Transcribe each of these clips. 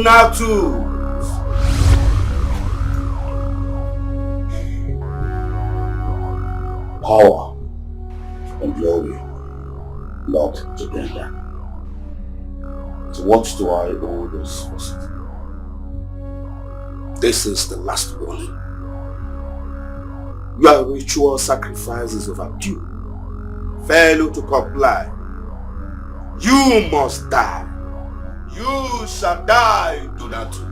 donatus. Power and glory, not together. So what do I owe this person? This is the last warning. Your ritual sacrifices overdue. Failure to comply. You must die. You shall die, Donatus.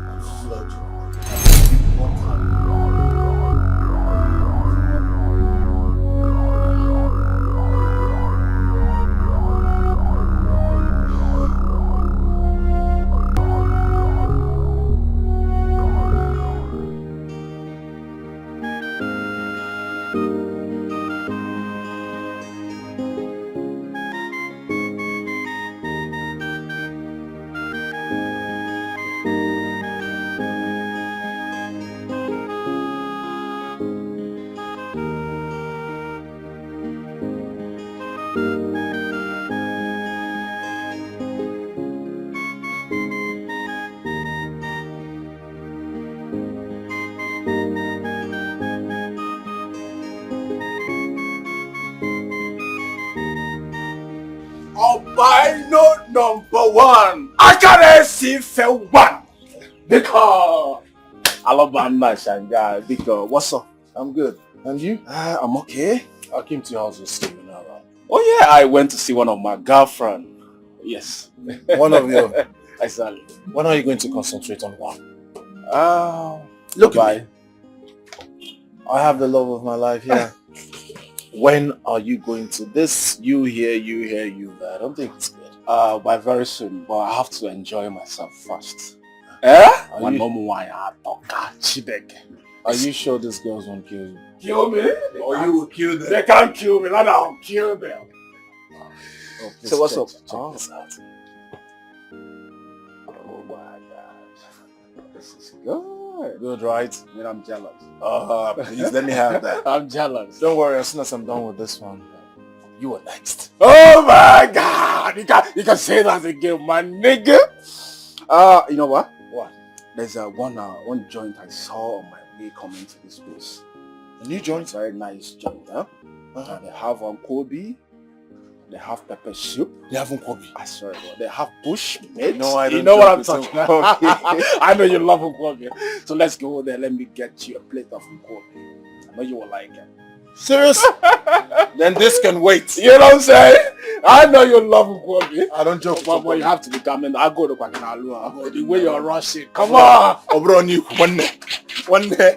Albino number one. I can't see Philmond. Because I love my Shanghai. Because what's up? I'm good. And you? I'm okay. I came to your house to see you now. Oh yeah, I went to see one of my girlfriend. Yes. One of you? Exactly. When are you going to concentrate on one? Look at me. I have the love of my life here. When are you going to this? You here, you there. I don't think it's good. By very soon, but I have to enjoy myself first. Are you sure these girls won't kill you? Kill me? Or you will kill them? They can't kill me, not I'll kill them. Oh, so what's up? Check this out. Oh my gosh. This is good. Good, right? Then I'm jealous. Please let me have that. I'm jealous. Don't worry, as soon as I'm done with this one, you are next. Oh my god! You can say that again, my nigga. You know what? What? There's one joint I saw on my way coming to this place. A new joint? Very nice joint, huh? They have Kobe. They have pepper soup. They have Kobe. I swear, they have bush meat. No, I don't. You know what I'm talking about. I know you love Kobe. So let's go there. Let me get you a plate of Kobe. I know you will like it. Serious? Then this can wait. You know what I'm saying? I know you love Kobe. I don't joke. But you have to be coming. I'll go to Kwakanalu. The way you're rushing. Come on. Obron you. One day.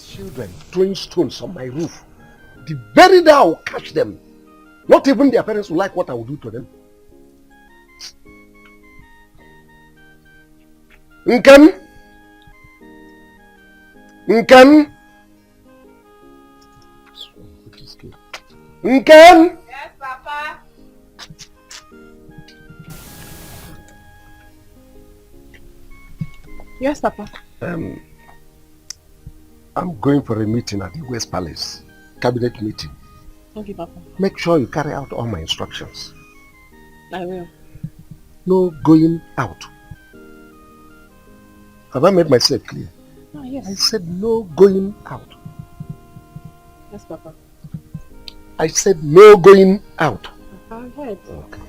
Children throwing stones on my roof. The very day I will catch them. Not even their parents will like what I will do to them. Nkem? Nkem? Nkem? Yes, Papa. Yes, Papa. I'm going for a meeting at the West Palace. Cabinet meeting. Okay, Papa. Make sure you carry out all my instructions. I will. No going out. Have I made myself clear? Oh, yes. I said no going out. Yes, Papa. I said no going out. I heard. Okay.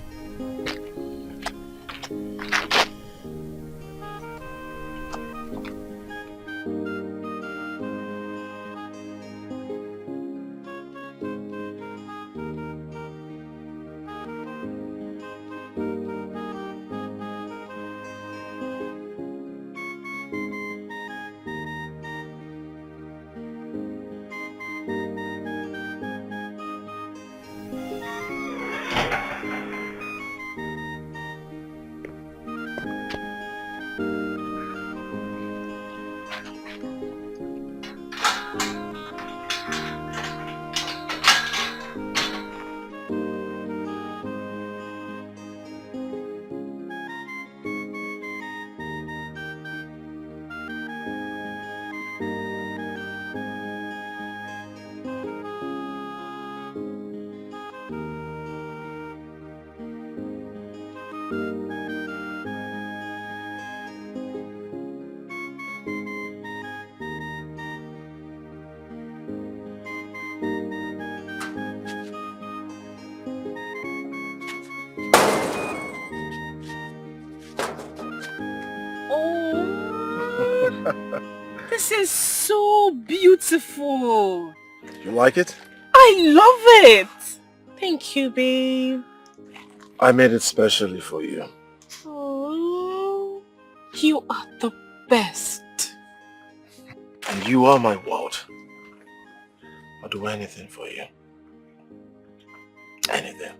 This is so beautiful. You like it? I love it. Thank you, babe. I made it specially for you. Oh, you are the best. And you are my world. I'll do anything for you. Anything.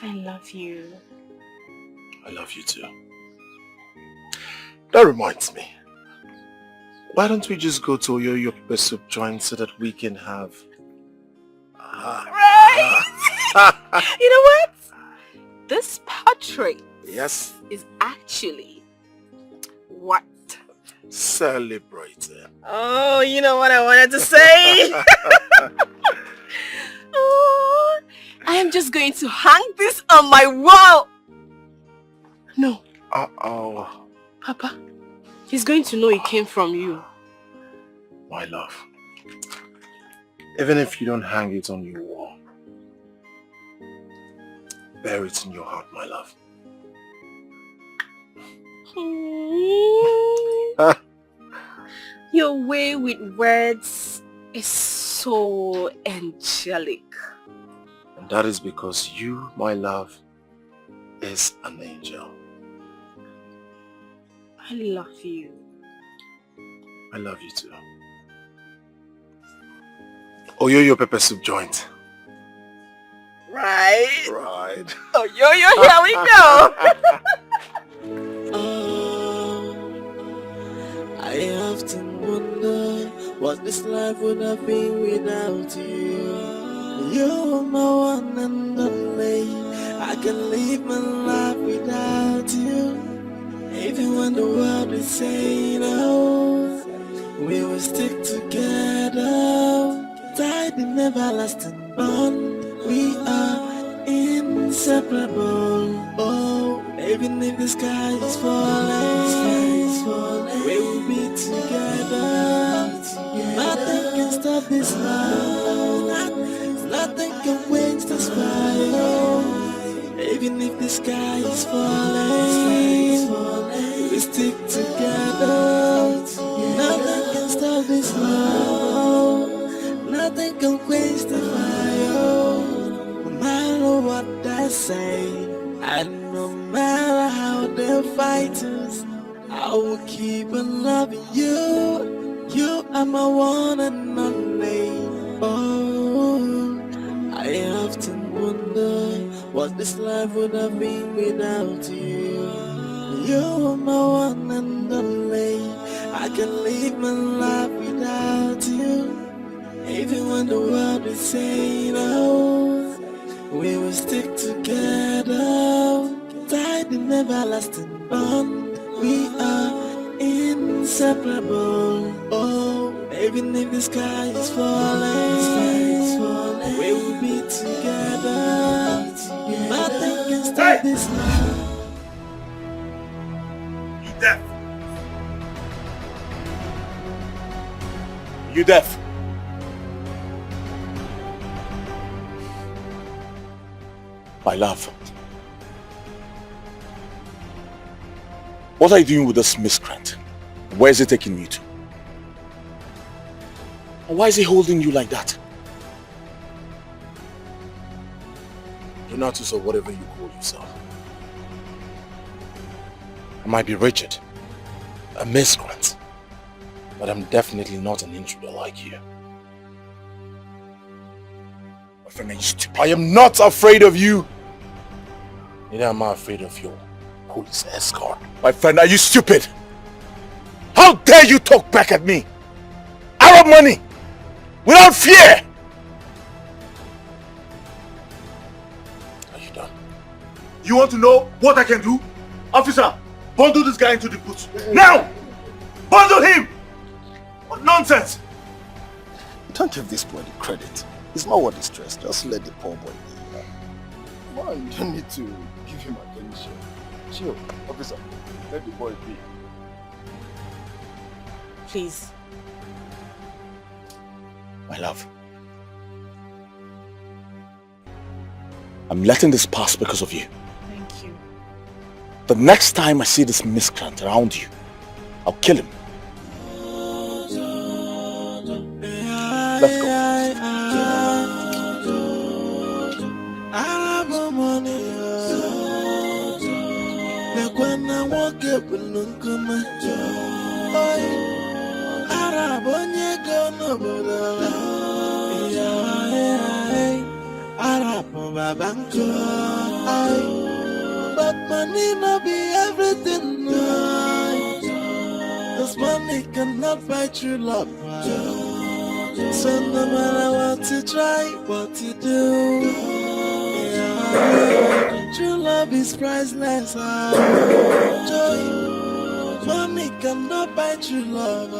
I love you. I love you too. That reminds me. Why don't we just go to your pepper soup joint so that we can have... Right? You know what? This portrait Yes? is actually what? Celebrating. Oh, you know what I wanted to say? Oh, I am just going to hang this on my wall. No. Uh-oh. Papa, he's going to know it came from you. My love. Even if you don't hang it on your wall, bear it in your heart, my love. Your way with words is so angelic. And that is because you, my love, is an angel. I love you. I love you too. Oyoyo pepper soup joint. Right? Right. Oh, here we go. I often wonder what this life would have been without you. You're my one and only. I can live my life without you. Even when the world is saying no, we will stick together. Tied in everlasting bond, we are inseparable. Oh, even if the sky is falling, we will be together. Nothing can stop this love. Nothing can quench this fire. Even if the sky is falling, we stick together. Nothing can stop this love. Nothing can quench the fire. No matter what they say, and no matter how they fight us, I will keep on loving you. You are my one and only. Oh, I often wonder what this life would have been without you. You're my one and only. I can live my life without you. Even when the world is saying no, we will stick together. Tied in everlasting bond. We are inseparable. Oh, even if the sky is falling, we will be together. Nothing can stop this love. You deaf? You deaf? My love. What are you doing with this miscreant? Where is he taking you to? And why is he holding you like that? Donatus or whatever you call yourself. I might be rigid, a miscreant, but I'm definitely not an intruder like you. My friend, are you stupid? I am not afraid of you. Neither am I afraid of your police escort. My friend, are you stupid? How dare you talk back at me? Arab money! Without fear! Are you done? You want to know what I can do? Officer, bundle this guy into the boots. Now! Bundle him! What nonsense! Don't give this boy the credit. He's not worth the stress. Just let the poor boy be. Come on, you don't need to give him attention. Chill, officer. Let the boy be. Please. My love. I'm letting this pass because of you. Thank you. The next time I see this miscreant around you, I'll kill him. Let's go. But money not be everything. This money cannot buy true love. So no matter what you try, what you do, true love is priceless. Joy, money cannot buy true love.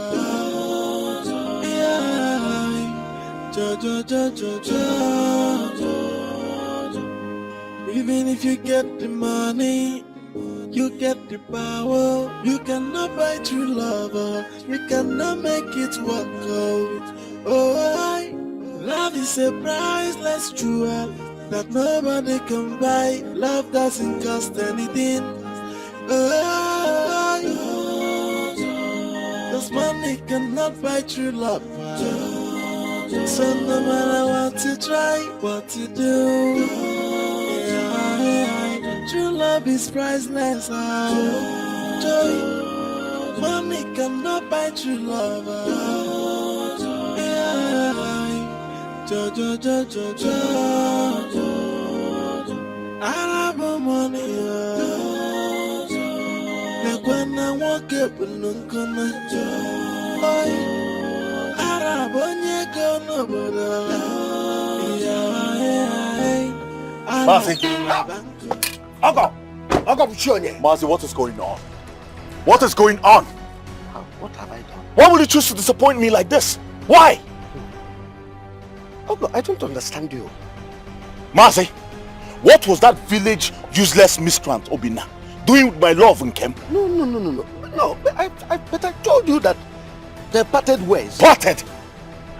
Even if you get the money, you get the power, you cannot buy true love, you cannot make it work out. Oh, love is a priceless jewel that nobody can buy. Love doesn't cost anything. Oh, this money cannot buy true love. So no matter what you try, what you do, true love is priceless. Joy, money cannot buy true love. Arab money. When I walk up and look on my joy, Arab on your gun Marcy, what is going on? What is going on? What have I done? Why would you choose to disappoint me like this? Why? I don't understand you. Marcy, what was that village useless miscreant Obina doing with my love and Kem? No, but I told you that they parted ways. Parted?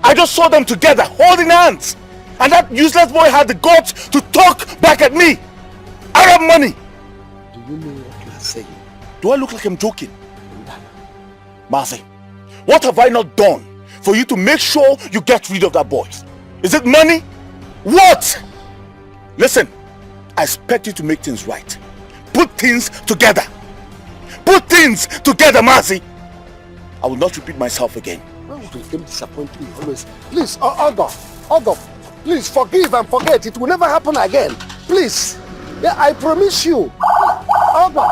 I just saw them together, holding hands. And that useless boy had the guts to talk back at me. Arab money. Do you know what you are saying? Do I look like I'm joking? Marcy, what have I not done for you to make sure you get rid of that boy? Is it money? What? Listen, I expect you to make things right. Put things together. Put things together, Marcy. I will not repeat myself again. Why would you disappoint me always? Please, Ogo, please forgive and forget. It will never happen again. Please. Yeah, I promise you. Ogo.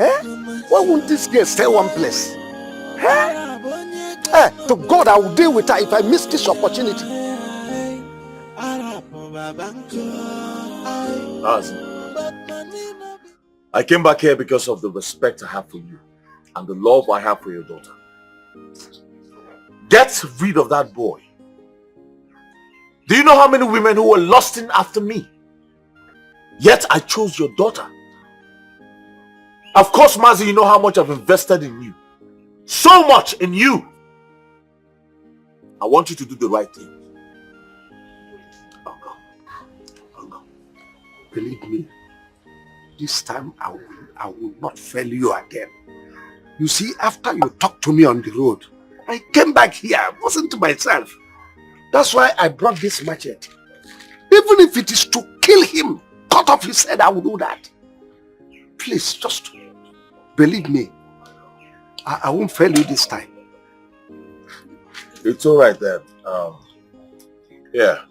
Eh? Why won't this girl stay one place? Eh? Eh, to God, I will deal with her if I miss this opportunity. I came back here because of the respect I have for you and the love I have for your daughter. Get rid of that boy. Do you know how many women who were lusting after me? Yet I chose your daughter. Of course, Mazi, you know how much I've invested in you. So much in you. I want you to do the right thing. Uncle, believe me, this time I will not fail you again. You see, after you talked to me on the road, I came back here, I wasn't to myself. That's why I brought this machete. Even if it is to kill him, cut off his head, I will do that. Please, just believe me. I won't fail you this time. It's alright then. Yeah.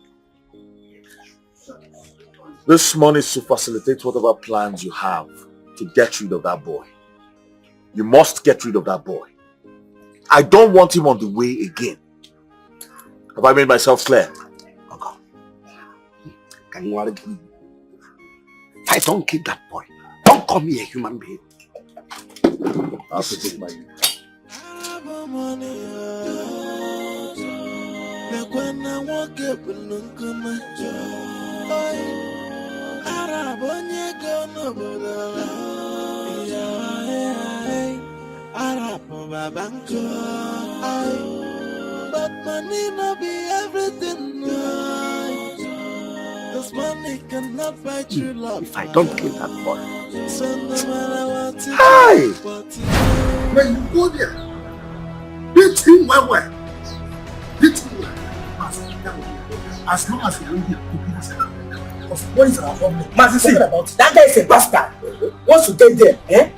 This money is to facilitate whatever plans you have to get rid of that boy. You must get rid of that boy. I don't want him on the way again. Have I made myself clear? Okay. If I don't kill that boy, don't call me a human being. I'll protect my youth. But money not be everything. This money cannot buy true love. If I don't kill that boy. So no matter what it Hey! is, When you go there, beat him well. Beat him well. As long as you don't get what is our problem? Mazi, see, that guy is a bastard. Once you get there, eh?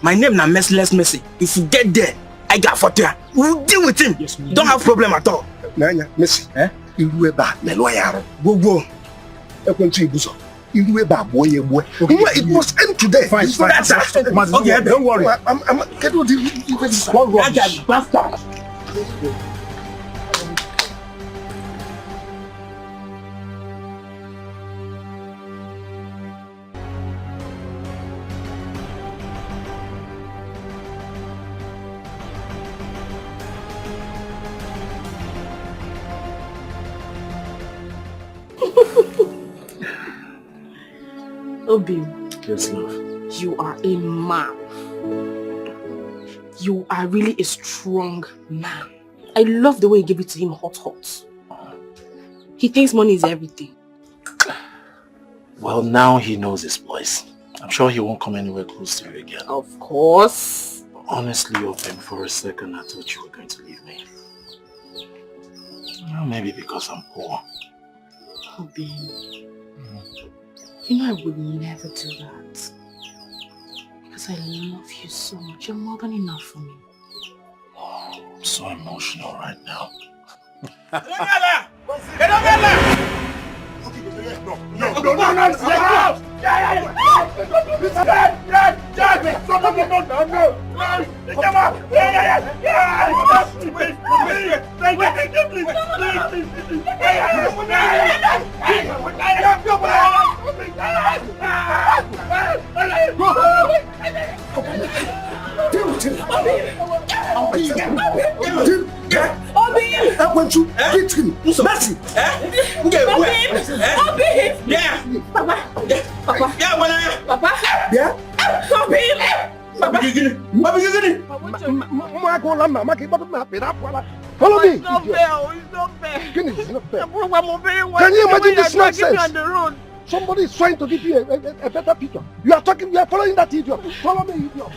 My name na Merciless Mercy. If you get there, I got for there. We'll deal with him. Yes, don't have problem at all. Nanya, Mercy. Eh? Irueba, Meloyaro. Go. It must end today. Fine. Okay, don't worry. Can you deal with this one? That guy is bastard. Obi. Yes, love. You are a man. You are really a strong man. I love the way you give it to him hot. He thinks money is everything. Well, now he knows his place. I'm sure he won't come anywhere close to you again. Of course. Honestly, Open, for a second I thought you were going to leave me. Well, maybe because I'm poor. Obi. You know I would never do that. Because I love you so much. You're more than enough for me. Oh, I'm so emotional right now. I want you to beat him. Mercy. Follow me. It's not fair. Can you imagine this nonsense? Somebody is trying to give you a better picture. You are following that idiot. Follow me, idiot.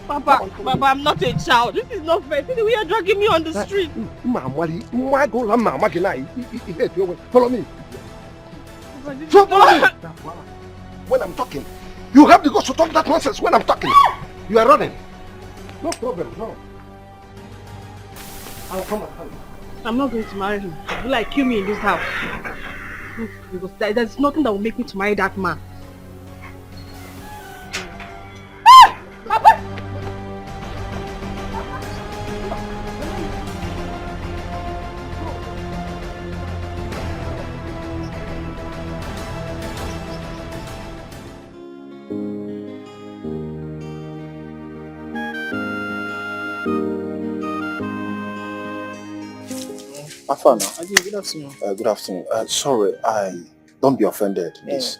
Papa, I'm not a child. This is not fair. We are dragging me on the street. Follow me. When I'm talking, you have the guts to talk that nonsense when I'm talking. You are running. No problem, no. I'll come and help you. I'm not going to marry him. He will like kill me in this house. Because there's nothing that will make me to marry that man. Afana. Good afternoon. Good afternoon. Sorry, don't be offended, please.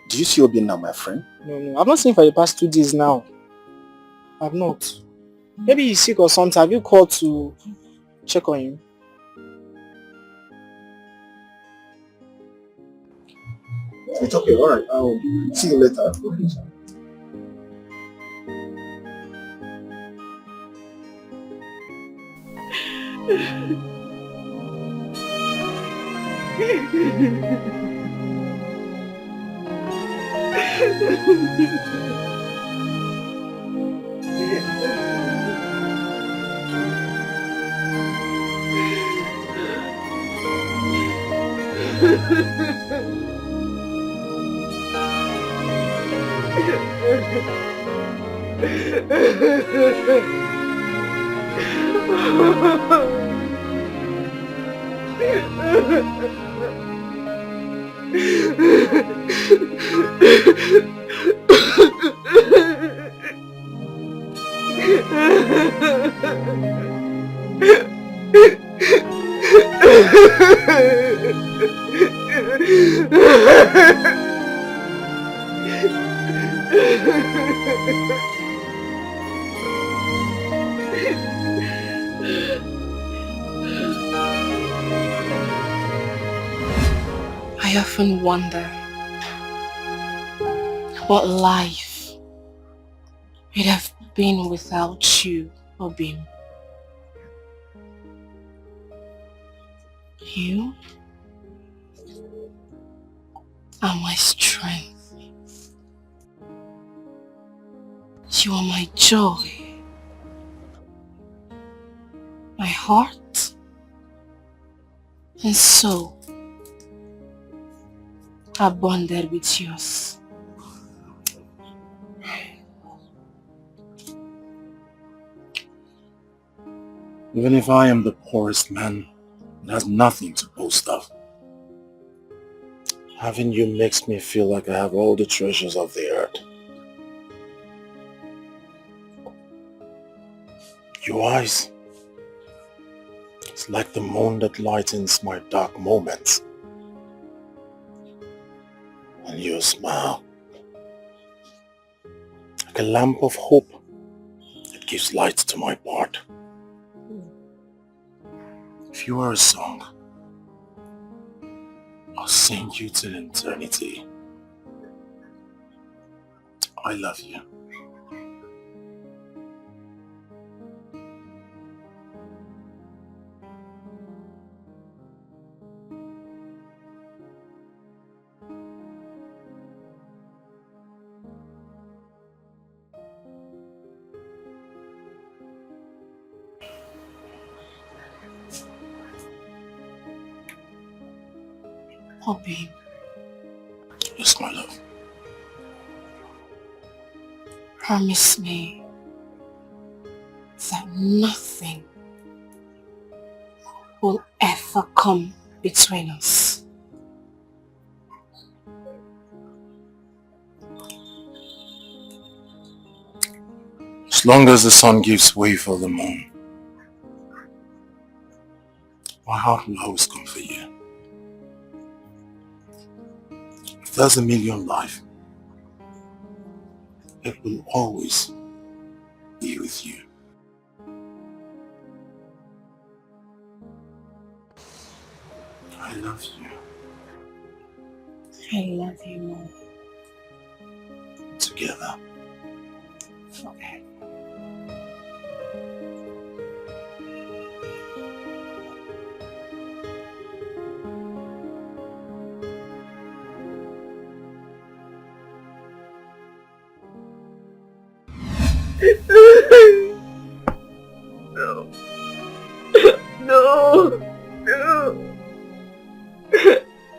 Do you see Obinna, my friend? No. I've not seen him for the past 2 days now. I've not. Maybe he's sick or something. Have you called to check on him? It's okay, alright. I'll see you later. I often wonder what life would have been without you, Obim. You are my strength. You are my joy, my heart and soul are bonded with yours. Even if I am the poorest man, it has nothing to boast of. Having you makes me feel like I have all the treasures of the earth. Your eyes, it's like the moon that lightens my dark moments. And your smile, like a lamp of hope that gives light to my path. If you were a song, I'll sing you to eternity. I love you. Obim. Yes, my love. Promise me that nothing will ever come between us. As long as the sun gives way for the moon, my heart will always come for you. If there's a million life, it will always be with you. I love you. I love you more. Together. Forever. No. No. No.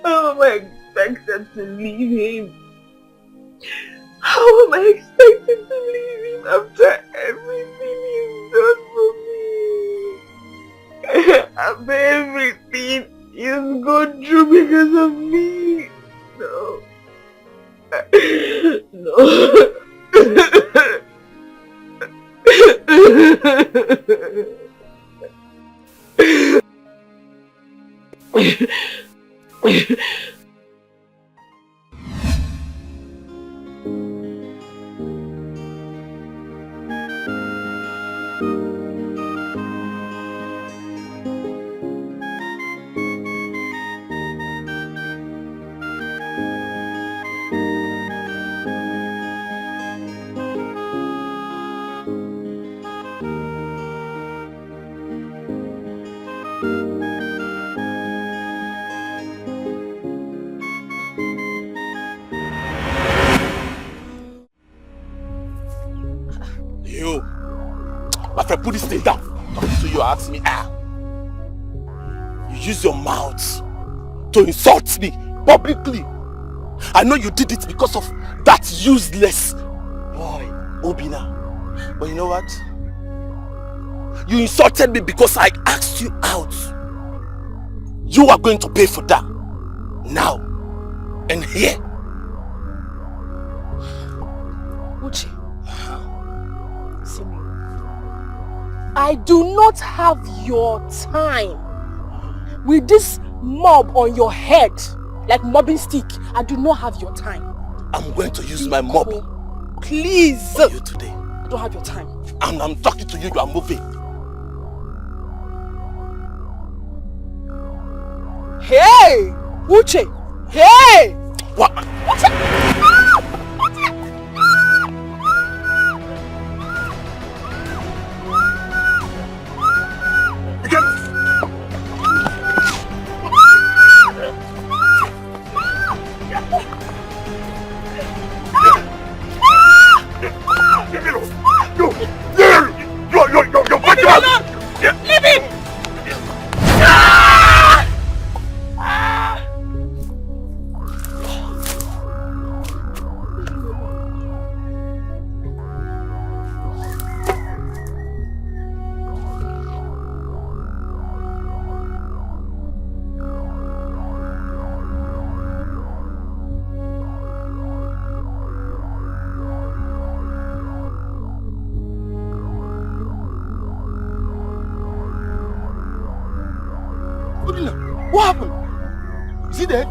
How am I expected to leave him? How am I expected to leave him after everything he's done for me? After everything he's gone through because of me? No. You, my friend, put this thing down. So you ask me, you use your mouth to insult me publicly. I know you did it because of that useless boy, Obina. But you know what? You insulted me because I asked you out. You are going to pay for that. Now. And here. Uche. See me. I do not have your time. With this mob on your head, like mobbing stick, I do not have your time. I'm going to use my mob. Please. For you today. I don't have your time. I'm talking to you, you are moving. Hey! Uche! Hey! What? Uche! Leave him! What happened? Is he dead?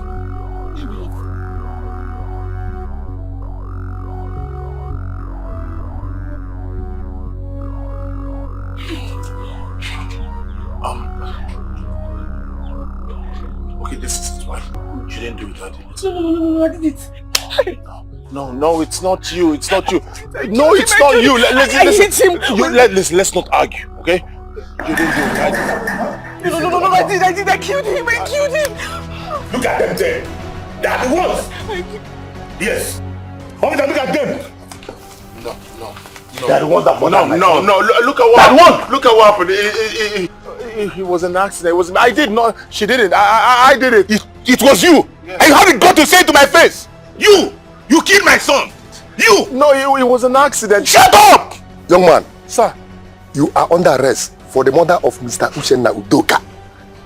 Okay, this is his wife. You didn't do it, I did. No, I did it. No, it's not you. It's not you. No, it's not you. Let's not argue, okay? You didn't do it, I did. No, I did. I killed him. Look at them there. They are the ones. Yes. Officer, look at them. No. They are the ones that No. Look at what happened. It was an accident. It was. I did not. She didn't. I did it. It was you. Yeah. And you haven't got to say it to my face. You killed my son. You. No, it was an accident. Shut up. Young man, Sir. you are under arrest for the murder of Mr. Uchenna Udoka.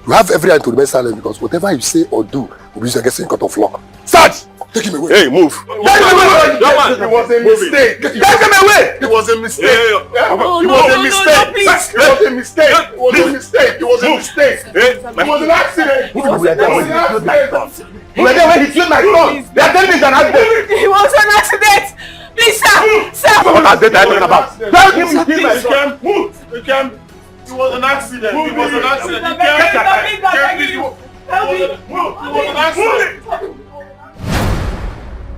You have every right to remain silent because whatever you say or do will be against the court of law. Sarge. Take him away. Hey, move. It was a mistake. Take him away. It was a mistake. It was a mistake. It was a mistake. It was a mistake. It was a mistake. It was an accident. You were there when he killed my son. You were there when he killed my son. They are telling me it's an accident. It was an accident. Please, sir. What accident are you talking about? Tell him you killed my son. Move. You can. It was an accident. It was an accident. You can't.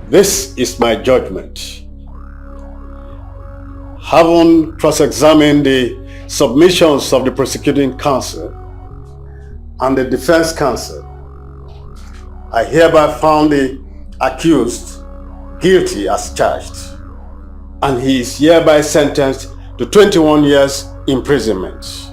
This is my judgment. Having cross-examined the submissions of the prosecuting counsel and the defense counsel, I hereby found the accused guilty as charged, and he is hereby sentenced to 21 years imprisonment.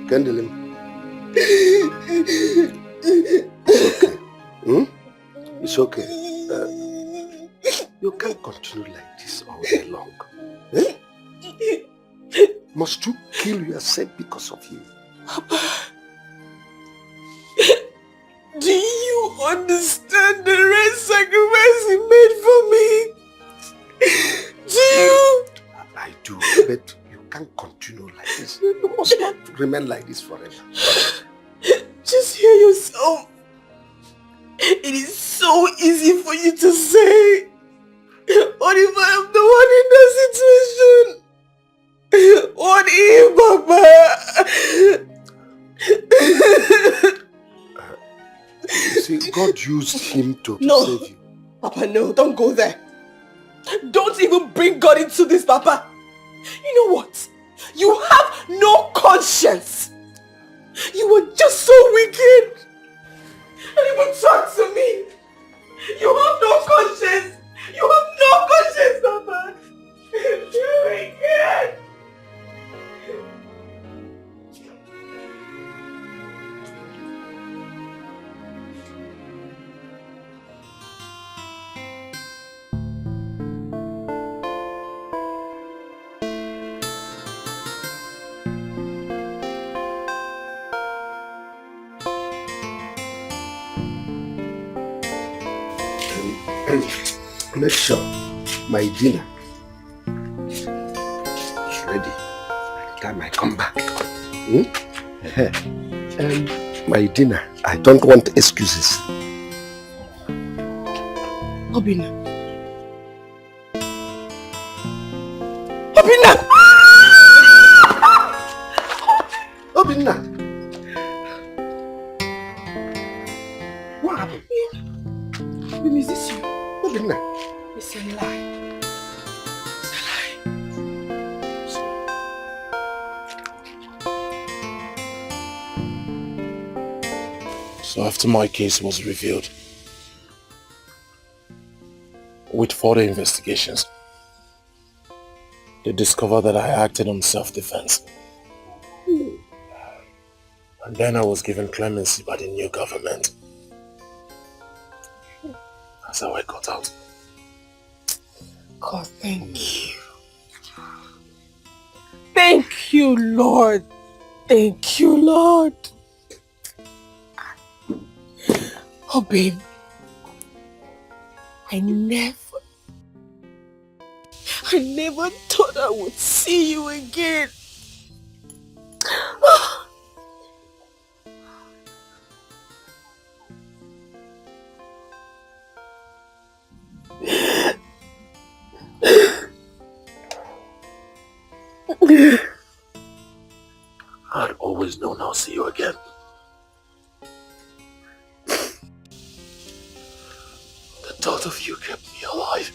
Kendall, it's okay. It's okay. You can't continue like this all day long. Eh? Must you kill yourself because of him? Papa, do you understand the great sacrifice he made for me? Do you? I do, but you can't continue like this. You must not remain like this forever. Just hear yourself. It is so easy for you to say, what if I am the one in that situation? What if, Papa? You see, God used him to save you. Papa, no, don't go there. Don't even bring God into this, Papa. You know what? You have no conscience. You were just so wicked. And even talk to me. You have no conscience. You have no conscience, Papa. You're wicked. Make sure my dinner is ready by the time I come back. My dinner, I don't want excuses. Obina. Obina! Obina! What happened? Obina, is this you? Obina! It's a lie. It's a lie. So after my case was revealed, with further investigations, they discovered that I acted on self-defense. And then I was given clemency by the new government. That's how I got out. God, thank you. Thank you, Lord. Thank you, Lord. Oh, babe. I never thought I would see you again. I'd always known I'll see you again. The thought of you kept me alive.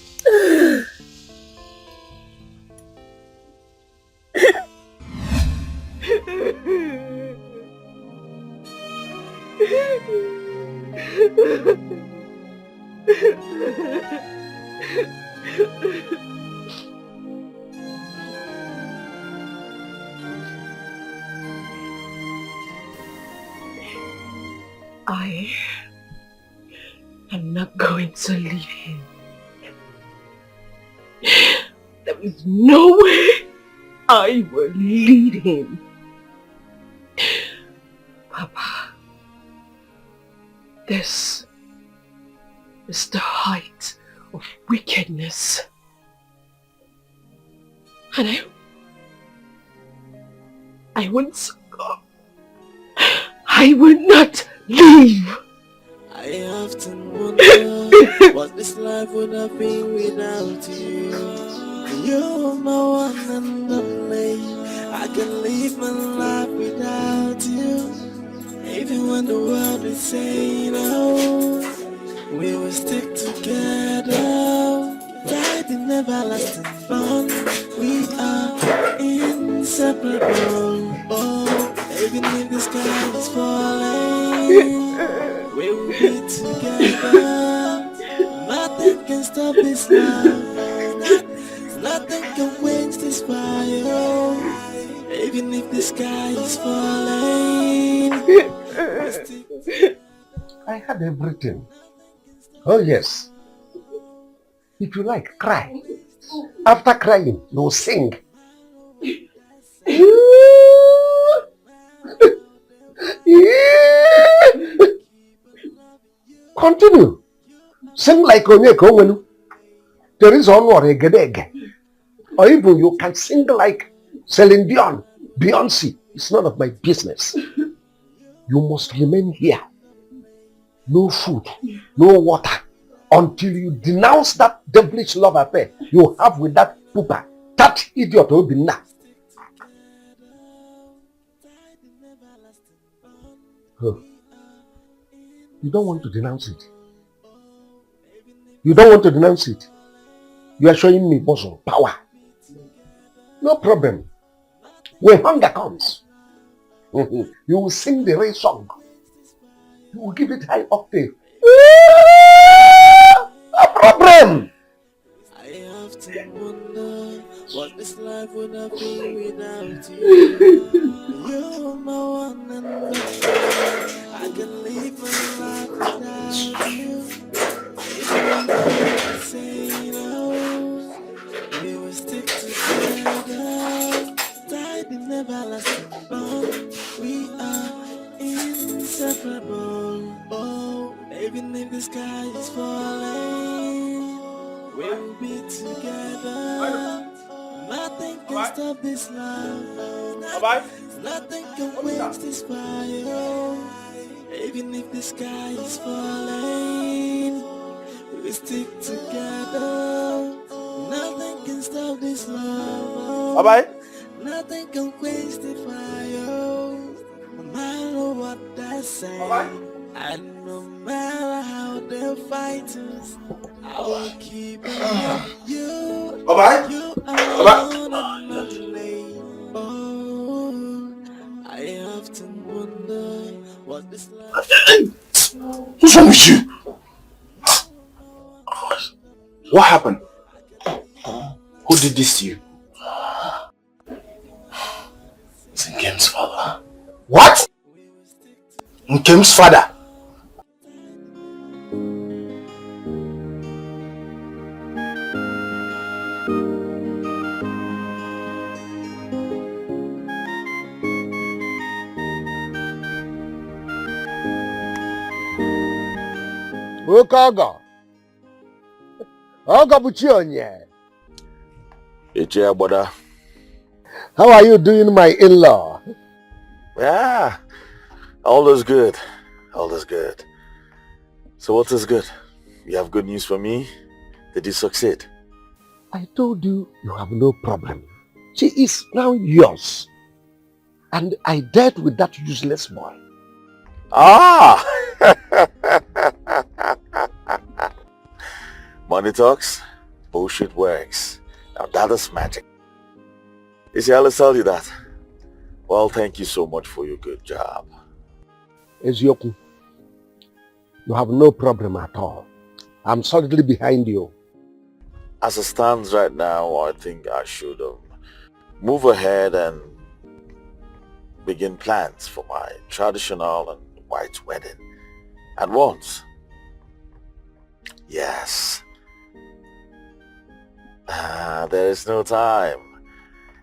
I am not going to leave him. There is no way I will lead him. Papa, this is the height of wickedness. And I won't go. I will not leave. I often wonder what this life would have been without you. You're my one and only. I can live my life without you. Even when the world is saying no, we will stick together. Right in everlasting bond, we are inseparable. Oh, even if the sky is falling, We'll be together. Nothing can stop this love. Nothing can quench this fire. Even if the sky is falling. I had everything. Oh yes. If you like, cry. After crying, you'll sing. Continue. Sing like Onyeka. There is honor or egedege. Or even you can sing like Celine Dion, Beyonce. It's none of my business. You must remain here. No food, no water, until you denounce that devilish love affair you have with that pooper, that idiot Obinna. Oh. You don't want to denounce it. You don't want to denounce it. You are showing me muscle, power. No problem. When hunger comes, you will sing the race song. You will give it high octave. No problem. I have to wonder what this life would have been without you. You're my one and only. I can live my life without you. Even though I say no, we will stick together. Tied in everlasting bond. We are inseparable. Oh, even if the sky is falling, we'll be together. Nothing can stop this love. Nothing can quench this fire. Even if the sky is falling, we stick together. Nothing can stop this love. Nothing can quench the fire. No matter what they say, and no matter how they fight us, I will keep on you. You are and only. Oh, I have to wonder what this life. What's wrong with you? What happened? Who did this to you? It's Nkem's father. What? Nkem's father? Okaga. Okabuchionye. Eche brother. How are you doing, my in-law? Yeah, all is good. All is good. So what is good? You have good news for me? Did you succeed? I told you you have no problem. She is now yours. And I dealt with that useless boy. Ah! Money talks, bullshit works. Now that is magic. You see, I'll tell you that. Well, thank you so much for your good job. Ezioku, you have no problem at all. I'm solidly behind you. As it stands right now, I think I should move ahead and begin plans for my traditional and white wedding at once. Yes. There is no time.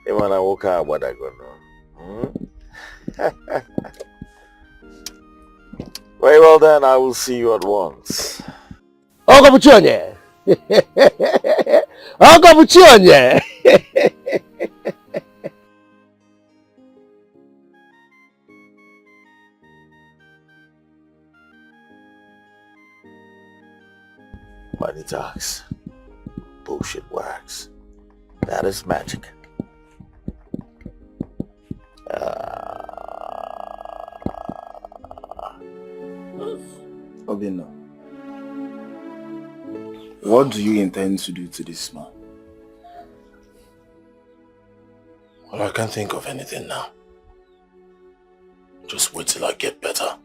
Even when I woke up, what I gonna know? Very well then, I will see you at once. Okabuchionye! Okabuchionye! Money talks. Bullshit works. That is magic. Obinna, what do you intend to do to this man? Well, I can't think of anything now. Just wait till I get better.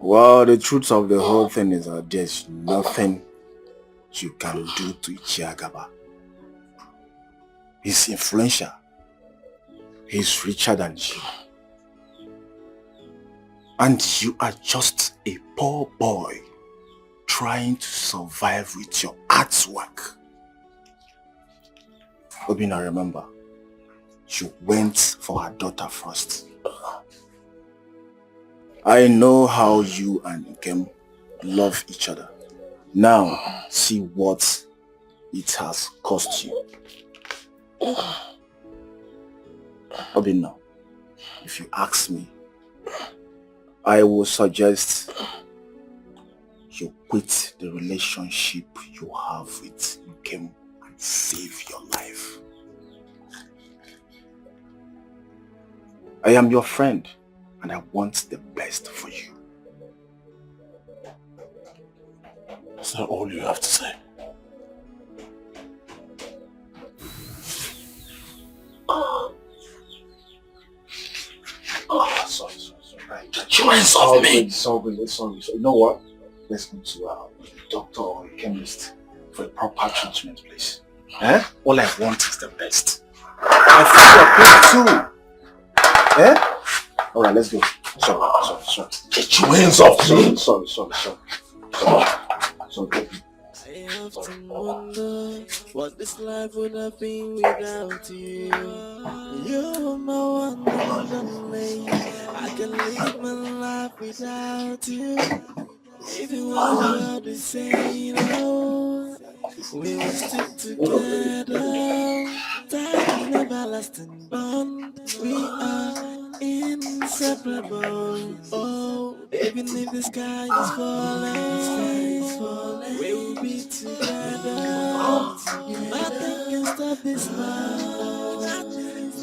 Well, the truth of the whole thing is that there's nothing you can do to Ichiagaba. He's influential. He's richer than you. And you are just a poor boy trying to survive with your artwork. Obina, remember, you went for her daughter first. I know how you and Nkem love each other. Now, see what it has cost you. Obina, if you ask me, I will suggest you quit the relationship you have with Nkem and save your life. I am your friend and I want the best for you. Is that all you have to say? Sorry. You hands off me! Sorry. You know what? Let's go to a doctor or a chemist for a proper treatment, please. Eh? All I want is the best. I feel your pain too. Eh? Alright, let's go. Sorry. Get your hands off me! Sorry. I often wonder what this life would have been without you. You're my one and only. I can live my life without you. Even when the world is saying no, we will stick together. Tight and everlasting bond. We are inseparable. Oh, even if the sky is falling, we will be together. Nothing can stop this love.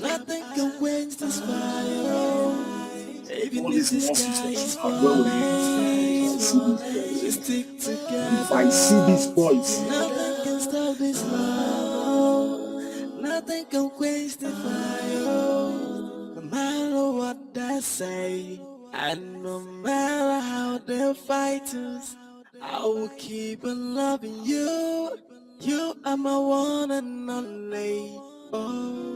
Nothing can quench this fire. Even if the sky is falling, we stick together. If I see these boys, Nothing can stop this love. Nothing can quench the fire. No matter what they say, and no matter how they fight us, I will keep on loving you. You are my one and only. Oh.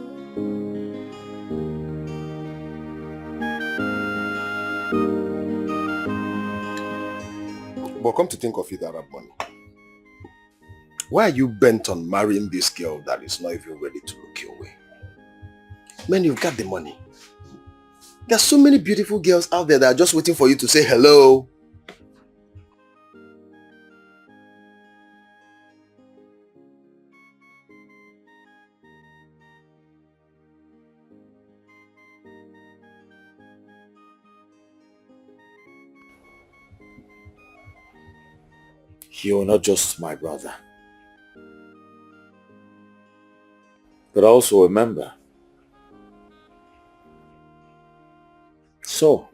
But come to think of it, Arab money, why are you bent on marrying this girl that is not even ready to look your way? Man, you've got the money. There are so many beautiful girls out there that are just waiting for you to say hello. you're not just my brother, but also a member. So,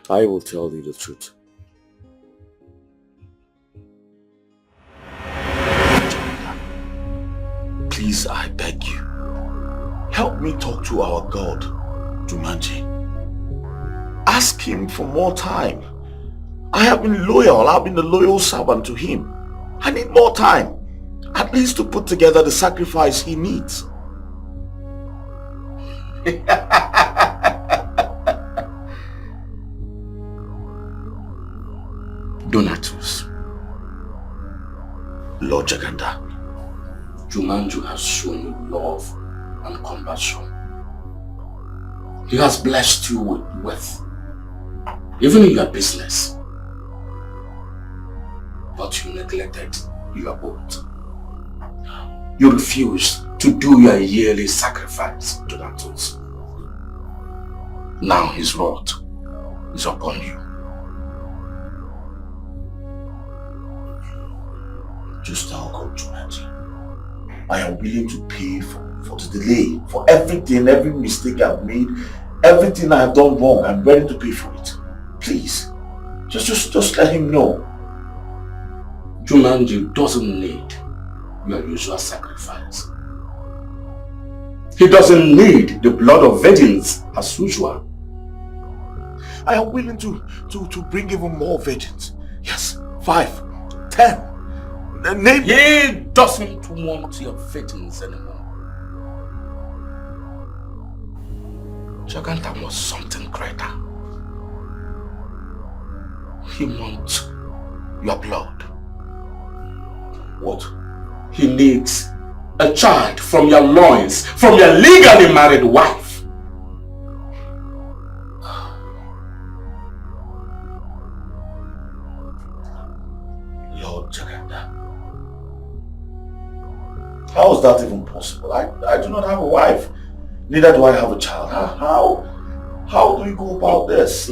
I will tell you the truth. Please, I beg you, help me talk to our God, Jumanji. Ask him for more time. I have been loyal. I've been a loyal servant to him. I need more time, at least to put together the sacrifice he needs. Donatus, Lord Jaganda, Jumanju has shown you love and compassion. He has blessed you with wealth, even in your business. But you neglected your oath. You refused to do your yearly sacrifice to Donatus. Now his wrath is upon you. Just now, God, Jumanji. I am willing to pay for the delay, for everything, every mistake I've made, everything I have done wrong. I'm ready to pay for it. Please, just let him know. Jumanji doesn't need your usual sacrifice. He doesn't need the blood of virgins as usual. I am willing to bring even more virgins. Yes, 5, 10. Name. He doesn't want your virgins anymore. Jaganta wants something greater. He wants your blood. What? He needs a child from your loins, from your legally married wife. Lord Jaganta. How is that even possible? I do not have a wife. Neither do I have a child. How do we go about this?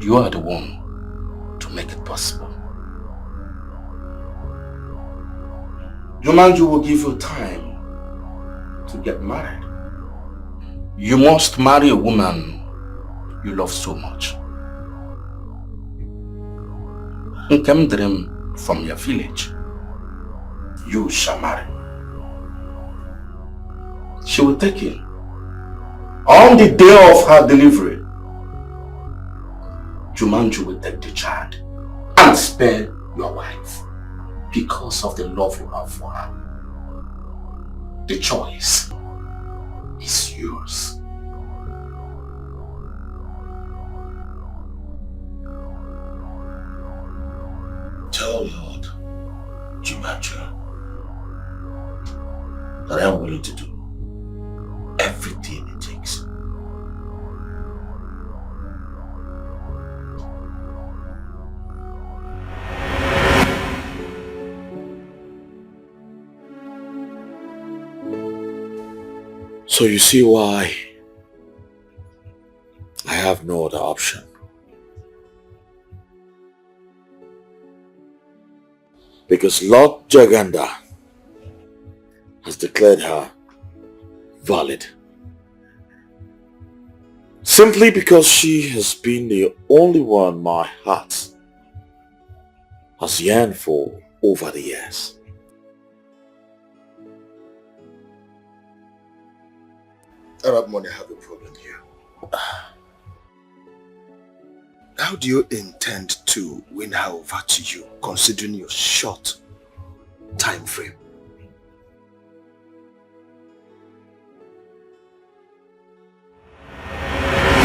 You are the one to make it possible. Jumanju will give you time to get married. You must marry a woman you love so much. Nkem dream from your village. You shall marry. She will take you. On the day of her delivery, Jumanju will take the child and spare your wife because of the love you have for her. The choice is yours. Tell Lord Jumanju that I am willing to do everything it takes. So you see why I have no other option. Because Lord Jaganda has declared her valid. Simply because she has been the only one my heart has yearned for over the years. Arab money, I have a problem here. How do you intend to win her over to you, considering your short time frame?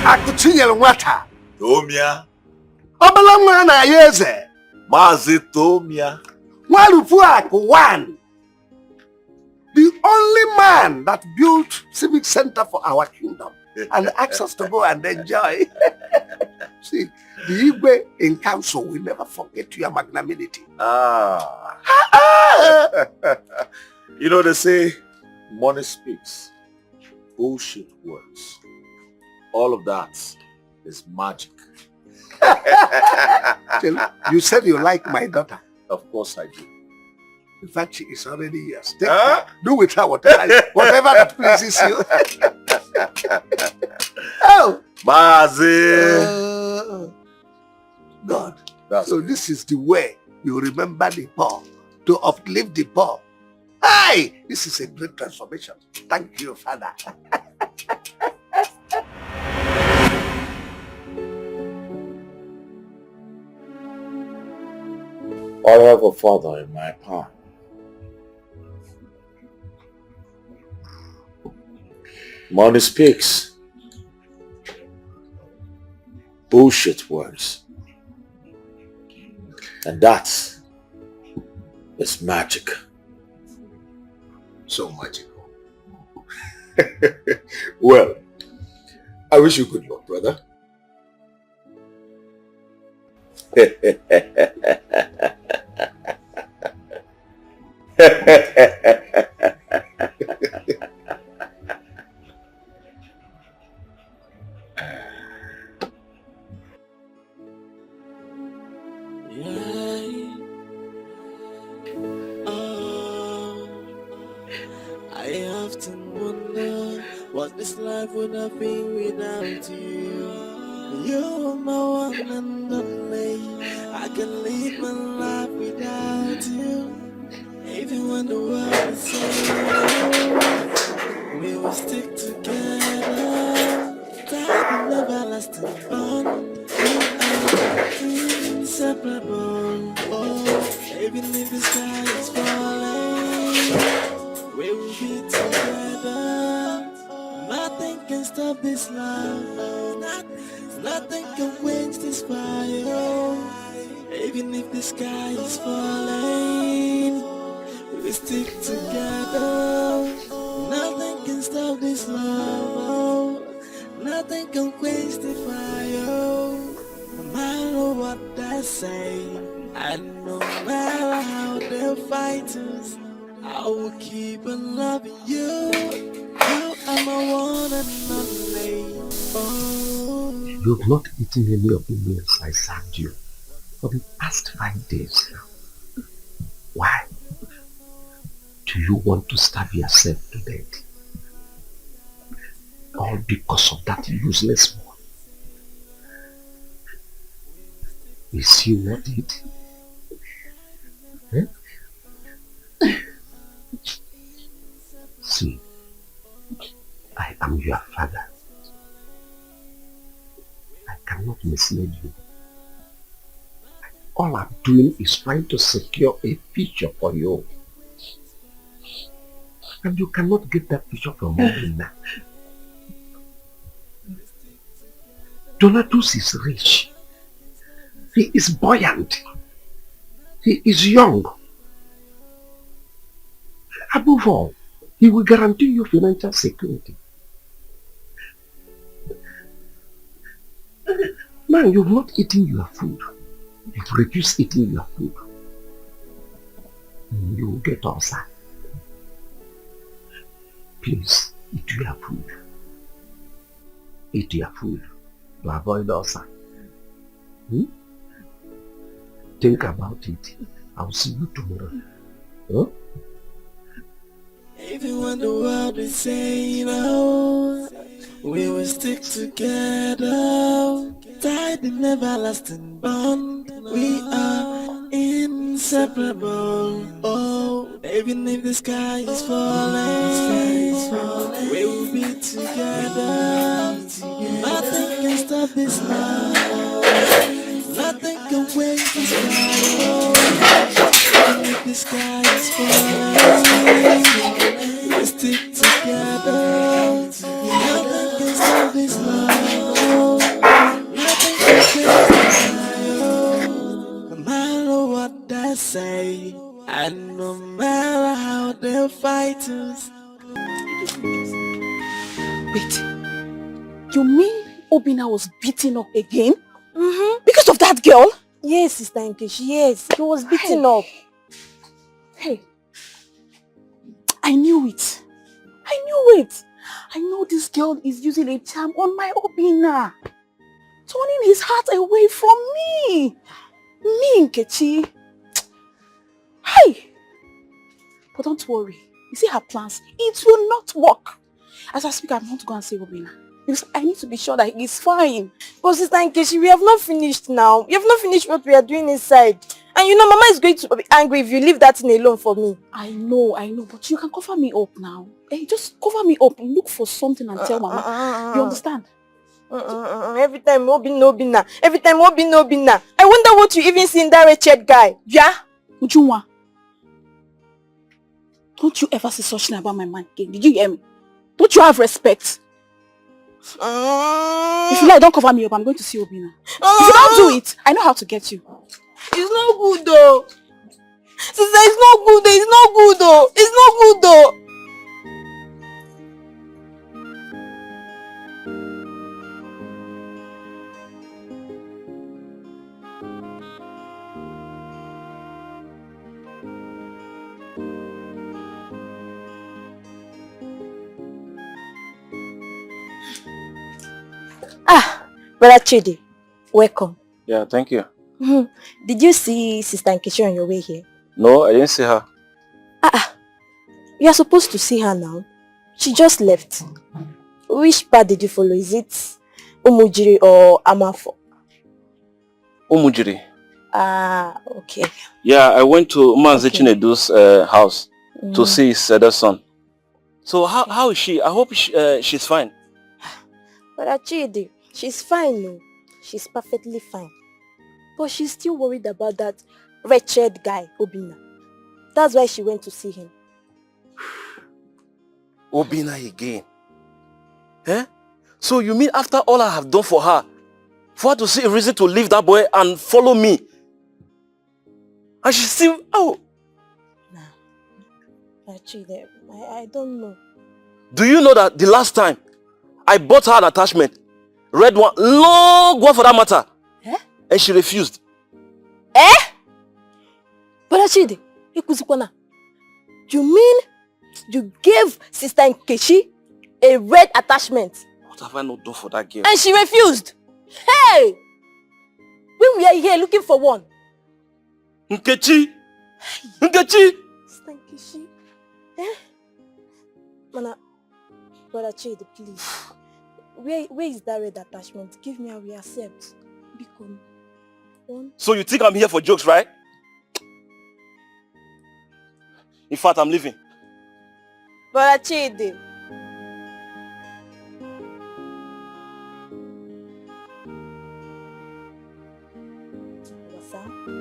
Akuchinyel nwata. Tomia. Obala nwa na yeze. Mazi Tomia. Nwarufu Aku one. The only man that built civic center for our kingdom and asked us to go and enjoy. See, the Igwe in council will never forget your magnanimity. You know, they say money speaks, bullshit words. All of that is magic. You said you like my daughter. Of course I do. In fact, she is already yours. Take her. Do with her whatever that pleases you. Oh! Mazi! God. So this is the way you remember the poor, to uplift the poor. Hey! This is a great transformation. Thank you, Father. I have a father in my palm. Money speaks. Bullshit words. And that is magic. So magical. Well, I wish you good luck, brother. I often wonder what this life would have been without you. You're my one and only. I can live my life without you. Even when the world is saying Even if the sky is falling, we will be together. Nothing can stop this love. Nothing can quench this fire. Even if the sky is falling, we stick together. Nothing can stop this love. Nothing can quench the fire. No matter what they say, and no matter how they fight us, I will keep on loving you. You are my one and only. Oh. You've not eaten any of the meals I served you for the past 5 days. Why? Do you want to starve yourself to death? All because of that useless one. Is he not it? See, I am your father. I cannot mislead you. All I'm doing is trying to secure a future for you. And you cannot get that future from me now. Donatus is rich. He is buoyant. He is young. Above all, he will guarantee you financial security. Now you've not eaten your food. You've refused eating your food. You will get ulcer. Please, eat your food. Eat your food to avoid ulcer. Think about it. I'll see you tomorrow. Huh? Even when the world is saying no, we will stick together, tied in everlasting bond. We are inseparable. Oh, even if the sky is falling, we will be together. Nothing can stop this love. Nothing can wait this love. Even if the sky is falling, we stick together. Nothing can stop this love. Nothing can change this love. No matter what they say, and no matter how they fight us. Wait, you mean Obina was beaten up again? Because of that girl? Yes, Sister Nkechi, yes. He was beaten up. Hey, I knew it. I know this girl is using a charm on my Obina. Turning his heart away from me. Me, Nkechi. Hey! But don't worry. You see her plans. It will not work. As I speak, I want to go and see Obina. Because I need to be sure that he is fine. But Sister Nkechi, we have not finished now. We have not finished what we are doing inside. And you know, Mama is going to be angry if you leave that thing alone for me. I know. But you can cover me up now. Hey, just cover me up and look for something and tell Mama. You understand? Every time Obina. Every time Obina. I wonder what you even see in that wretched guy. Yeah? Ujunwa. Don't you ever say such thing about my man again. Did you hear me? Don't you have respect? If you like, don't cover me up. I'm going to see Obina. If you don't do it, I know how to get you. It's not good though. Sister, it's not good though. It's not good though. It's not good though. Brother Chidi, welcome. Yeah, thank you. Did you see Sister Nkechi on your way here? No, I didn't see her. You are supposed to see her now. She just left. Which part did you follow? Is it Umujiri or Amafo? Umujiri. Okay. Yeah, I went to Mazi Chinedu's house to see his other son. So how is she? I hope she's fine. Brother Chidi, she's fine, no. She's perfectly fine. But she's still worried about that wretched guy, Obina. That's why she went to see him. Obina again? Eh? So you mean after all I have done for her to see a reason to leave that boy and follow me? And she still, oh. Nah. Actually, I don't know. Do you know that the last time I bought her an attachment, red one, long one for that matter, and she refused? But actually, you mean you gave Sister Nkechi a red attachment? What have I not done for that girl? And she refused? Hey! When we are here looking for one. Nkechi! Nkechi! Sister Nkechi? Mana, Brother Chidi, please. Where is that red attachment? Give me and we accept. Become one. So you think I'm here for jokes, right? In fact, I'm leaving. Brother Chidi.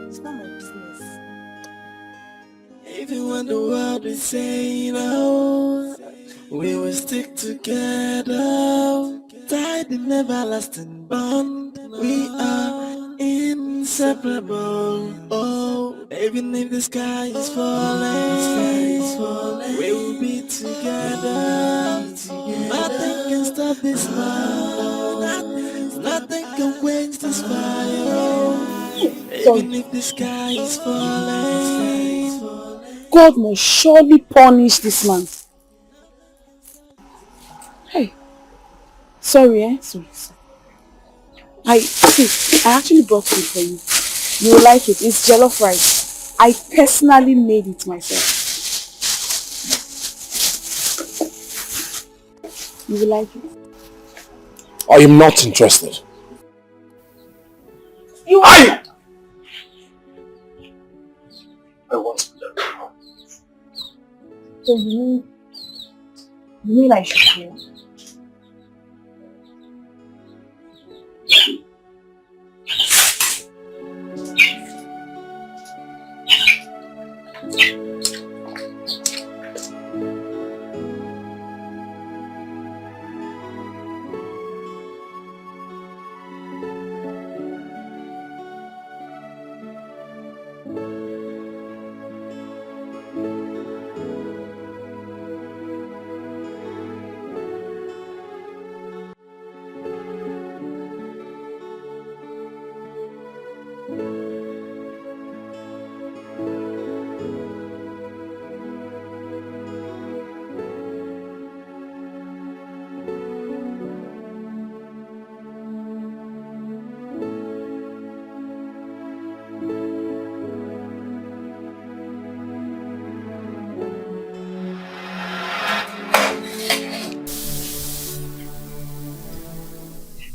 It's not my business. Even when the world is saying, oh, we will stick together, tied in everlasting bond, we are inseparable. Oh, even if the sky is falling, we will be together. Nothing can stop this love. Nothing can quench this fire. Even if the sky is falling, God must surely punish this man. Hey, sorry, sorry. I actually brought food for you. You will like it. It's jollof rice. I personally made it myself. You will like it. I am not interested. I want to learn. So you mean I should go?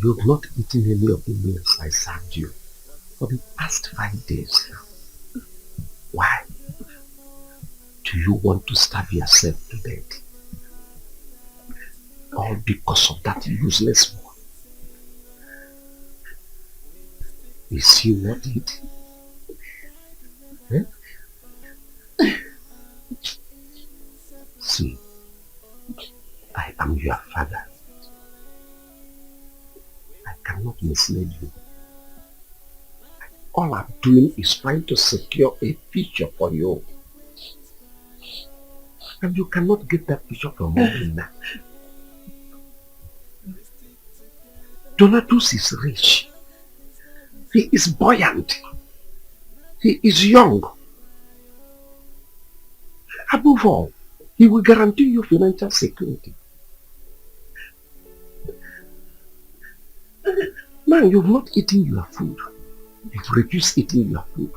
You've not eaten any of the meals I served you for the past 5 days. Why? Do you want to starve yourself to death? All because of that useless one. Is he worth it? See, I am your father. I cannot mislead you. All I'm doing is trying to secure a future for you. And you cannot get that future from Mourning now. Donatus is rich. He is buoyant. He is young. Above all, he will guarantee you financial security. Man, you've not eaten your food. You've refused eating your food.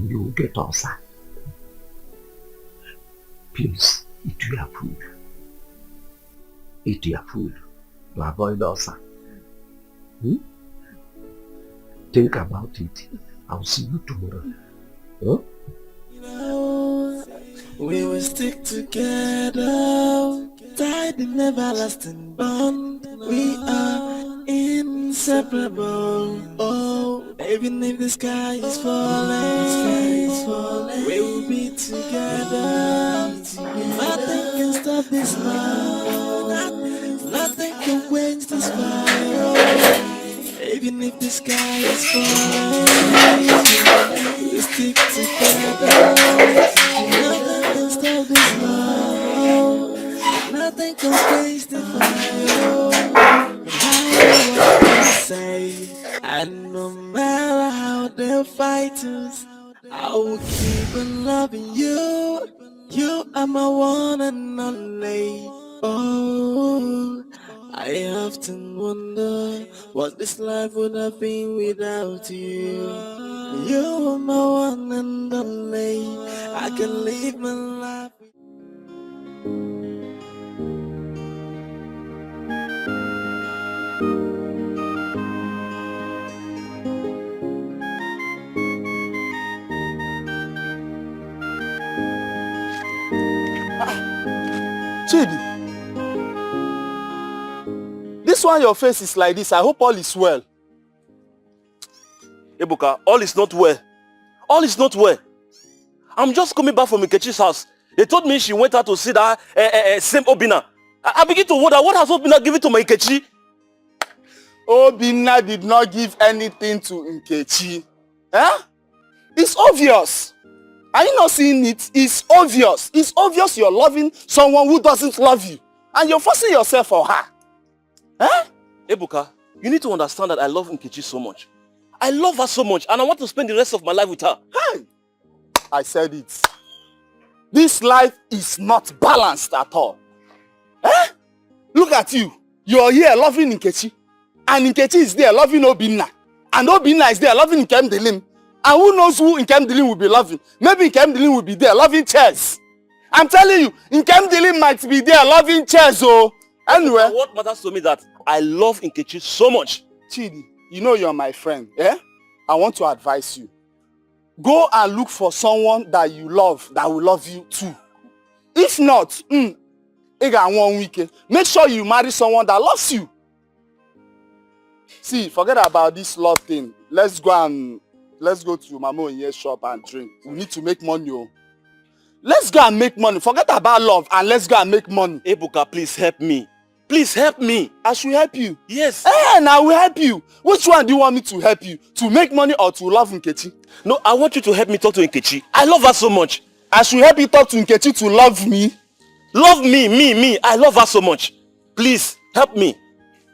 You will get ulcer. Please, eat your food. Eat your food to avoid ulcer. Think about it. I'll see you tomorrow. Huh? We will stick together, tied in everlasting bond. We are inseparable. Oh, Even if the sky is falling, we will be together. Nothing can stop this love. Nothing can quench this fire. Even if the sky is falling, we stick together. Nothing can stop this love. Nothing can quench the fire. I say, and no matter how they fight us, I will keep on loving you. You are my one and only. Oh, I often wonder what this life would have been without you. You are my one and only. I can live my life. Chidi, this one your face is like this. I hope all is well. Ebuka, all is not well. All is not well. I'm just coming back from Nkechi's house. They told me she went out to see that same Obina. I begin to wonder, what has Obina given to my Nkechi? Obina did not give anything to Nkechi. Huh? It's obvious. Are you not seeing it? It's obvious. It's obvious you're loving someone who doesn't love you. And you're forcing yourself for her. Huh? Ebuka, you need to understand that I love Nkechi so much. I love her so much and I want to spend the rest of my life with her. Hey! I said it. This life is not balanced at all. Eh? Look at you. You're here loving Nkechi. And Nkechi is there loving Obinna. And Obinna is there loving Nkem Dilim. And who knows who Nkem Dilim will be loving? Maybe Nkem Dilim will be there loving chairs. I'm telling you, Nkem Dilim might be there loving chairs. Oh. Anyway. What matters to me that I love Nkechi so much. Chidi, you know you're my friend. Eh? I want to advise you. Go and look for someone that you love, that will love you too. If not, make sure you marry someone that loves you. See, forget about this love thing. Let's go to Mama Onye's shop and drink. We need to make money. Oh. Let's go and make money. Forget about love and let's go and make money. Ebuka, please help me. Please help me. I should help you. Yes. And I will help you. Which one do you want me to help you? To make money or to love Nkechi? No, I want you to help me talk to Nkechi. I love her so much. I should help you talk to Nkechi to love me? Love me, me. I love her so much. Please, help me.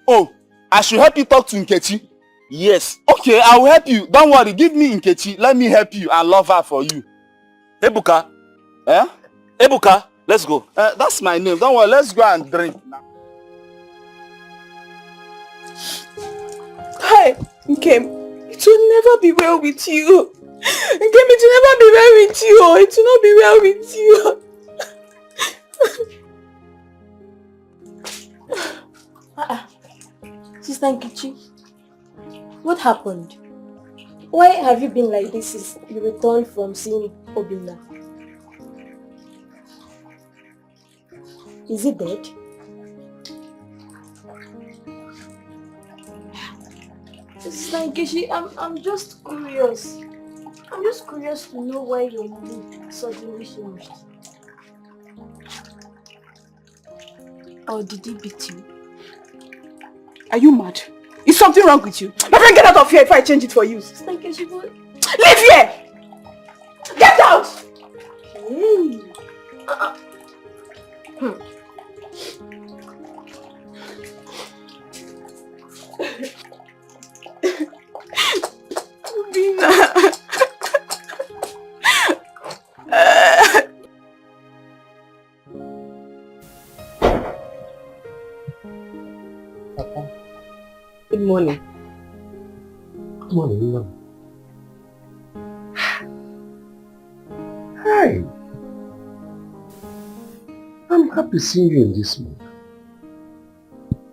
Oh, I should help you talk to Nkechi? Yes. Okay, I will help you. Don't worry, give me Nkechi. Let me help you and love her for you. Ebuka. Eh? Ebuka, let's go. That's my name. Don't worry, let's go and drink now. Hi, Nkem. It will never be well with you. Nkem, it will never be well with you. It will not be well with you. Sister Nkechi, what happened? Why have you been like this since you returned from seeing Obinna? Is he dead? Sister Nkechi, I'm just curious. I'm just curious to know why your mood suddenly changed. Or did he beat you? Are you mad? Is something wrong with you? My friend, get out of here if I change it for you. Sister Nkechi, leave here! Get out! Hey. Good morning. Good morning, ma'am. Hi. I'm happy seeing you in this mood.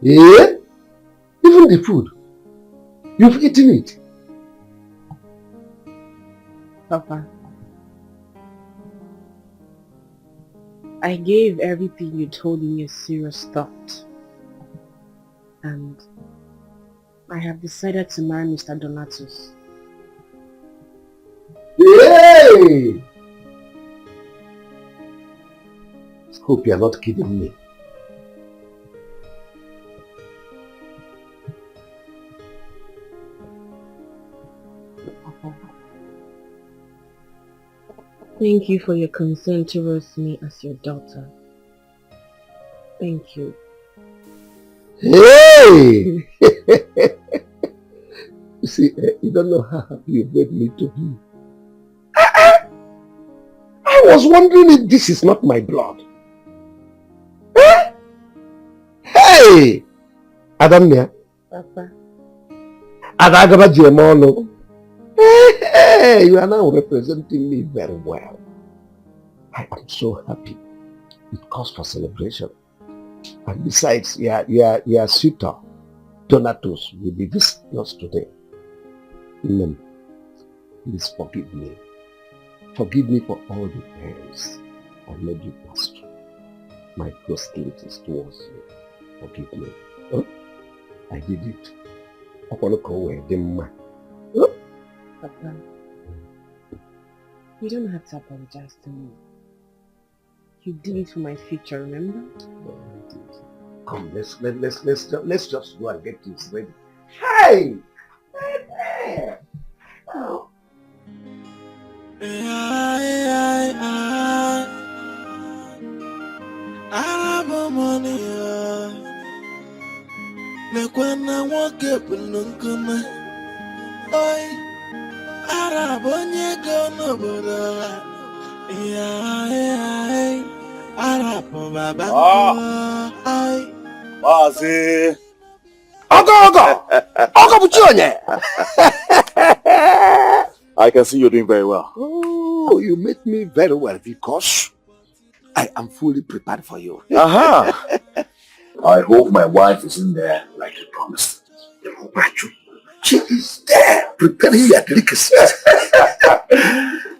Yeah? Even the food. You've eaten it. Papa, I gave everything you told me a serious thought. And I have decided to marry Mr. Donatus. Hey! Hope you're not kidding me. Thank you for your consent to roast me as your daughter. Thank you. Hey! You see, you don't know how happy you made me to be. I was wondering if this is not my blood. Hey! Adamnia. Papa. Adagaba Jemono. Hey! You are now representing me very well. I am so happy. It calls for celebration. And besides, your suitor, Donatus, will be visiting us today. Amen. Please forgive me. Forgive me for all the pains I made you pass through. My hostilities towards you. Forgive me. Huh? I did it. I want to go away. Huh? Papa, you don't have to apologize to me. You did it for my future, remember? Come, let's just go and get things ready. Hey! Oh. Mazi. I can see you're doing very well. Oh, you make me very well because I am fully prepared for you. I hope my wife is in there like you promised. She is there preparing your delicacies.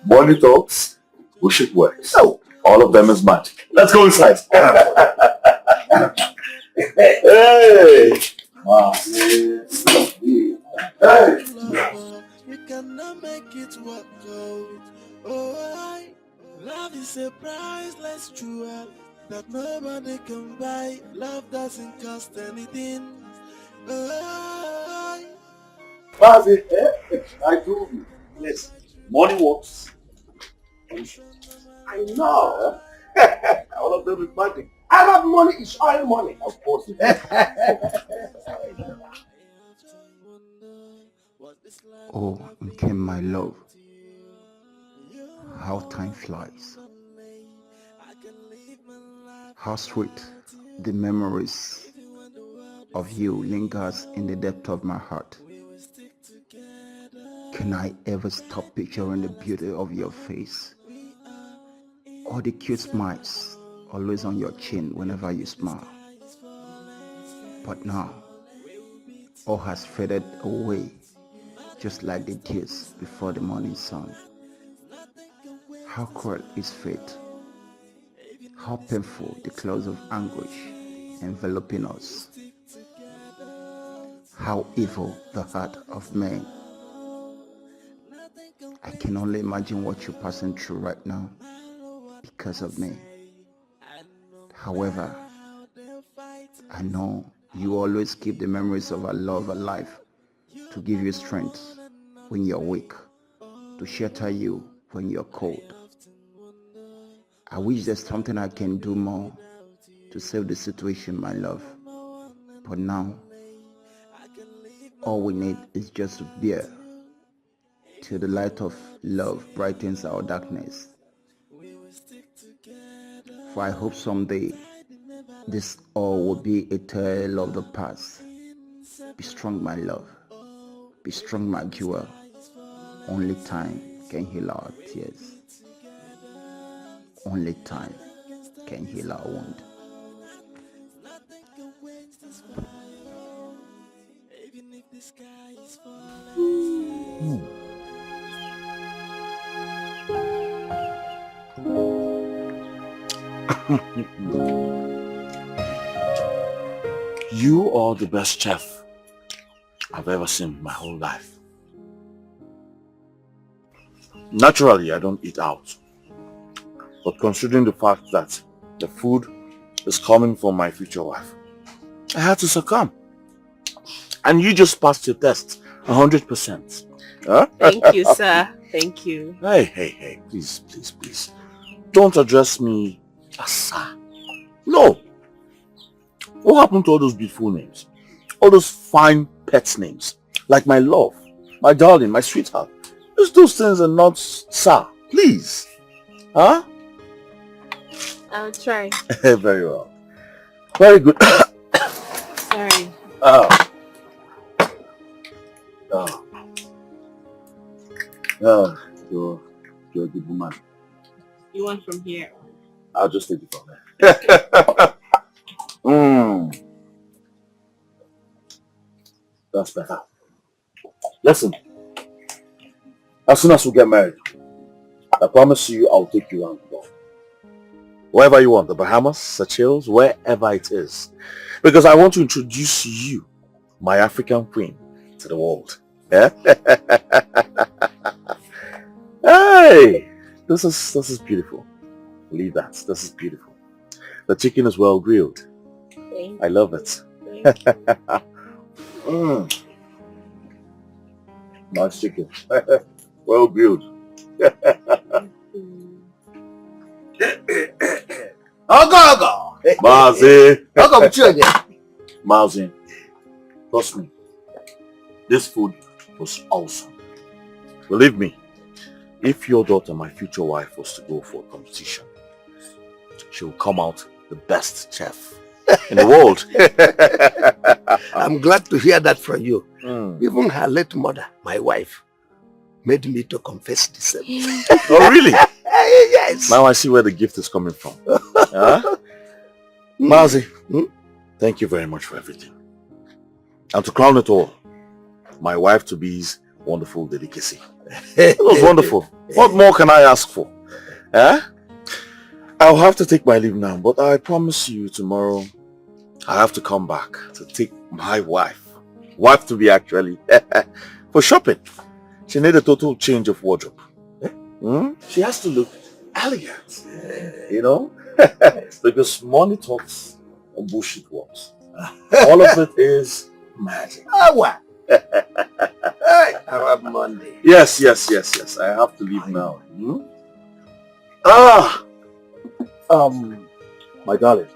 Money talks, bullshit works. Oh, all of them is magic. Let's go inside. Hey! Wow. Hey! You cannot make it work out. Oh, love is a priceless jewel that nobody can buy. Love doesn't cost anything. Oh, Mazi, I told you. Yes, money works. I know. All of them is magic. Arab money is oil money. Of course. Oh, Nkem, my love, how time flies. How sweet the memories of you lingers in the depth of my heart. Can I ever stop picturing the beauty of your face? Or the cute smiles always on your chin whenever you smile. But now, all has faded away, just like the tears before the morning sun. How cruel is fate? How painful the clouds of anguish enveloping us. How evil the heart of man. I can only imagine what you're passing through right now because of me. However, I know you always keep the memories of our love alive to give you strength when you're weak, to shelter you when you're cold. I wish there's something I can do more to save the situation, my love. But now, all we need is just to bear till the light of love brightens our darkness. For I hope someday this all will be a tale of the past. Be strong, my love. Be strong, my jewel. Only time can heal our tears. Only time can heal our wound. You are the best chef I've ever seen in my whole life. Naturally, I don't eat out. But considering the fact that the food is coming from my future wife, I had to succumb. And you just passed your test 100%. Huh? Thank you, sir. Thank you. Hey, please. Don't address me as sir. No. What happened to all those beautiful names? All those fine pet names? Like my love, my darling, my sweetheart. Just those things are not sir. Please. Huh? I'll try. Very well. Very good. Sorry. You're a good woman. You want from here? I'll just take it from there. That's better. Listen, as soon as we get married, I promise you I'll take you around the world. Wherever you want, the Bahamas, Seychelles, wherever it is. Because I want to introduce you, my African queen, to the world. Yeah? Hey! This is beautiful. Believe that. This is beautiful. The chicken is well grilled. I love it. Nice chicken. Well grilled. Mazi, trust me. This food was awesome. Believe me, if your daughter, my future wife, was to go for a competition, she will come out the best chef in the world. I'm glad to hear that from you. Even her late mother, my wife, made me to confess the same. Oh, really? Yes. Now I see where the gift is coming from. Huh? Mazi, thank you very much for everything. And to crown it all, my wife-to-be's wonderful delicacy. It was wonderful. What more can I ask for? Huh? I'll have to take my leave now, but I promise you tomorrow I have to come back to take my wife-to-be actually, for shopping. She needs a total change of wardrobe. She has to look elegant, you know? Because money talks and bullshit works. All of it is magic. What? I have Monday. Yes. I have to leave now. My darling.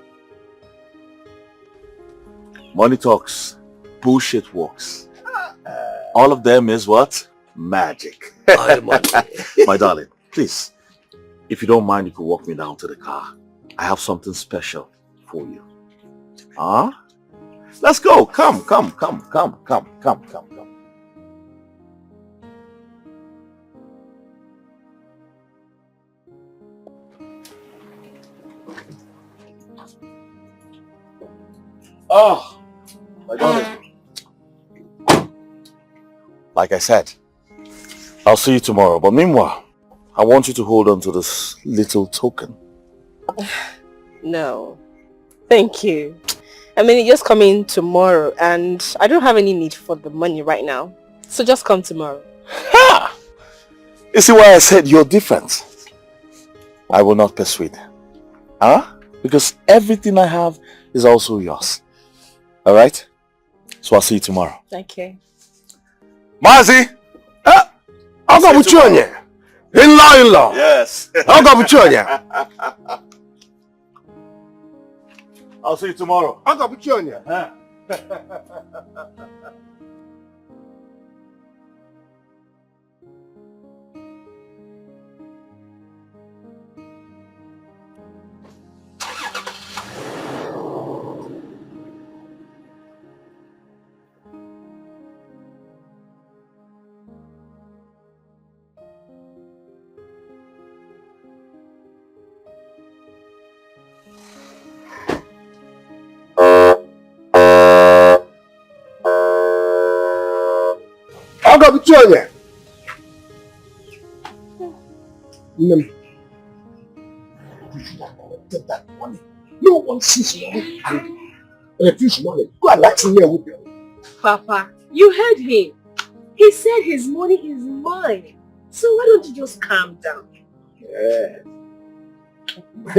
Money talks, bullshit works. All of them is what? Magic. My darling, please, if you don't mind, you could walk me down to the car. I have something special for you. Huh? Let's go. Come. Oh, my darling. Like I said, I'll see you tomorrow. But meanwhile, I want you to hold on to this little token. No. Thank you. I mean, you're just coming tomorrow and I don't have any need for the money right now. So just come tomorrow. Ha! You see why I said you're different? I will not persuade. Huh? Because everything I have is also yours. Alright? So I'll see you tomorrow. Okay. Mazi! I'll go with you on you. In-law. Yes. I'll go with you on you. I'll see you tomorrow. I'll go with you on you. I'll go with you on you. Take that money. No one sees money and refuse money. Go and let me with you. Papa, you heard him. He said his money is mine. So why don't you just calm down? Yeah. I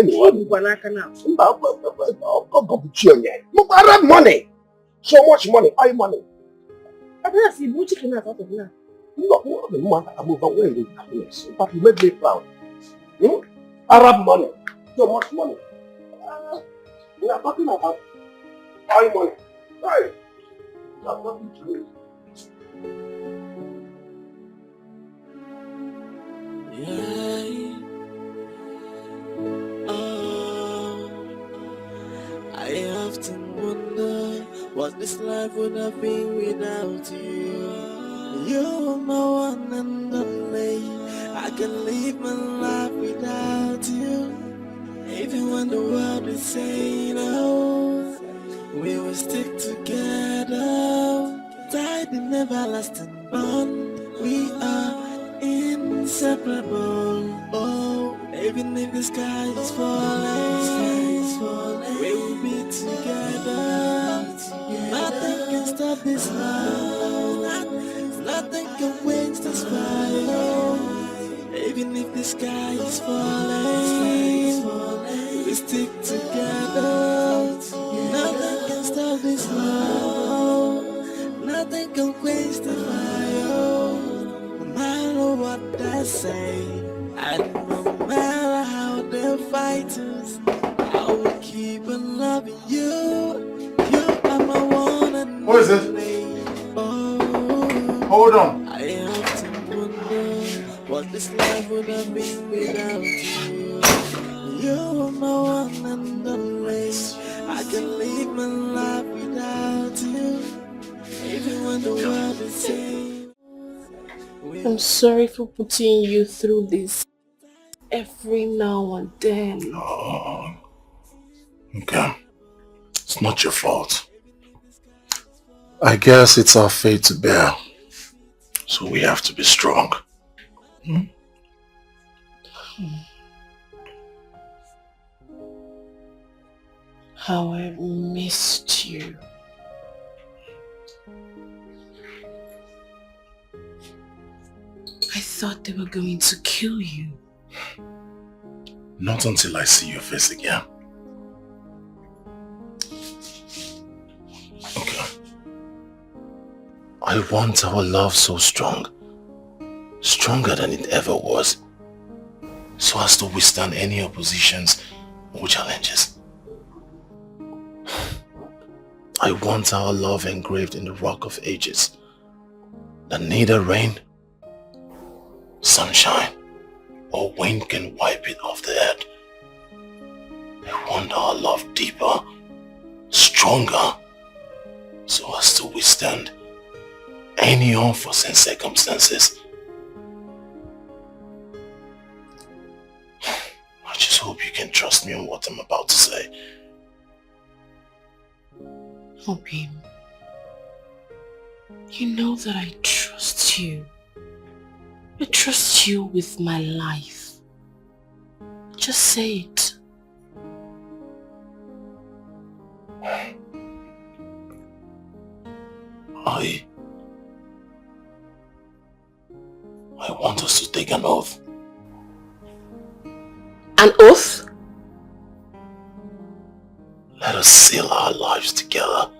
have money. So much money. I money. I don't see much chicken out of now. Not more than one. I'm overwhelmed with happiness. But you made me proud. Arab money. So much money. We are talking about I money. Right. We are talking to you. I often wonder what this life would have been without you. You're my one and only. I can live my life without you. Even when the world is saying no, we will stick together. Tied in everlasting bond. We are inseparable. Oh, even if the sky is falling, we will be together. Nothing can stop this love. Nothing can quench this fire. Even if the sky is falling, we stick together. Nothing can stop this love. Nothing can quench the fire. No matter what they say, and no matter how they fight us, I will keep on loving you. You are my one and Who is it? Hold on. I have to wonder what this life would have been without you. You are my one and only. I can live my life without you. Even when the world is saying, I'm sorry for putting you through this every now and then. Oh, okay. It's not your fault. I guess it's our fate to bear. So we have to be strong. How I've missed you. I thought they were going to kill you. Not until I see your face again. Okay. I want our love so strong. Stronger than it ever was. So as to withstand any oppositions or challenges. I want our love engraved in the rock of ages. That neither rain, sunshine, or wind can wipe it off the earth. I want our love deeper, stronger, so as to withstand any unforeseen circumstances. I just hope you can trust me on what I'm about to say. Obim, you know that I trust you. I trust you with my life. Just say it. I want us to take an oath. An oath? Let us seal our lives together.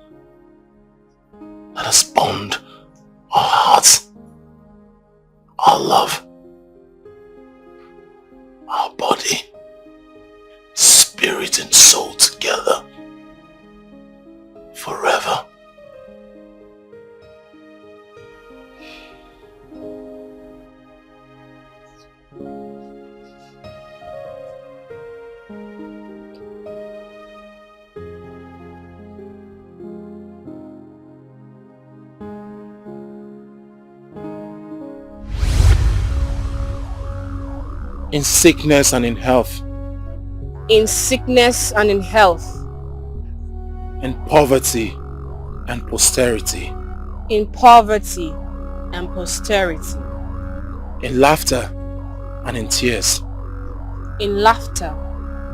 Let us bond our hearts, our love, our body, spirit and soul together forever. In sickness and in health. In sickness and in health. In poverty and posterity. In poverty and posterity. In laughter and in tears. In laughter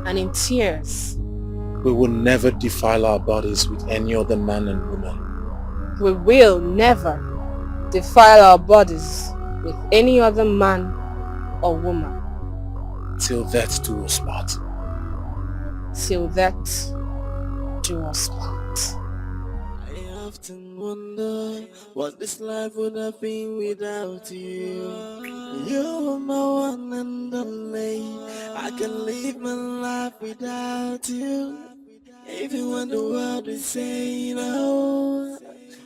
and in tears. We will never defile our bodies with any other man and woman. We will never defile our bodies with any other man or woman. Till death do us part. Till death do us part. I often wonder what this life would have been without you. You're my one and only. I can live my life without you. Even when the world is saying no,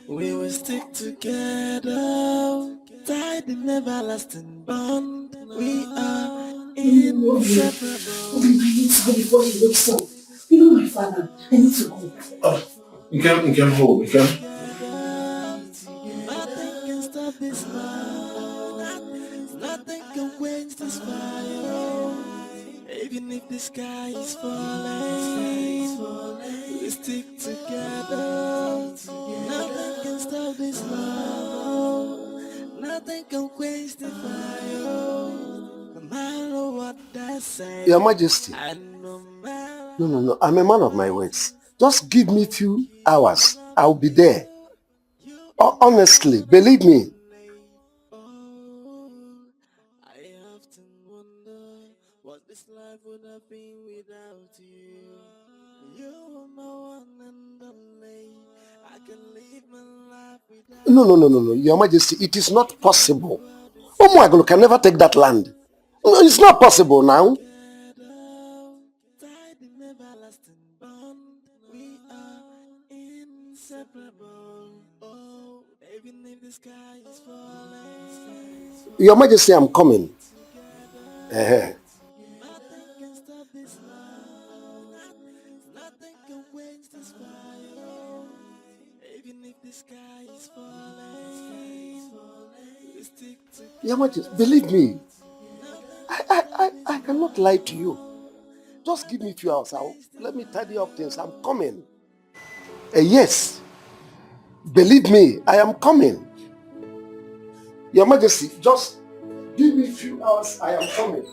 we will stick together. Tied in everlasting bond. We are inseparable. I need to go before he wakes up. You know my father. I need to go. Oh, you can hold. You can. Nothing can stop this love. Nothing can quench this fire. Even if the sky is falling, we stick together. Nothing can stop this love. Nothing can quench the fire. No matter what they say. Your Majesty. No. I'm a man of my words. Just give me a few hours. I'll be there. Honestly, believe me. No. Your Majesty, it is not possible. Omuagolo can never take that land. No, it's not possible now. Your Majesty, I'm coming. Your Majesty, believe me. I cannot lie to you. Just give me a few hours. Let me tidy up things. I'm coming. Yes. Believe me, I am coming. Your Majesty, just give me a few hours. I am coming.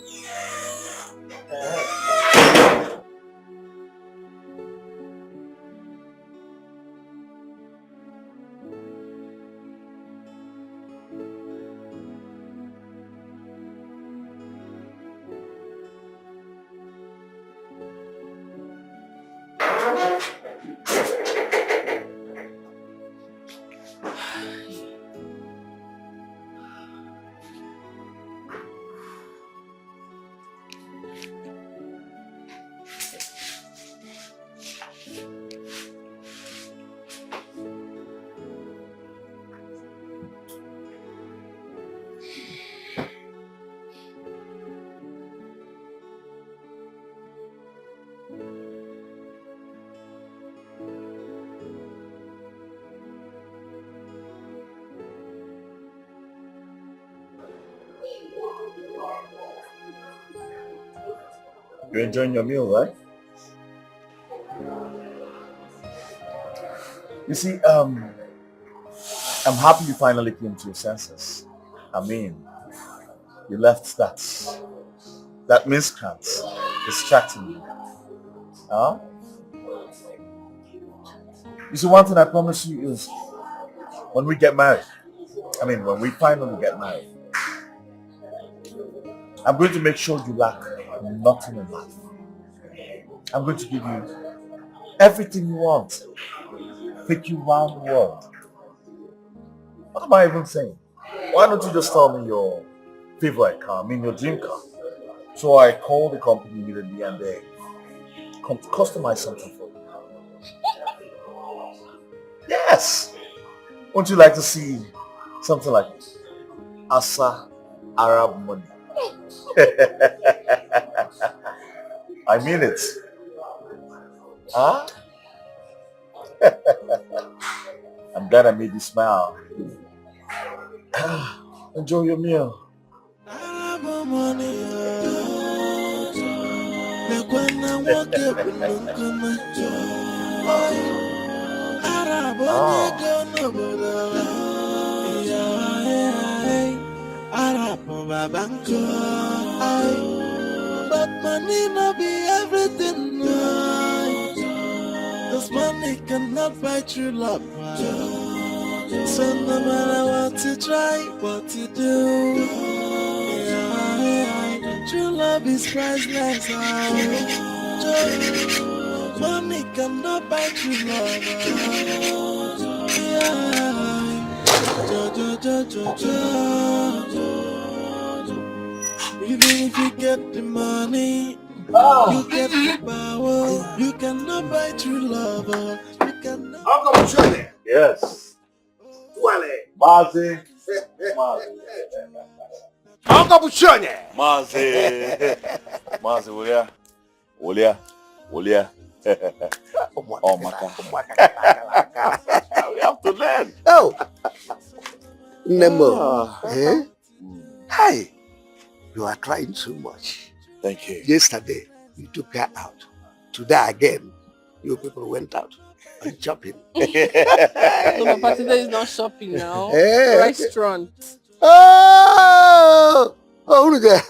You're enjoying your meal, right? You see, I'm happy you finally came to your senses. I mean, you left that miscreant distracting you. Huh? You see, one thing I promise you is when we get married, when we finally get married, I'm going to make sure you lack nothing in life. I'm going to give you everything you want. Take you around the world. What am I even saying? Why don't you just tell me your favorite car, your dream car? So I call the company immediately and they customize something for you. Yes! Won't you like to see something like Asa Arab money? I mean it. Huh? I'm glad I made you smile. Enjoy your meal. But money not be everything. This money cannot buy true love. So no matter what you try, what you do, true love is priceless. Money cannot buy true love. Even if you get the money, you get the power, you cannot buy true love. You cannot. Uncle Shirley. Yes. Mazi. Uncle Shirley. Mazi. Mazi, Wolia. Oh, Maka. We have to learn. Oh. Nemo. Eh? Hi. You are trying so much. Thank you. Yesterday, you took her out. Today again, you people went out and shopping. No, Papa, today is not shopping now. Hey. Restaurant. Oh, look at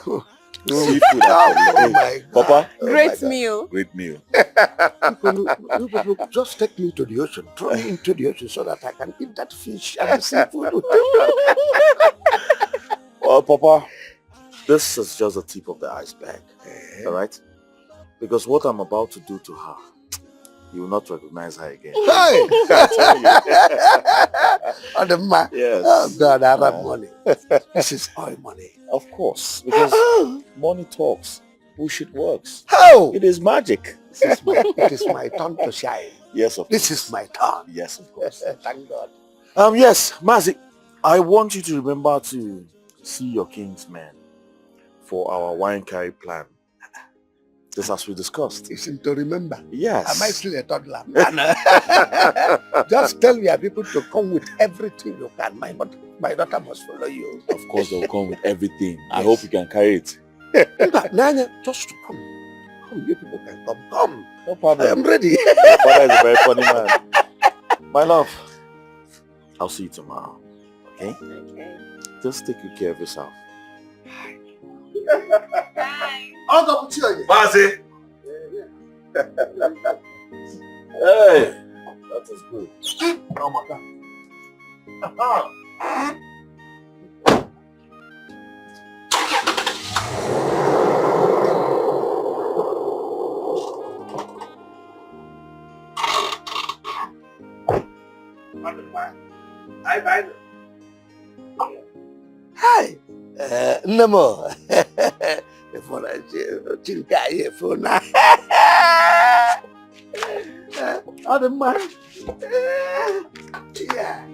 Seafood. Oh my God. Papa. Great meal. Great meal. You people just take me to the ocean, throw me into the ocean so that I can eat that fish and the seafood. Well, Papa, this is just the tip of the iceberg. All right? Because what I'm about to do to her, you will not recognize her again. Hey! Oh, the man. Yes. Oh, God, I have money. This is oil money. Of course. Because money talks. Bullshit works. How? It is magic. It is my turn to shine. Yes, of course. This is my turn. Yes, of course. Thank God. Yes, Mazi, I want you to remember to see your king's men for our wine carry plan. Just as we discussed. You seem to remember. Yes. Am I still a toddler? Just tell your people to come with everything you can. My daughter must follow you. Of course, they'll come with everything. I hope you can carry it. Nanya, just to come. Come, you people can come. Come. No problem. I am ready. Your father is a very funny man. My love, I'll see you tomorrow. Okay? Okay. Just take good care of yourself. Bye. I'll go to you. Mazi! Hey! That is good. Oh my God. Hi. Nemo. For a chinka for now. Other man. Yeah.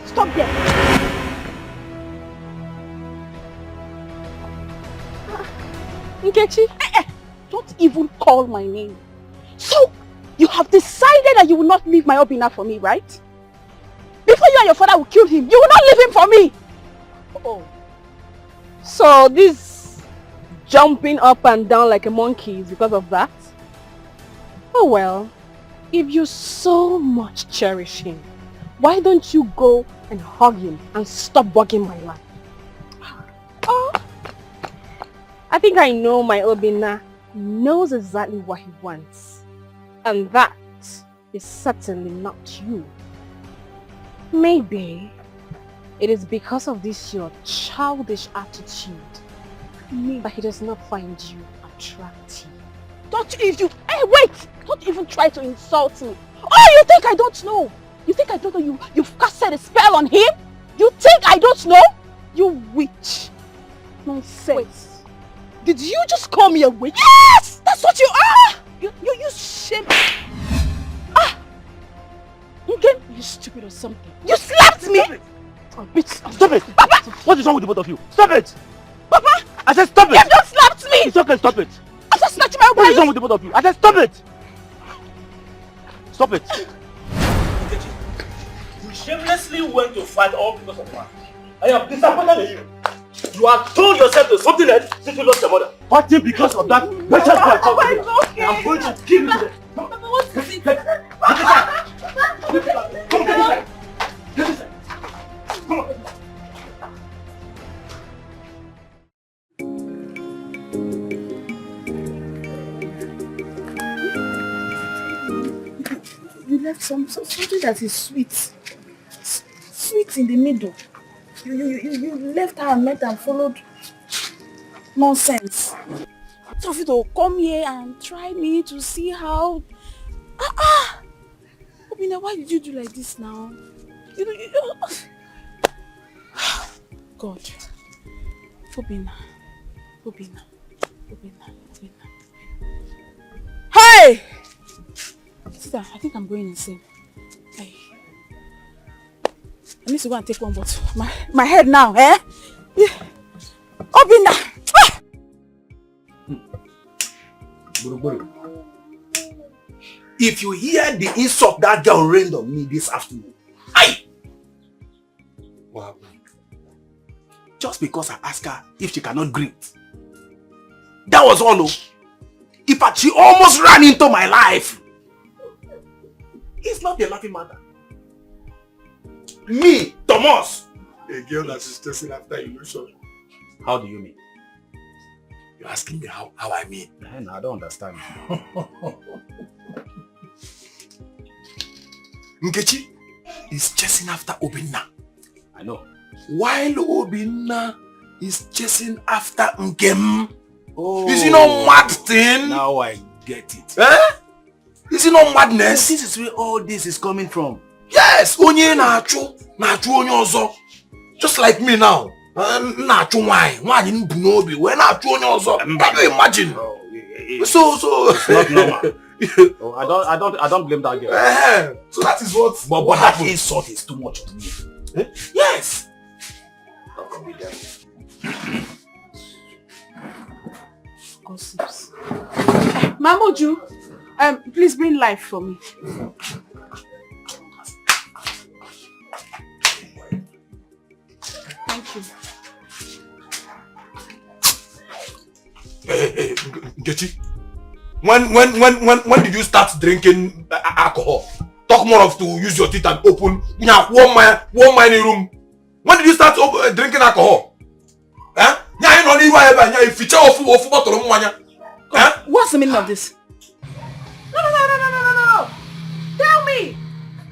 Stop there. Nkechi, don't even call my name. So, you have decided that you will not leave my Obina for me, right? Before you and your father will kill him, you will not leave him for me! Oh. So, this jumping up and down like a monkey is because of that? Oh well, if you so much cherish him, why don't you go and hug him and stop bugging my life? Oh, I think I know my Obina knows exactly what he wants. And that is certainly not you. Maybe it is because of this your childish attitude that he does not find you attractive. Hey, wait! Don't even try to insult me. Oh, you think I don't know? You think I don't know you've casted a spell on him? You think I don't know? You witch. Nonsense. Wait. Did you just call me a witch? Yes! That's what you are! You shame. Okay? You stupid or something. You slapped me! Oh, bitch. Stop it! Papa! What is wrong with the both of you? Stop it! Papa! I said stop it! You just slapped me! It's okay, stop it! I just snatched my What is wrong with the both of you? I said stop it! Stop it! You shamelessly went to fight all because of her. I am disappointed in you. You have told yourself to something else since you lost your mother. Fighting because of that. Papa, it's okay. I'm going to kill you today. Papa, what is it? Come on, get inside. Come on. You left something that is sweet. Sweet in the middle. You left her and met and followed nonsense. So for you to come here and try me to see how... Obina, why did you do like this now? God. Obina. Hey! Sister, I think I'm going insane. Hey. I need to go and take one bottle. My head now, eh? Yeah. Obina! If you hear the insult that girl rained on me this afternoon, what happened? Just because I asked her if she cannot greet. That was all. In fact, she almost ran into my life. It's not a laughing matter. Me, Thomas, a girl that is chasing after illusion. How do you mean? You're asking me how I mean. Man, I don't understand. Nkechi is chasing after Obinna. I know. While Obinna is chasing after Nkem. Oh. Is it not mad thing? Now I get it. Eh? Is it not madness? This is where all this is coming from. Yes, onye na-achụ onye ọzọ. Just like me now. Na-achụ nwaanyị mbu n'obi wee na-achụ onye ọzọ. Can you imagine? So it's not normal. Oh, I don't blame that girl. So that is what. But that insult is too much to me. Eh? Yes. Gossips. Mamoju, please bring life for me. Thank you. Hey, Nkechi. When did you start drinking alcohol? Talk more of to use your teeth and open. Warm my room. When did you start drinking alcohol? Huh? What's the meaning of this? No. Tell me.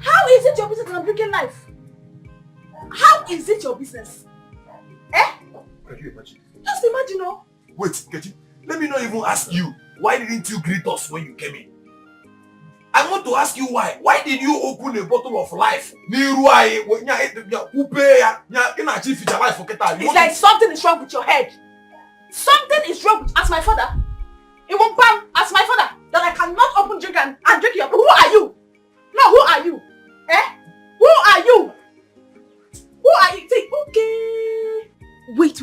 How is it your business that I'm drinking life? How is it your business? Eh? Can you imagine? Just imagine, no? Wait, Nkechi. Let me not even ask you. Why didn't you greet us when you came in? I want to ask you why. Why did you open a bottle of life? It's like something is wrong with your head. Something is wrong with... Ask my father. It won't come. Ask my father that I cannot open drink and drink your... Who are you? No, who are you? Eh? Who are you? Who are you? Say, okay. Wait.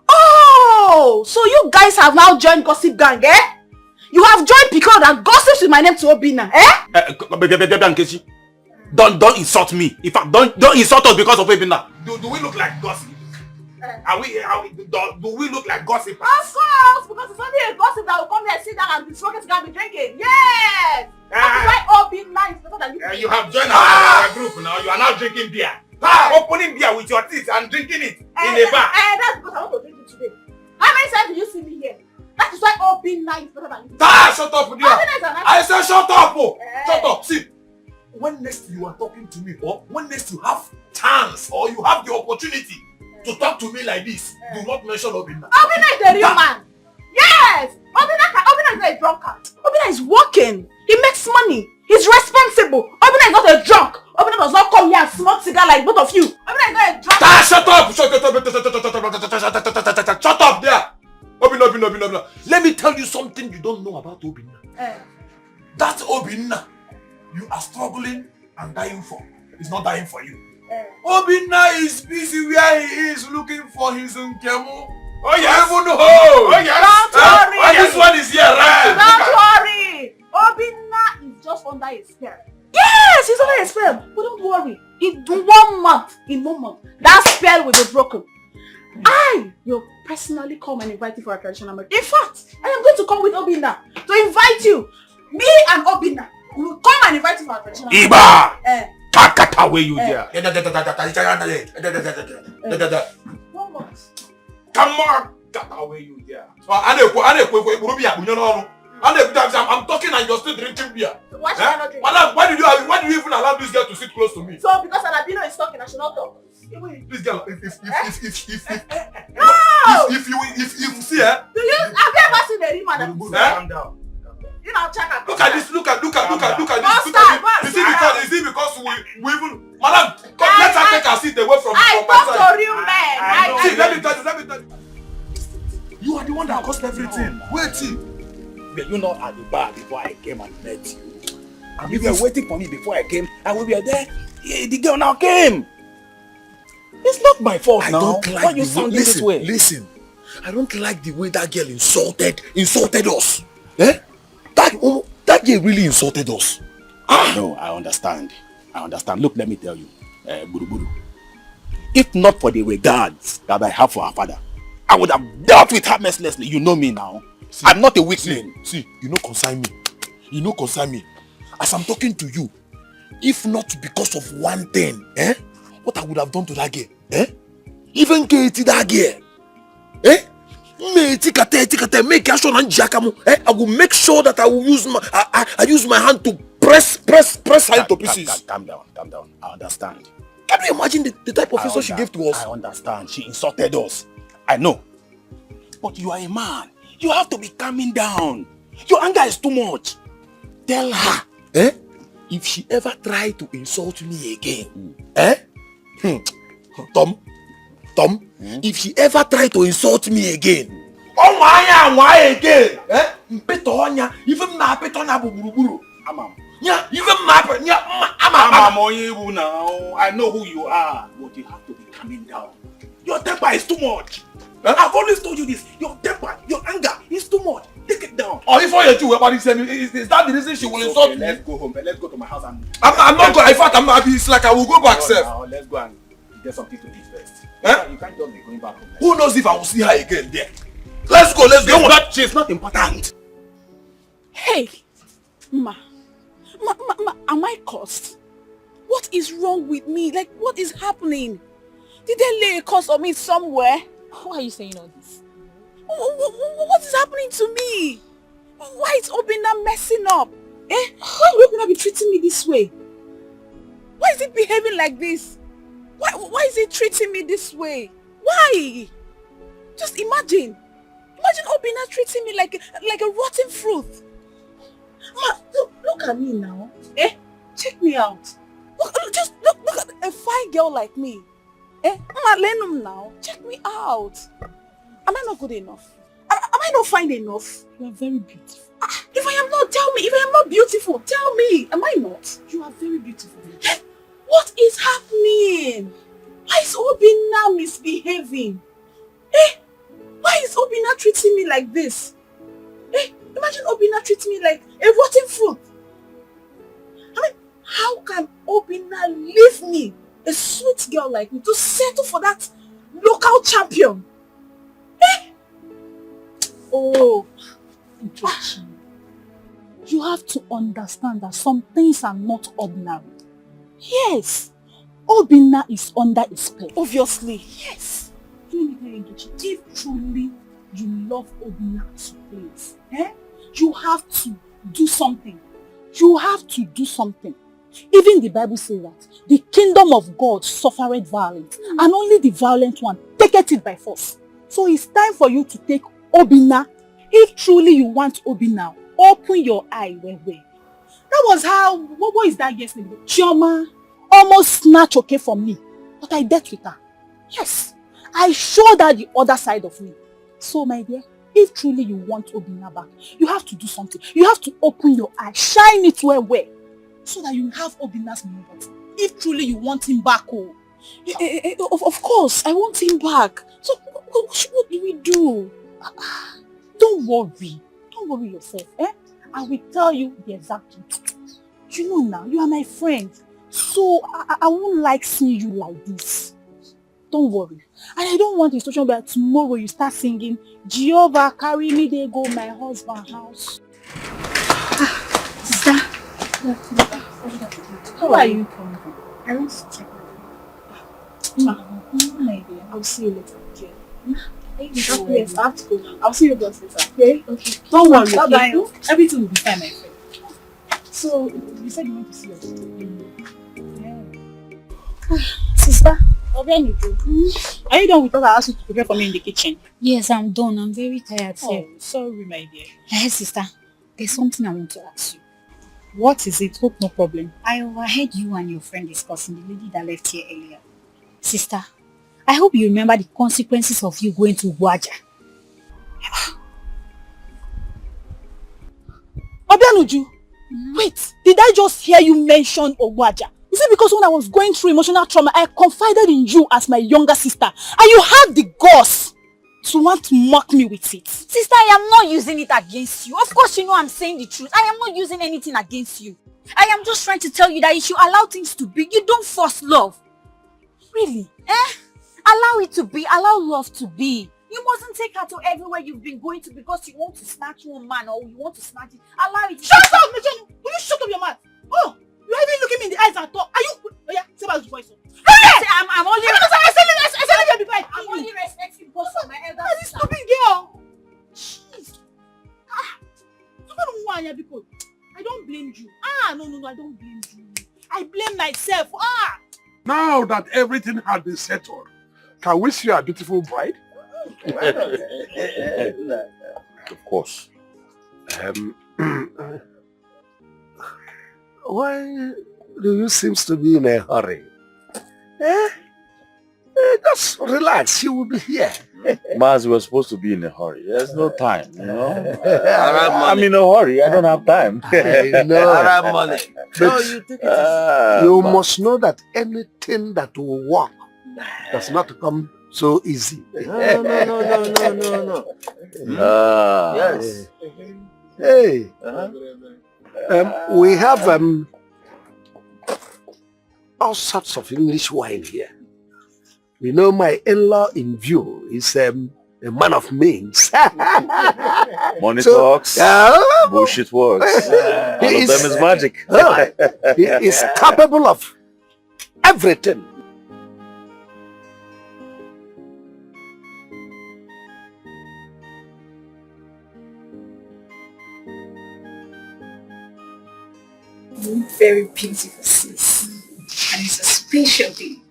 Oh, so you guys have now joined Gossip Gang, eh? You have joined Picard and gossips with my name to Obina, eh? Don't insult me. In fact, don't insult us because of Obina. Do we look like gossip? Do we look like gossip? Of course, because it's only a gossip that will come here, sit down and be smoking cigar and be drinking. Yes! That's why Obina is better than you. You have joined our group now. You are now drinking beer. Opening beer with your teeth and drinking it in a bar. That's because I want to drink it today. How many times do you see me here? That is why Obina is better than you. Shut up, dear. I said shut up. Shut up. See, when next you are talking to me, or when next you have chance or you have the opportunity to talk to me like this, do not mention Obina. Obina is a real man. Yes! Obina is not a drunkard. Obina is working. He makes money. He's responsible. Obina is not a drunk. Obina does not come here and smoke cigar like both of you. Obina is not a drunk. Shut up! Shut up there! Obina. Let me tell you something you don't know about Obina. That Obina you are struggling and dying for is not dying for you. Obina is busy where he is looking for his Nkemu. Oh yes! Oh yes! Don't worry! This one is here, right? Don't worry! Obina is just under a spell. Yes, he's under a spell. But don't worry. In 1 month, that spell will be broken. I will personally come and invite you for a traditional marriage. In fact, I am going to come with Obinna to invite you. Me and Obinna will come and invite you for a traditional marriage. Iba! Eh. Cut away you there. Come on, cut away you there. I'm talking and you're still drinking beer. Why should I not drink? Why did you even allow this girl to sit close to me? So because Alabino is talking, I should not talk. This girl, if you see her, have you ever seen a woman that calm down. You know, check out. Look at this. You see because we even madam, let her take her seat away from I talk to real men. See, let me tell you. You are the one that caused everything. Wait. But you know at the bar before I came and met you. And you were waiting for me before I came, and we were there. The girl now came. It's not my fault now. I don't like why you sounding this way? Listen, I don't like the way that girl insulted us. Eh? That girl really insulted us. No, I understand. Look, let me tell you, Buru. If not for the regards that I have for her father, I would have dealt with her mercilessly. You know me now. See, I'm not a weakling. See, you know concern me. As I'm talking to you, if not because of one thing, what I would have done to that girl, even Katie that girl, make action and jackamu, I will make sure that I will use my hand to press her into pieces. Calm down. I understand. Can you imagine the type of insult she gave to us? I understand. She insulted us. I know. But you are a man. You have to be calming down. Your anger is too much. Tell her. If she ever try to insult me again, Tom, if she ever try to insult me again, why again? Even my petonya buru. Yeah, even my now. I know who you are, but you have to be calming down. Your temper is too much. I've always told you this. Your temper, your anger is too much. Take it down. Or if all you do about this, is that the reason she will insult me? Let's go home. Let's go to my house and... I'm not going. In fact, it's like I will go back, sir. Let's go and get something to eat first. You can't just be going back home. Who knows if I will see her again there? Let's go. She's not important. Hey, Ma, am I cursed? What is wrong with me? Like, what is happening? Did they lay a curse on me somewhere? Why are you saying all this? What is happening to me? Why is Obinna messing up? Why will Obinna be treating me this way? Why is it behaving like this? Why is it treating me this way? Why? Just imagine. Imagine Obinna treating me like a rotten fruit. Ma, look at me now. Check me out. Look at a fine girl like me. Mama, Lenum now. Check me out. Am I not good enough? Am I not fine enough? You are very beautiful. If I am not, tell me. If I am not beautiful, tell me. Am I not? You are very beautiful. What is happening? Why is Obinna misbehaving? Why is Obinna treating me like this? Imagine Obinna treating me like a rotten fruit. I mean, how can Obinna leave me, a sweet girl like me, to settle for that local champion? Oh, Rejection. You have to understand that some things are not ordinary. Yes, Obinna is under a spell. Obviously, yes. Let me tell you, Rejection, if truly you love Obinna to please, you have to do something. You have to do something. Even the Bible says that the kingdom of God suffereth violence, and only the violent one taketh it by force. So it's time for you to take Obinna. If truly you want Obinna, open your eye well. That was how, what is that girl's name? Chioma almost snatched okay from me, but I dealt with her. Yes, I showed her the other side of me. So my dear, if truly you want Obinna back, you have to do something. You have to open your eye, shine it well, so that you have Obinna's number. If truly you want him back, of course, I want him back. So what do we do? Don't worry yourself. I will tell you the exact truth. You know now, you are my friend. So I won't like seeing you like this. Don't worry. And I don't want the situation where tomorrow you start singing, Jehovah, carry me, they go my husband's house. Sister, How are you coming from? I want to check I'll see you later. Okay. Yes, I have to go now. I'll see you guys later. Okay? Okay. Don't worry. Okay? Everything will be fine, my friend. So, you said you want to see us. Yeah. Sister, are you done with what I asked you to prepare for me in the kitchen? Yes, I'm done. I'm very tired. Oh, sorry, my dear. Hey, sister, there's something I want to ask you. What is it? Hope no problem. I overheard you and your friend discussing the lady that left here earlier. Sister, I hope you remember the consequences of you going to Waja. Obianuju, wait, did I just hear you mention Ogwaja? Is it because when I was going through emotional trauma, I confided in you as my younger sister, and you had the guts to want to mock me with it? Sister, I am not using it against you. Of course you know I'm saying the truth. I am not using anything against you. I am just trying to tell you that if you allow things to be, you don't force love. Really? Allow it to be. Allow love to be. You mustn't take her to everywhere you've been going to because you want to snatch one man or you want to snatch it. Allow it. Shut up, Michelle! Will you shut up your mouth? Oh, you're even looking me in the eyes and talk. Are you? Oh yeah, say my voice. Hey! I'm only. I'm only respecting both of my elders. This stupid girl. Jeez. I don't blame you. No, I don't blame you. I blame myself. Now that everything has been settled, can we see our beautiful bride? Of course. Why do you seem to be in a hurry? Just relax, she will be here. Maz, we're supposed to be in a hurry. There's no time, you know? I'm in a hurry. I don't have time. I know. Money. But you must know that anything that will work does not come so easy. No. Yes. Hey. We have all sorts of English wine here. You know, my in-law in view is a man of means. Money talks, bullshit works. All of them is magic. He is capable of everything. Very beautiful, sis. And it's a special day.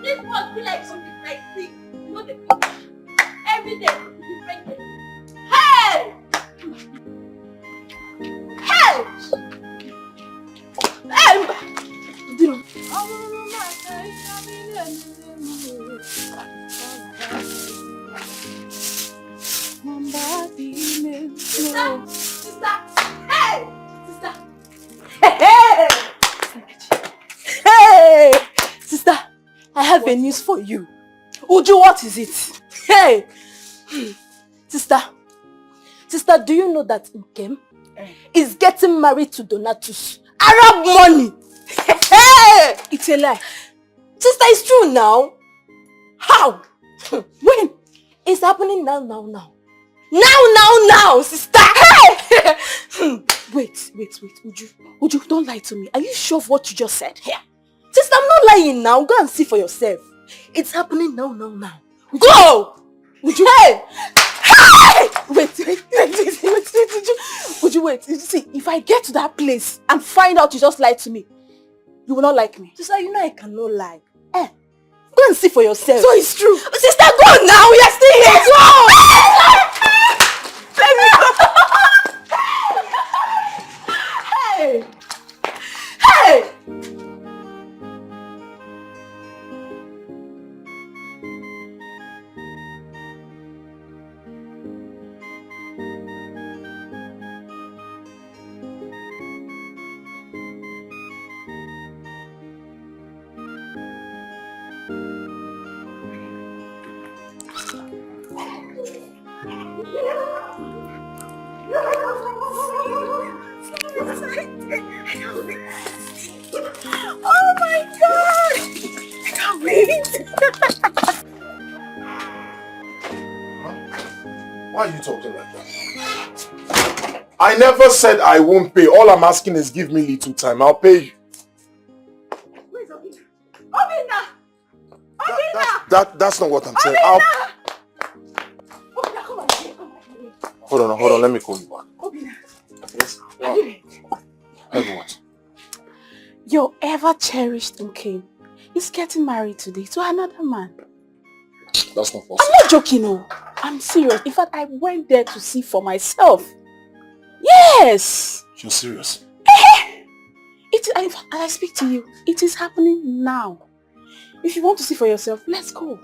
This must be like something like this. Not the every day different day. Hey! Hey! Sister! Hey! Sister! Hey! Hey! Sister, I have a news for you. Uju, what is it? Hey! Sister, do you know that Nkem is getting married to Donatus? Arab money! Hey! It's a lie. Sister, it's true now. How? When? It's happening now. Now, sister! Hey! Wait, Uju, don't lie to me. Are you sure of what you just said? Here. Sister, I'm not lying now. Go and see for yourself. It's happening now. Go! Uju, hey! Hey! Wait. Uju, wait. You see, if I get to that place and find out you just lied to me, you will not like me. Sister, you know I cannot lie. Go and see for yourself. So it's true. Sister, go now. We are still here. Go! Let me go. Hey! it. Why are you talking like that? I never said I won't pay. All I'm asking is give me little time. I'll pay you. Where's Obina? Obina! That's not what I'm saying. Obina, come on. Hold on. Let me call you back. Obina. Yes? What? What? Your ever-cherished Nkem is getting married today to another man. That's not possible. I'm not joking, no. I'm serious. In fact, I went there to see for myself. Yes! You're serious? It, in fact, as I speak to you, it is happening now. If you want to see for yourself, let's go.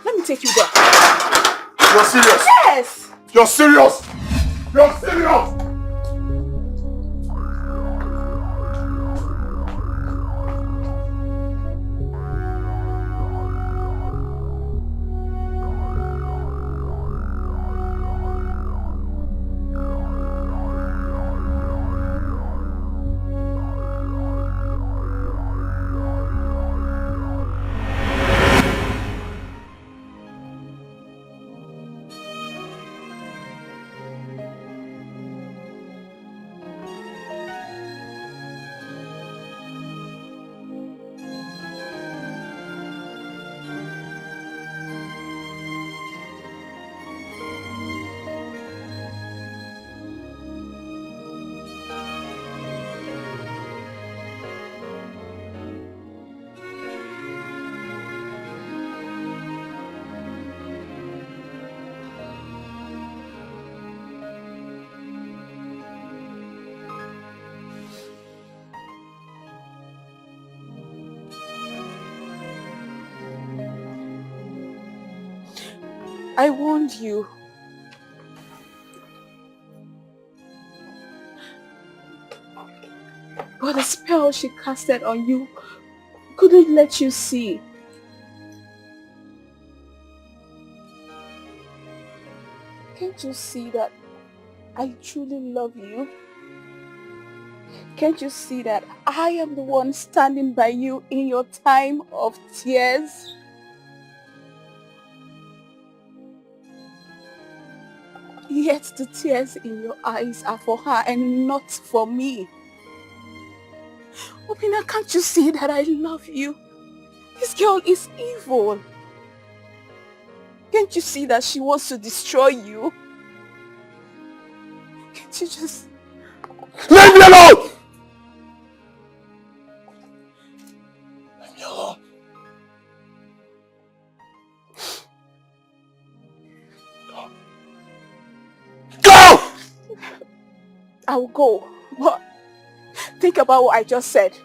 Let me take you there. You're serious? Yes! You're serious? You're serious? I warned you. But the spell she casted on you couldn't let you see. Can't you see that I truly love you? Can't you see that I am the one standing by you in your time of tears? Yet the tears in your eyes are for her and not for me. Obina, can't you see that I love you? This girl is evil. Can't you see that she wants to destroy you? Can't you just... Leave me alone! Leave me alone. Go! I will go, but think about what I just said.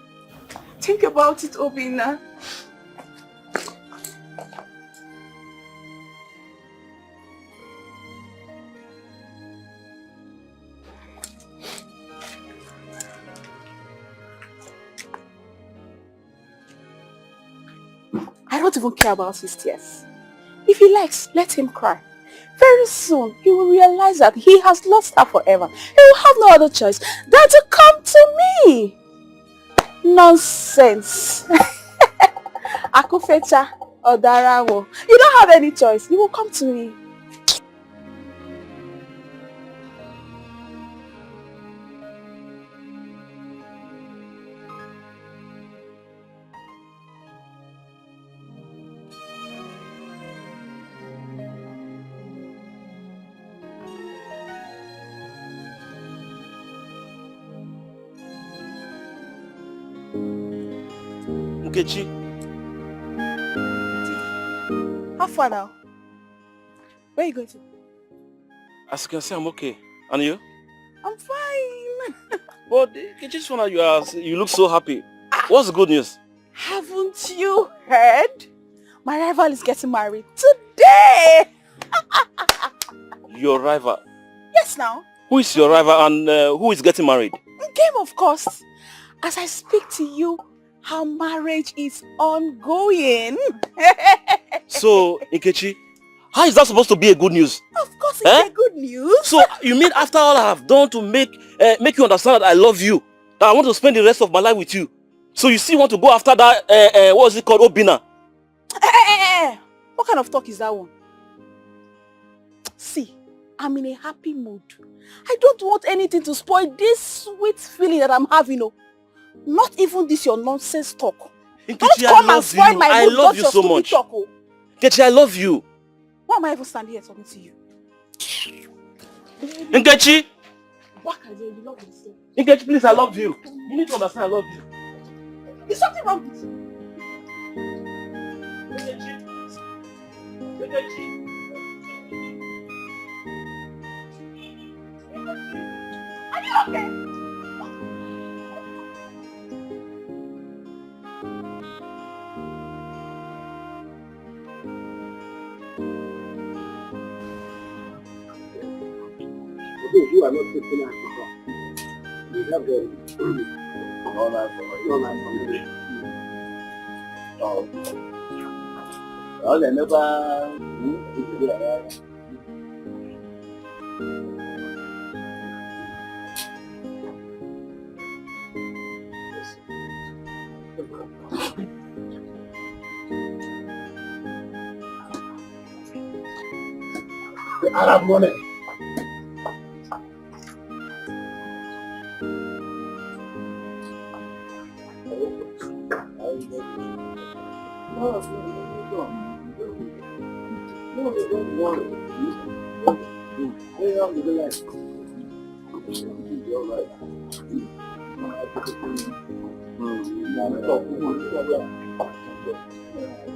Think about it, Obina. I don't even care about his tears. If he likes, let him cry. Very soon, he will realize that he has lost her forever. He will have no other choice than to come to me. Nonsense. Akufecha Odarawo. You don't have any choice. You will come to me. Nkechi. How far now? Where are you going to? As you can see, I'm okay. And you? I'm fine. But Nkechi, just wonder you look so happy. What's the good news? Haven't you heard? My rival is getting married today. Your rival? Yes, now. Who is your rival and who is getting married? Game, of course. As I speak to you, her marriage is ongoing. So, Nkechi, how is that supposed to be a good news? Of course it's a good news. So, you mean after all I have done to make you understand that I love you, that I want to spend the rest of my life with you, So you still want to go after that, what was it called, Obina? What kind of talk is that one? See, I'm in a happy mood. I don't want anything to spoil this sweet feeling that I'm having. Oh. Not even this your nonsense talk. Nkechi, don't come and spoil my mood. I love you so much. Talk, oh. Nkechi, I love you. Why am I even standing here talking to you? Nkechi! You love yourself. Nkechi, please, I love you. You need to understand I love you. Is something wrong with you? Nkechi. Are you okay? You are not taking out the you have the no life for me. Oh, I never. The Arab money.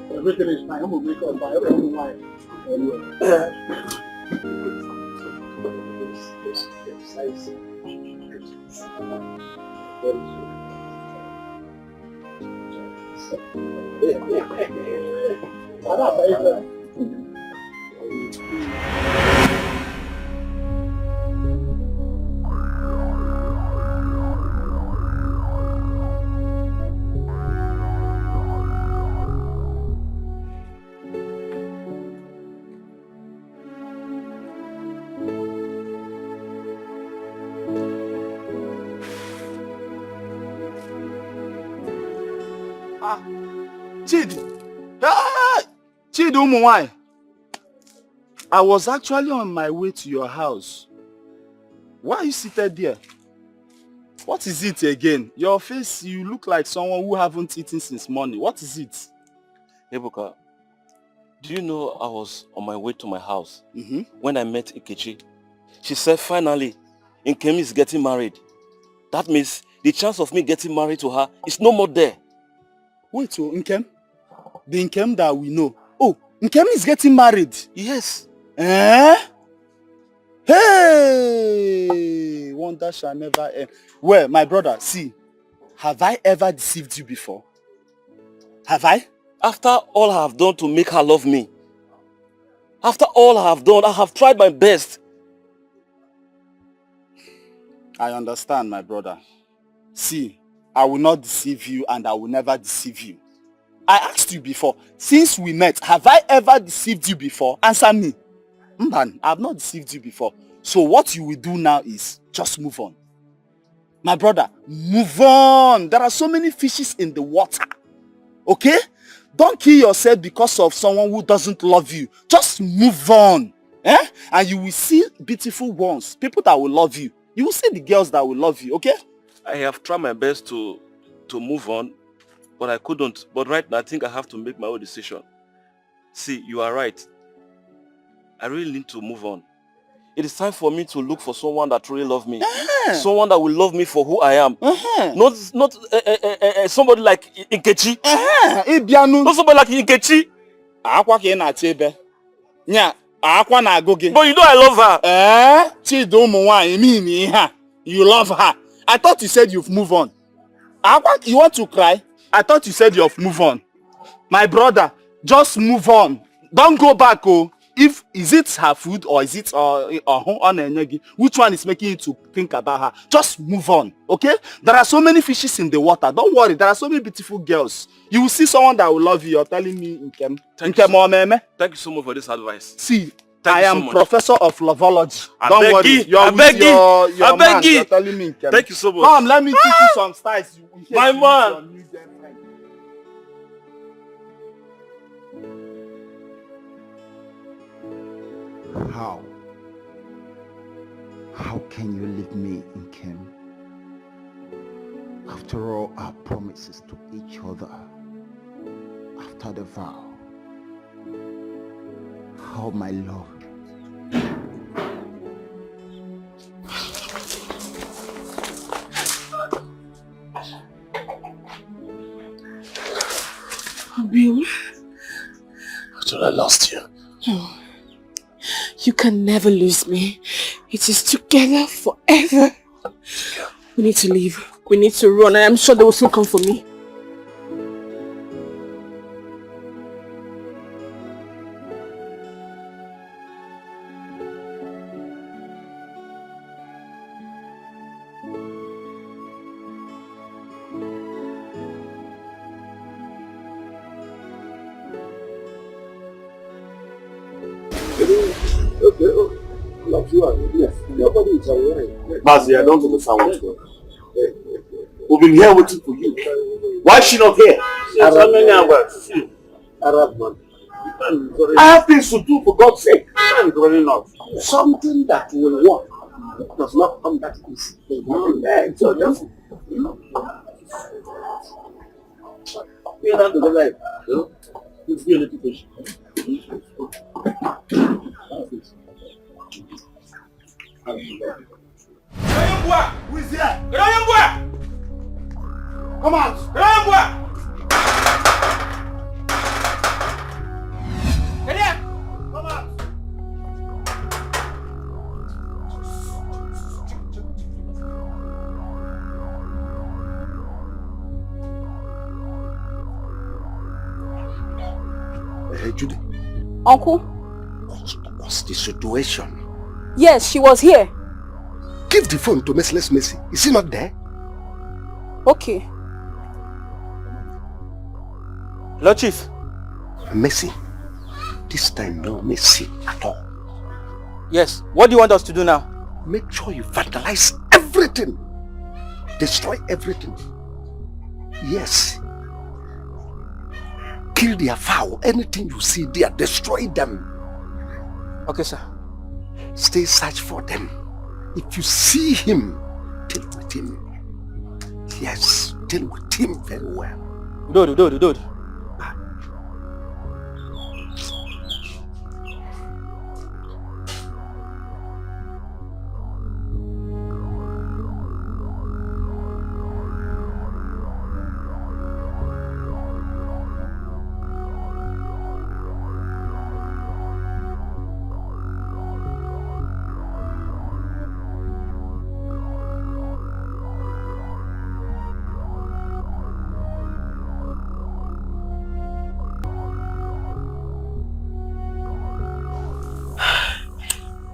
Everything is fine. I'm gonna wake up by everyone why. Chidi! Ah! Chidi Umuwai! I was actually on my way to your house. Why are you seated there? What is it again? Your face, you look like someone who haven't eaten since morning. What is it? Ebuka, do you know I was on my way to my house when I met Nkechi? She said finally, Nkem is getting married. That means the chance of me getting married to her is no more there. Wait, so Nkem? The Nkem that we know. Oh, Nkem is getting married? Yes. Eh? Hey! Wonder shall never end. Well, my brother, see, have I ever deceived you before? Have I? After all I have done to make her love me, after all I have done, I have tried my best. I understand, my brother. See, I will not deceive you and I will never deceive you. I asked you before, since we met, have I ever deceived you before? Answer me. Man, I have not deceived you before. So what you will do now is just move on. My brother, move on. There are so many fishes in the water. Okay? Don't kill yourself because of someone who doesn't love you. Just move on. Eh? And you will see beautiful ones. People that will love you. You will see the girls that will love you. Okay? I have tried my best to move on, but I couldn't. But right now, I think I have to make my own decision. See, you are right. I really need to move on. It is time for me to look for someone that really loves me. Someone that will love me for who I am. Not somebody like Nkechi. Not somebody like Nkechi. But you know I love her. You love her. I thought you said you've moved on. You want to cry? I thought you said you've moved on. My brother, just move on. Don't go back, oh. Is it her food or is it which one is making you to think about her? Just move on, okay? There are so many fishes in the water. Don't worry, there are so many beautiful girls. You will see someone that will love you. You're telling me, Thank you so much for this advice. See, Thank I you so am much. professor of lovology. I Don't beg worry. you. You're I with beg you. your I beg man. you. You're telling me. Thank you so much. Come, let me teach you some styles. My man. How? How can you leave me in Kim? After all our promises to each other, after the vow, how my love. Bill, I thought I lost you. oh, you can never lose me. It is together forever. We need to leave. We need to run. I am sure they will soon come for me. Mazi, I don't understand what's going on. We've been here waiting for you. Why is she not here? Arab man. I have things to do, for God's sake. Really not. Something that will work does not come that easy. So just, we are down to the life. It's be a little patient. Who is here? Come on! Come on! Hey, Judy. Uncle? What's the situation? Yes, she was here. Give the phone to Merciless Mercy. Is he not there? Okay. Lord Chief. Mercy. This time, no mercy at all. Yes. What do you want us to do now? Make sure you vandalize everything. Destroy everything. Yes. Kill their fowl. Anything you see there, destroy them. Okay, sir. Stay search for them. If you see him, deal with him. Yes, deal with him very well. Dude.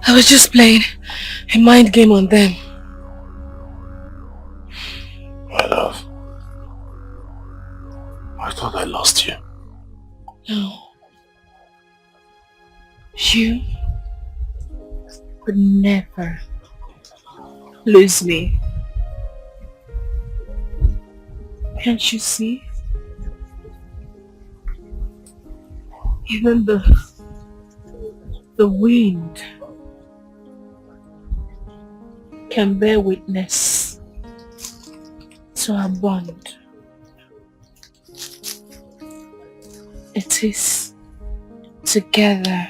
I was just playing a mind game on them. My love. I thought I lost you. No. You would never lose me. Can't you see? Even the wind can bear witness to our bond. It is together.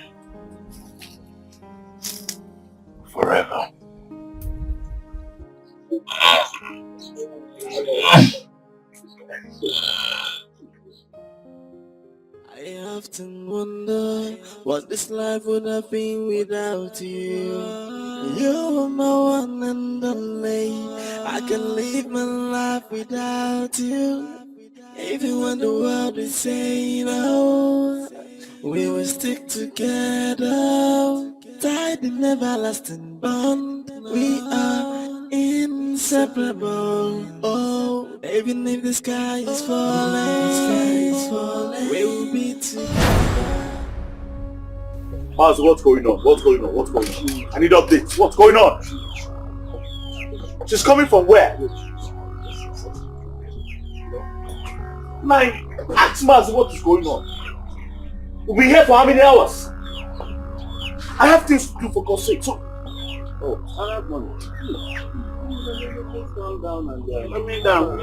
Forever. I often wonder what this life would have been without you. You're my one and only. I can live my life without you. Even when the world is saying no, we will stick together. Tied in everlasting bond. We are inseparable. Oh, even if the sky is falling, we will be together. Maz, what's going on? What's going on? What's going on? I need updates. What's going on? She's coming from where? Like, ask Maz what is going on. We'll be here for how many hours? I have things to do for God's sake. So, I have money. Please calm down and let me down.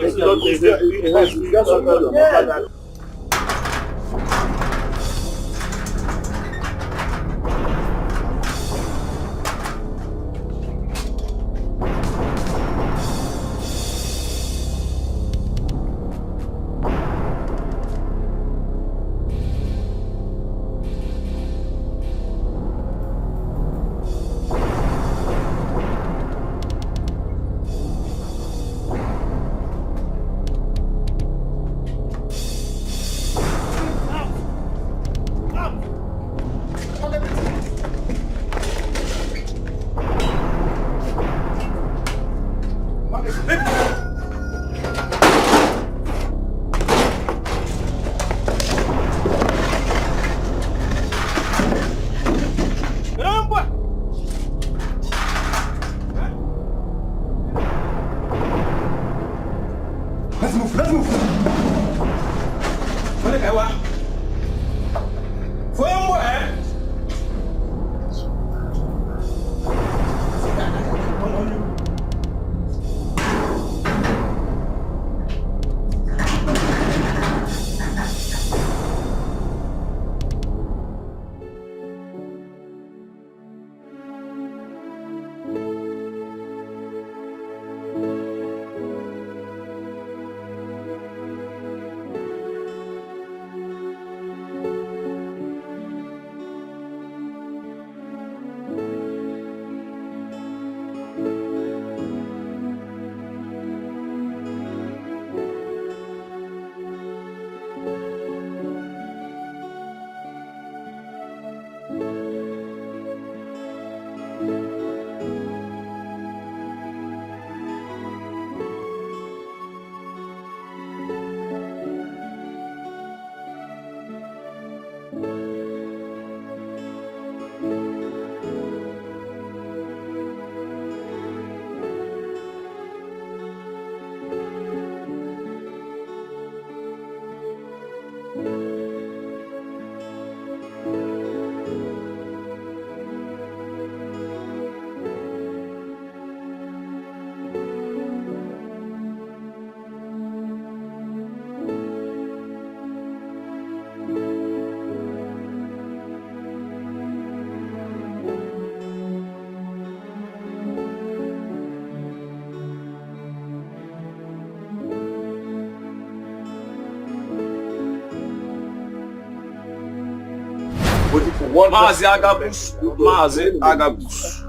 Mazi Agabus. Mazi Agabus.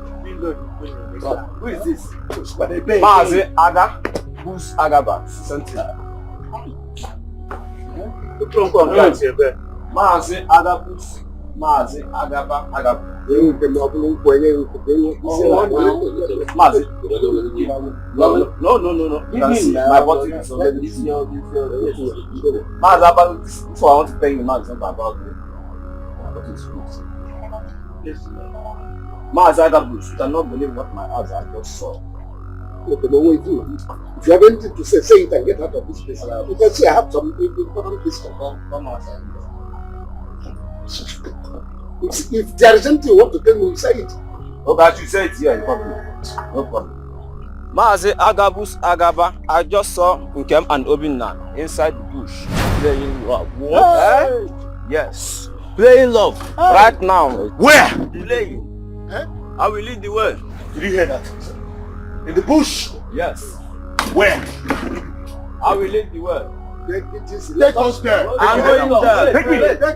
Who is this? Mazi Agabus Agabus. Mazi Agabus. Mazi Agaba Agabus. Mazi. No. You can see my body is already. Mazi Agabus. This is what I want to tell you. Mazi about it. Maazagabus, you cannot believe what my eyes I just saw. Okay, but wait, if you have anything to say it and get out of this place. Because see, I have some important things to come outside. If there is anything you want to tell me, say it. Okay, you say it here in public. No problem. Maazi Agabus Agaba, I just saw Nkem and Obinna inside the bush playing love. What? Hey. Yes. Playing love right now. Where? Playing. I will lead the way. Did you hear that? In the bush? Yes. Where? I will lead the way. Let us there. I'm going there. Take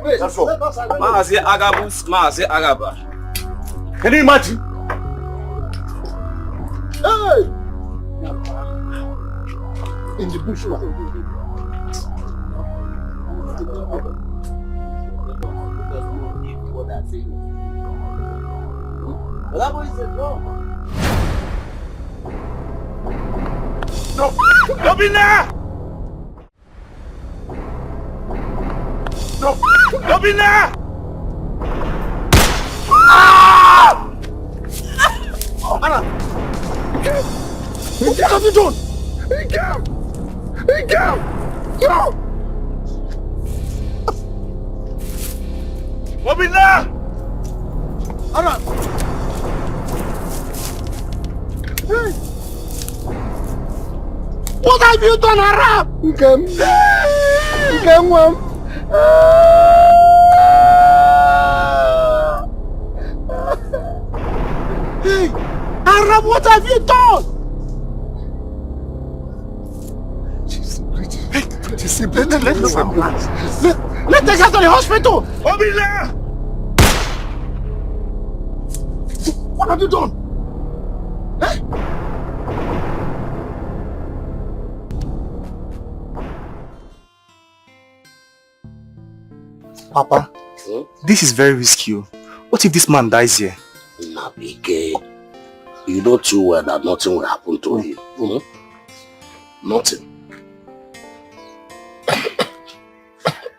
me. That's all. Maazi Agabus, Maazi Agaba. Can you imagine? Hey! In the bush. That boy said no. No! Don't be there! No! Don't be there! Anna! What have you done? No! Obina! Anna! What have you done, Arab? Hey, Arab, what have you done? Let's take her to the hospital. Obina! What have you done? Hey? Papa, this is very risky. What if this man dies here? Nabige, you know too well that nothing will happen to him. Nothing.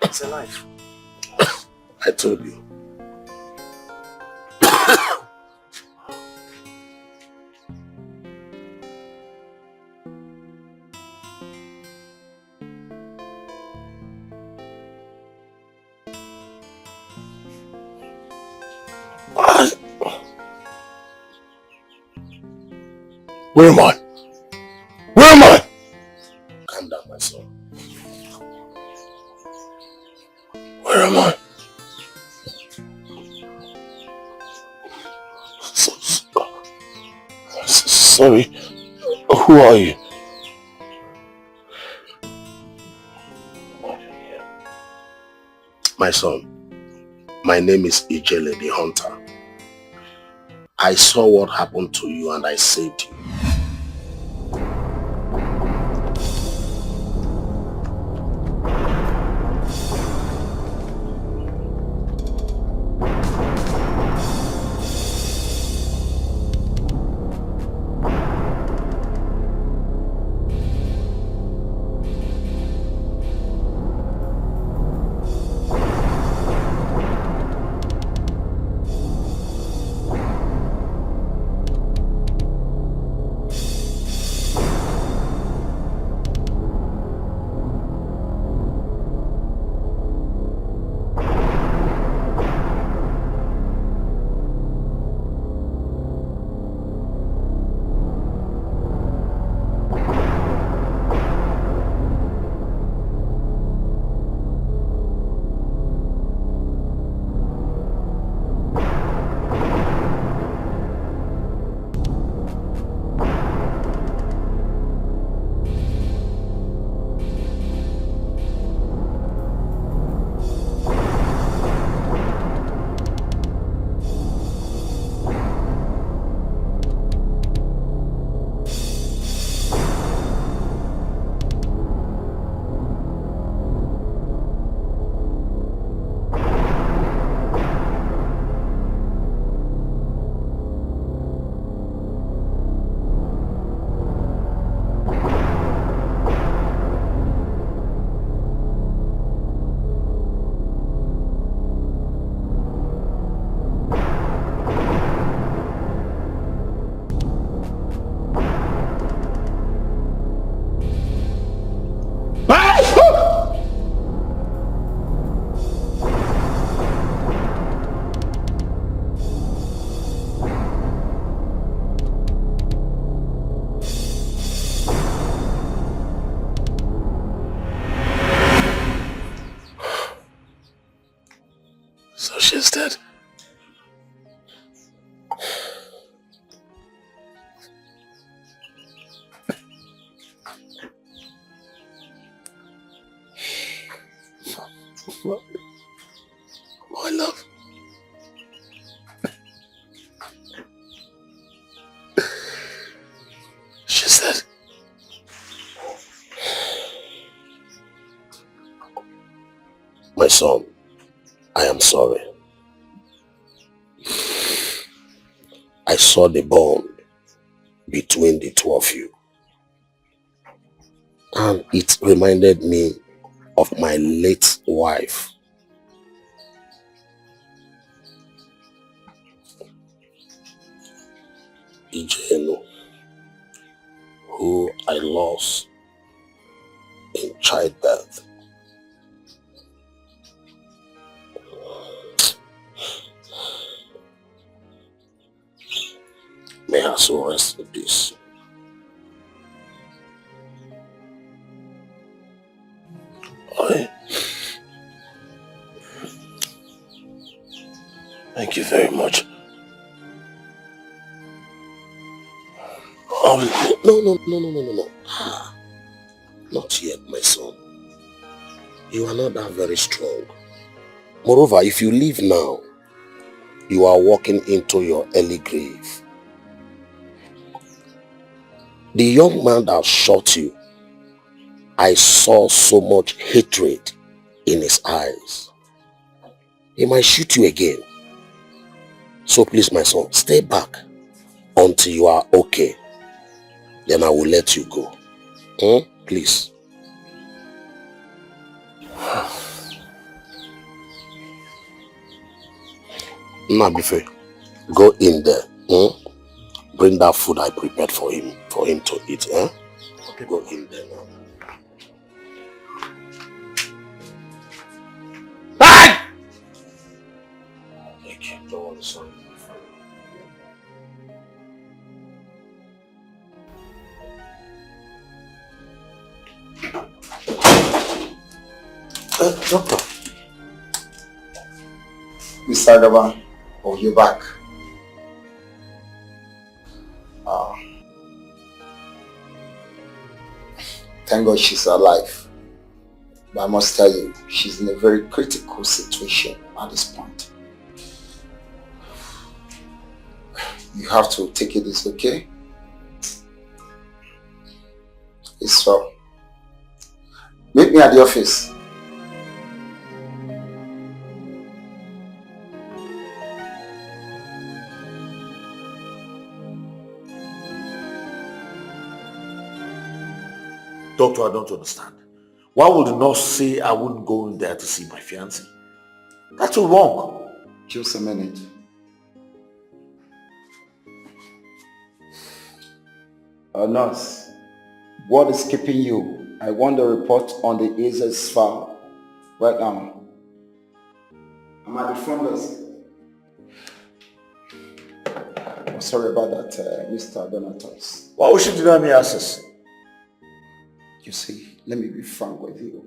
It's alive. I told you. Where am I? Where am I? Calm down, my son. Where am I? Sorry. Who are you? My son, my name is Ijele the Hunter. I saw what happened to you and I saved you. So she's dead. My love. She's dead. My son, I am sorry. I saw the bond between the two of you. And it reminded me of my late wife. Ijenu, who I lost in childbirth. May her soul rest in peace. Thank you very much. Oh, no. Not yet, my son. You are not that very strong. Moreover, if you leave now, you are walking into your early grave. The young man that shot you, I saw so much hatred in his eyes. He might shoot you again. So please, my son, stay back until you are okay. Then I will let you go. Please. Nabife, go in there. Bring that food I prepared for him to eat. Okay. Go in there now. Thank you. Don't worry, sorry. Doctor. Mr. Agaba, you're back. Thank God she's alive. But I must tell you, she's in a very critical situation at this point. You have to take it easy, okay? It's so. Meet me at the office. Doctor, I don't understand. Why would the nurse say I wouldn't go in there to see my fiancé? That's so wrong. Just a minute. Nurse, what is keeping you? I want the report on the Aces file right now. I'm at the front desk. I'm sorry about that, Mr. Donatus. Why would she deny me access? You see, let me be frank with you.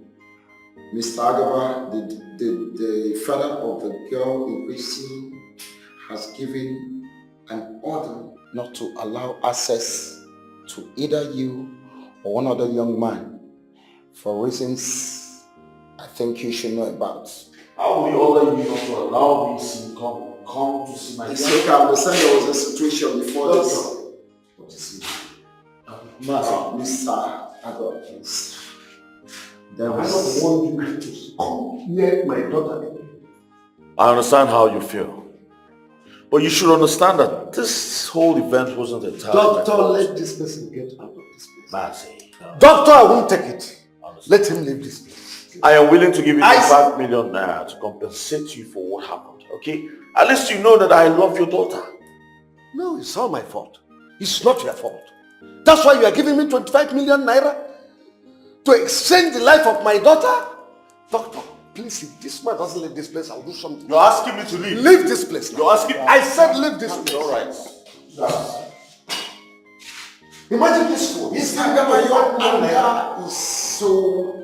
Mr. Agaba, the father of the girl in question has given an order not to allow access to either you or one other young man for reasons I think you should know about. How will you order you not to allow me to come to see my It's okay, I understand there was a situation before this. What is it? Mr. Agaba, please. There was... I don't want you to come near my daughter. I understand how you feel. But you should understand that this whole event wasn't entirely Doctor, let this person get out of this place. Mercy. Doctor, I won't take it. Let him leave this place. I am willing to give you 5 million naira to compensate you for what happened, okay? At least you know that I love your daughter. No, it's all my fault. It's not your fault. That's why you are giving me 25 million naira to exchange the life of my daughter? Doctor, please, if this man doesn't leave this place, I'll do something. You're asking me to leave? Leave this place. You're asking me? I said leave this place. All right. Imagine this fool. His anger is so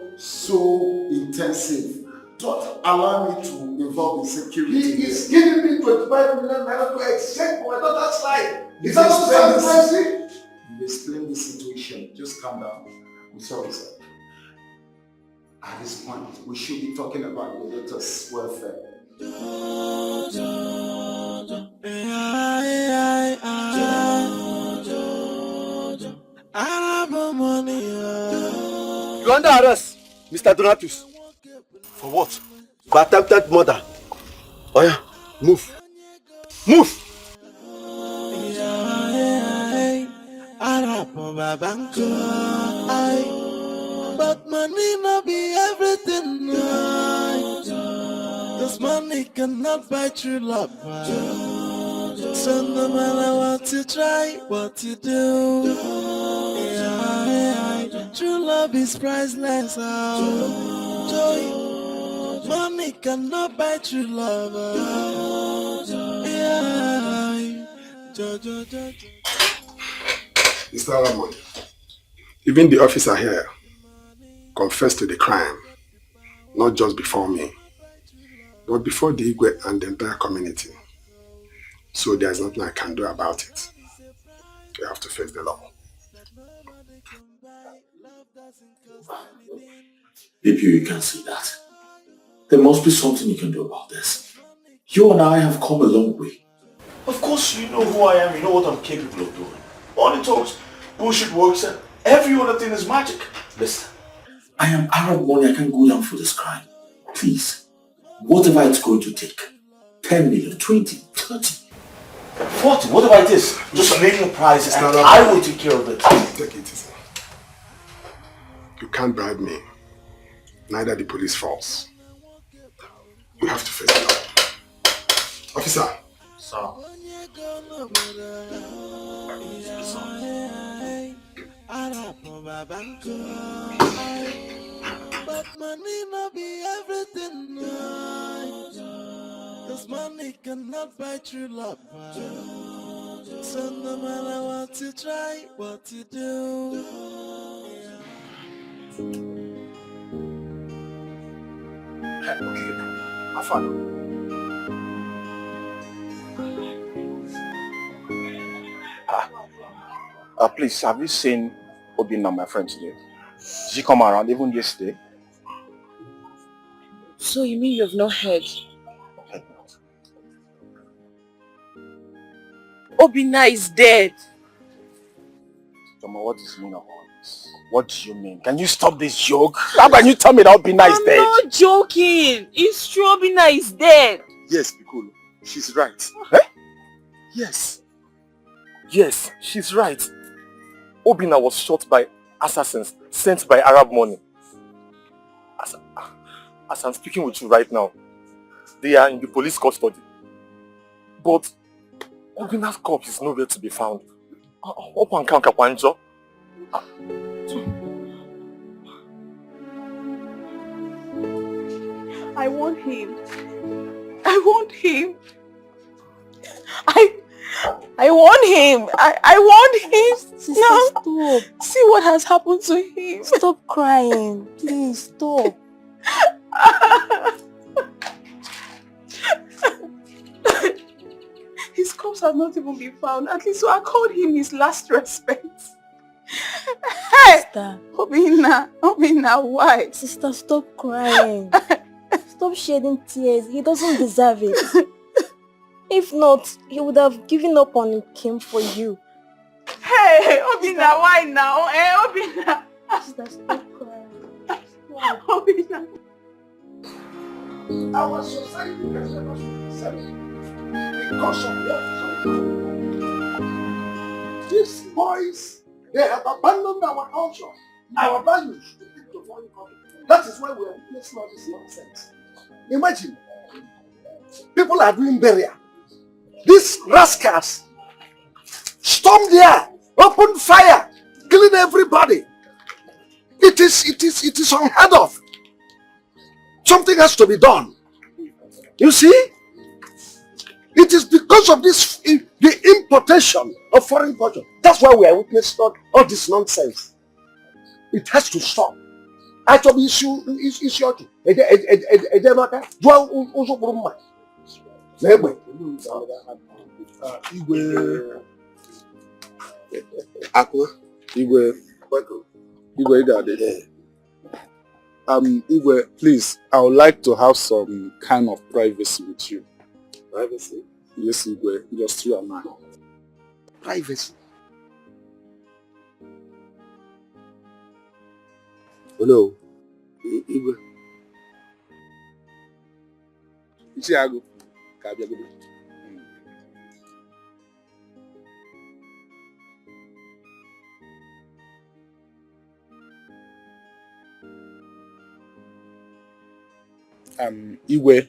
intensive. Don't allow me to involve in security. He is giving me 25 million naira to exchange for my daughter's life. Is that not crazy? You explain the situation. Just calm down. I'm sorry, sir. At this point, we should be talking about your daughter's welfare. You're under arrest, Mr. Donatus. For what? For attempted murder. Oh yeah, move. Move! But money not be everything. This money cannot buy true love. So no matter what you try, what you do, true love is priceless. Joy, money cannot buy true love. Mr. Alamon, even the officer here confessed to the crime, not just before me, but before the Igwe and the entire community. So there's nothing I can do about it. You have to face the law. If you can see that, there must be something you can do about this. You and I have come a long way. Of course, you know who I am, you know what I'm capable of doing. All the talks, bullshit works, and every other thing is magic. Listen, I am Arab money, I can't go down for this crime. Please, whatever it's going to take, 10 million, 20, 30, 40, whatever it is, just name the price and I will take care of it. Take it easy. You can't bribe me. Neither the police force. You have to face the law. Officer. Sir. But money not be everything. Cause money cannot buy true love. So no matter what you try, what you do. Okay, have fun. Please, have you seen Obinna, my friend, today? Did she come around even yesterday? So you mean you've not heard? Obinna is dead. Toma, what is the meaning of all this? What do you mean? Can you stop this joke? How can you tell me that Obinna is dead? I'm not joking. It's true, Obinna is dead. Yes, Piccolo. She's right. Eh? Yes. Yes, she's right. Obinna was shot by assassins sent by Arab money. As I'm speaking with you right now, they are in the police custody. But Obinna's corpse is nowhere to be found. I want him. I want him. I want him. I want him. Sister, now, stop. See what has happened to him. Stop crying. Please, stop. His corpse has not even been found. At least so I called him his last respect. Hey! Sister. Obinna, why? Sister, stop crying. Stop shedding tears. He doesn't deserve it. If not, he would have given up on him for you. Hey, Obinna, why now? Obinna. Sister, stop crying. Obinna. Our society can never be because of what? These boys, they have abandoned our culture, our values to take to foreign country. That is why we are witnessing all this nonsense. Imagine, people are doing burial. These rascals stormed there, opened fire, killing everybody. It is unheard of. Something has to be done. You see? It is because of this, the importation of foreign culture. That's why we are witnessing all this nonsense. It has to stop. Actually, issue. Igwe, please, I would like to have some kind of privacy with you. Privacy? Yes, Igwe, just you and I. Privacy? Oh no, Igwe. Ichiago, Igwe,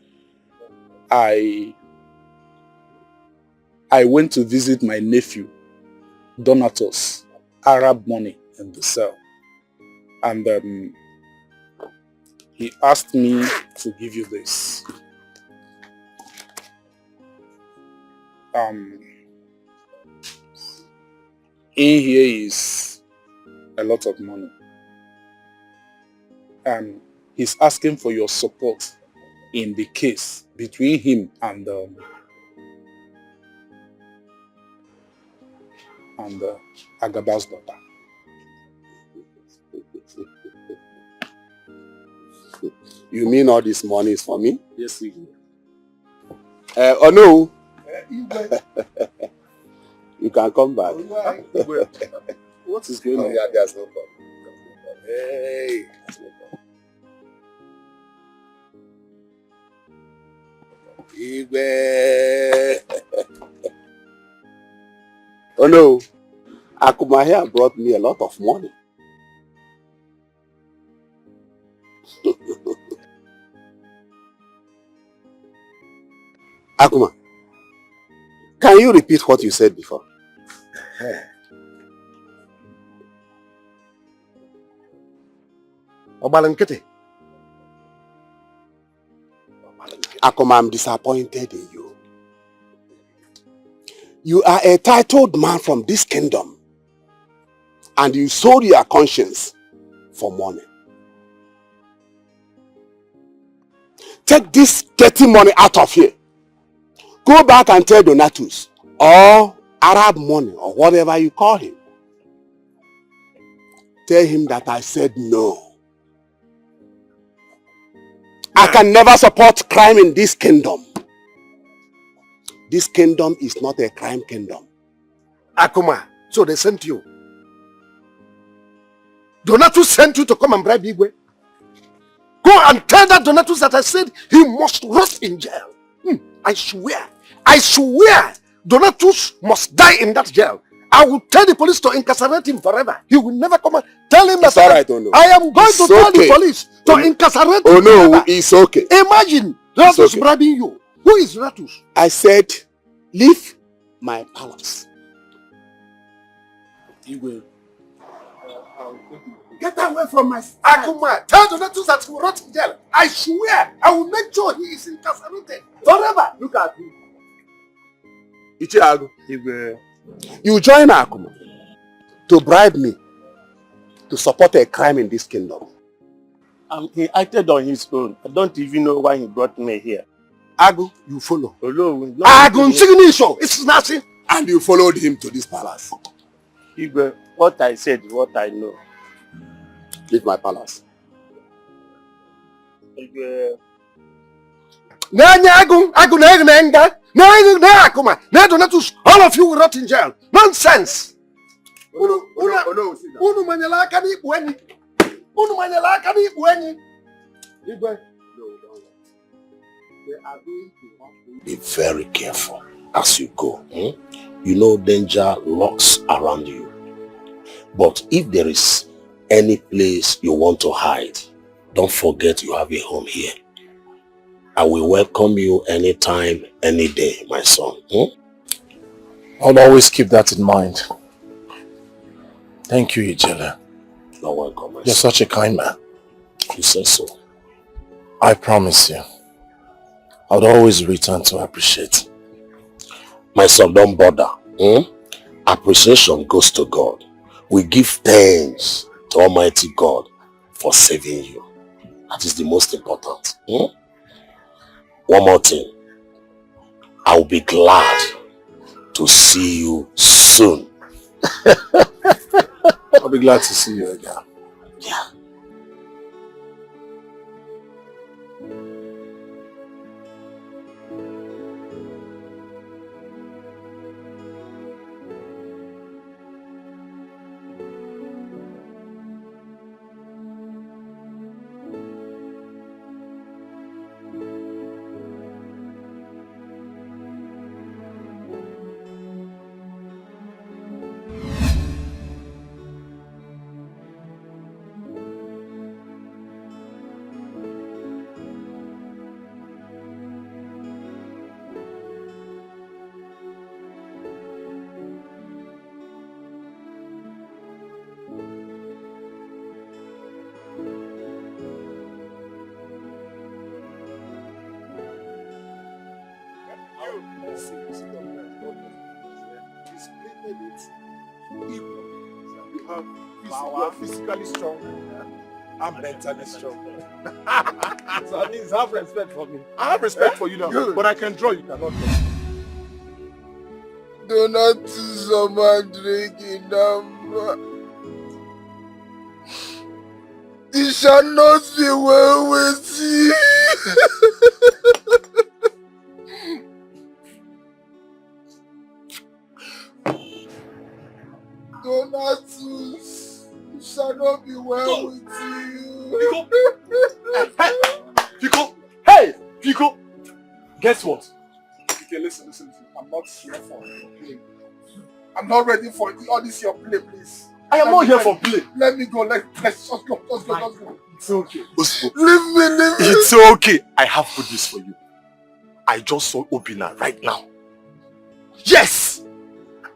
I went to visit my nephew, Donatus, Arab money in the cell. And he asked me to give you this. In here is a lot of money. And he's asking for your support in the case between him and Agaba's daughter. You mean all this money is for me? Yes, we do. Oh no. You can come back. What is going on? Yeah, there's no problem. Hey. Igwe. Oh no. Akuma here brought me a lot of money. Akuma, can you repeat what you said before? Obalankete. Akuma, I'm disappointed in you. You are a titled man from this kingdom, and you sold your conscience for money. Take this dirty money out of here. Go back and tell Donatus, or Arab money, or whatever you call him. Tell him that I said no. I can never support crime in this kingdom. This kingdom is not a crime kingdom. Akuma, so they sent you. Donatus sent you to come and bribe Igwe. Go and tell that Donatus that I said he must rot in jail. I swear, Donatus must die in that jail. I will tell the police to incarcerate him forever. He will never come and tell him that I am going to tell the police to incarcerate him forever. It's okay. Imagine Donatus bribing you. Who is Donatus? I said, leave my palace. You will. Get away from my side. Akuma, tell Donatus that he will rot in jail. I swear, I will make sure he is incarcerated forever. Look at me. Ichiago, you join Akuma to bribe me to support a crime in this kingdom. He acted on his own. I don't even know why he brought me here. Agu, you follow. Agu, it's nothing. And you followed him to this palace. Igwe, what I said is what I know. Leave my palace. Igwe. Donatus, all of you will rot in jail. Nonsense. Be very careful as you go. You know danger lurks around you. But if there is any place you want to hide, don't forget you have a home here. I will welcome you anytime, any day, my son. I'll always keep that in mind. Thank you, Ijele. You're welcome, my You're son. such a kind man. You say so. I promise you, I'll always return to appreciate. My son, don't bother. Appreciation goes to God. We give thanks to Almighty God for saving you. That is the most important. One more thing. I will be glad to see you soon. I'll be glad to see you again. Yeah. serious. He's cleaning it equally. You have power. You are physically strong. I'm mentally strong. So that means have respect for me. I have respect for you now. Good. But I can draw, you cannot draw. Do not do someone drinking number. It shall not be well with you. Donatus, it shall not be well with you. Pico! Hey! Pico! Guess what? Okay, listen. I'm not here for your play. I'm not ready for all this your play, please. I am not here for play. Let me go. Let's just go. Let's go. It's okay. Leave me. It's okay. I have good news for you. I just saw Obina right now. Yes!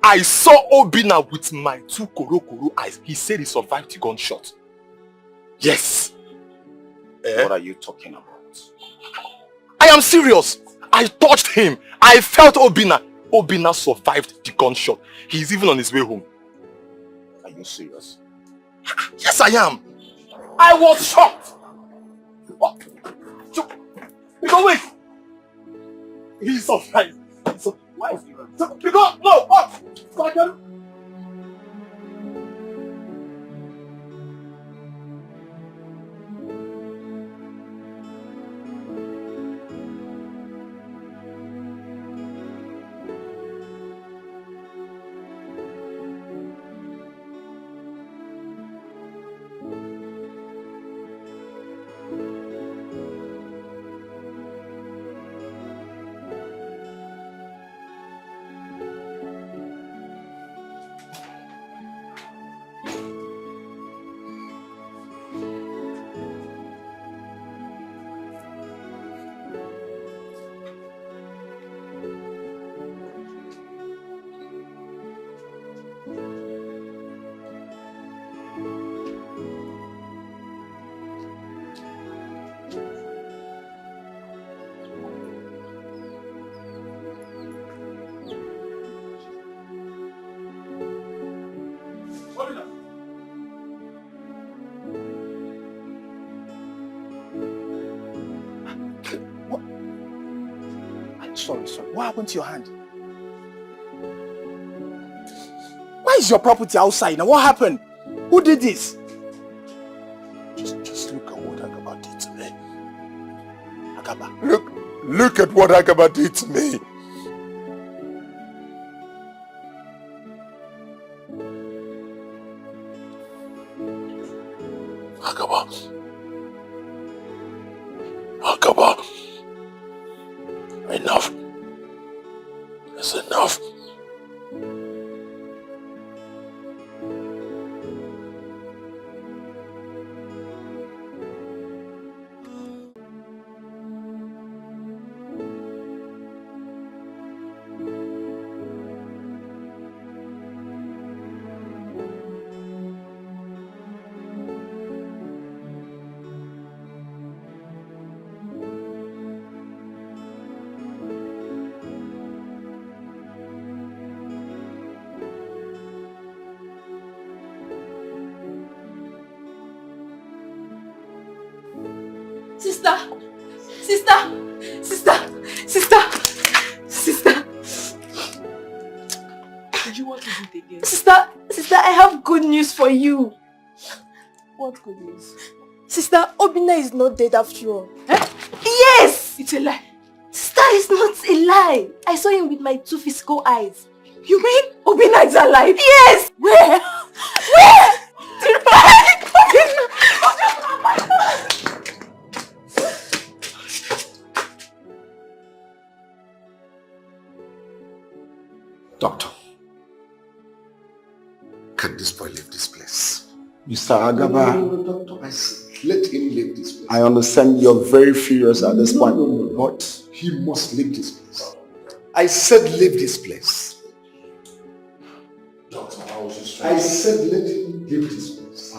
I saw Obina with my 2 koro eyes. He said he survived the gunshot. Yes. What are you talking about? I am serious. I touched him. I felt Obina. Obina survived the gunshot. He's even on his way home. Are you serious? Yes, I am. I was shocked. What? Because wait. He survived. So, why is he running? Because, no, what? So I can... Sorry. What happened to your hand? Why is your property outside now? What happened? Who did this? Just look at what Agaba did to me. Agaba. Look at what Agaba did to me. Agaba. Enough. It's enough. Sister. Did you want to do it again? Sister, I have good news for you. What good news? Sister, Obina is not dead after all. Eh? Yes! It's a lie. Sister, it's not a lie. I saw him with my 2 physical eyes. You mean Obina is alive? Yes! Where? Doctor, can this boy leave this place? Mr. Agaba, No, doctor, I said, let him leave this place. I understand you're very furious at this point, but he must leave this place. I said leave this place. Doctor, I was just trying I to... said let him leave this place.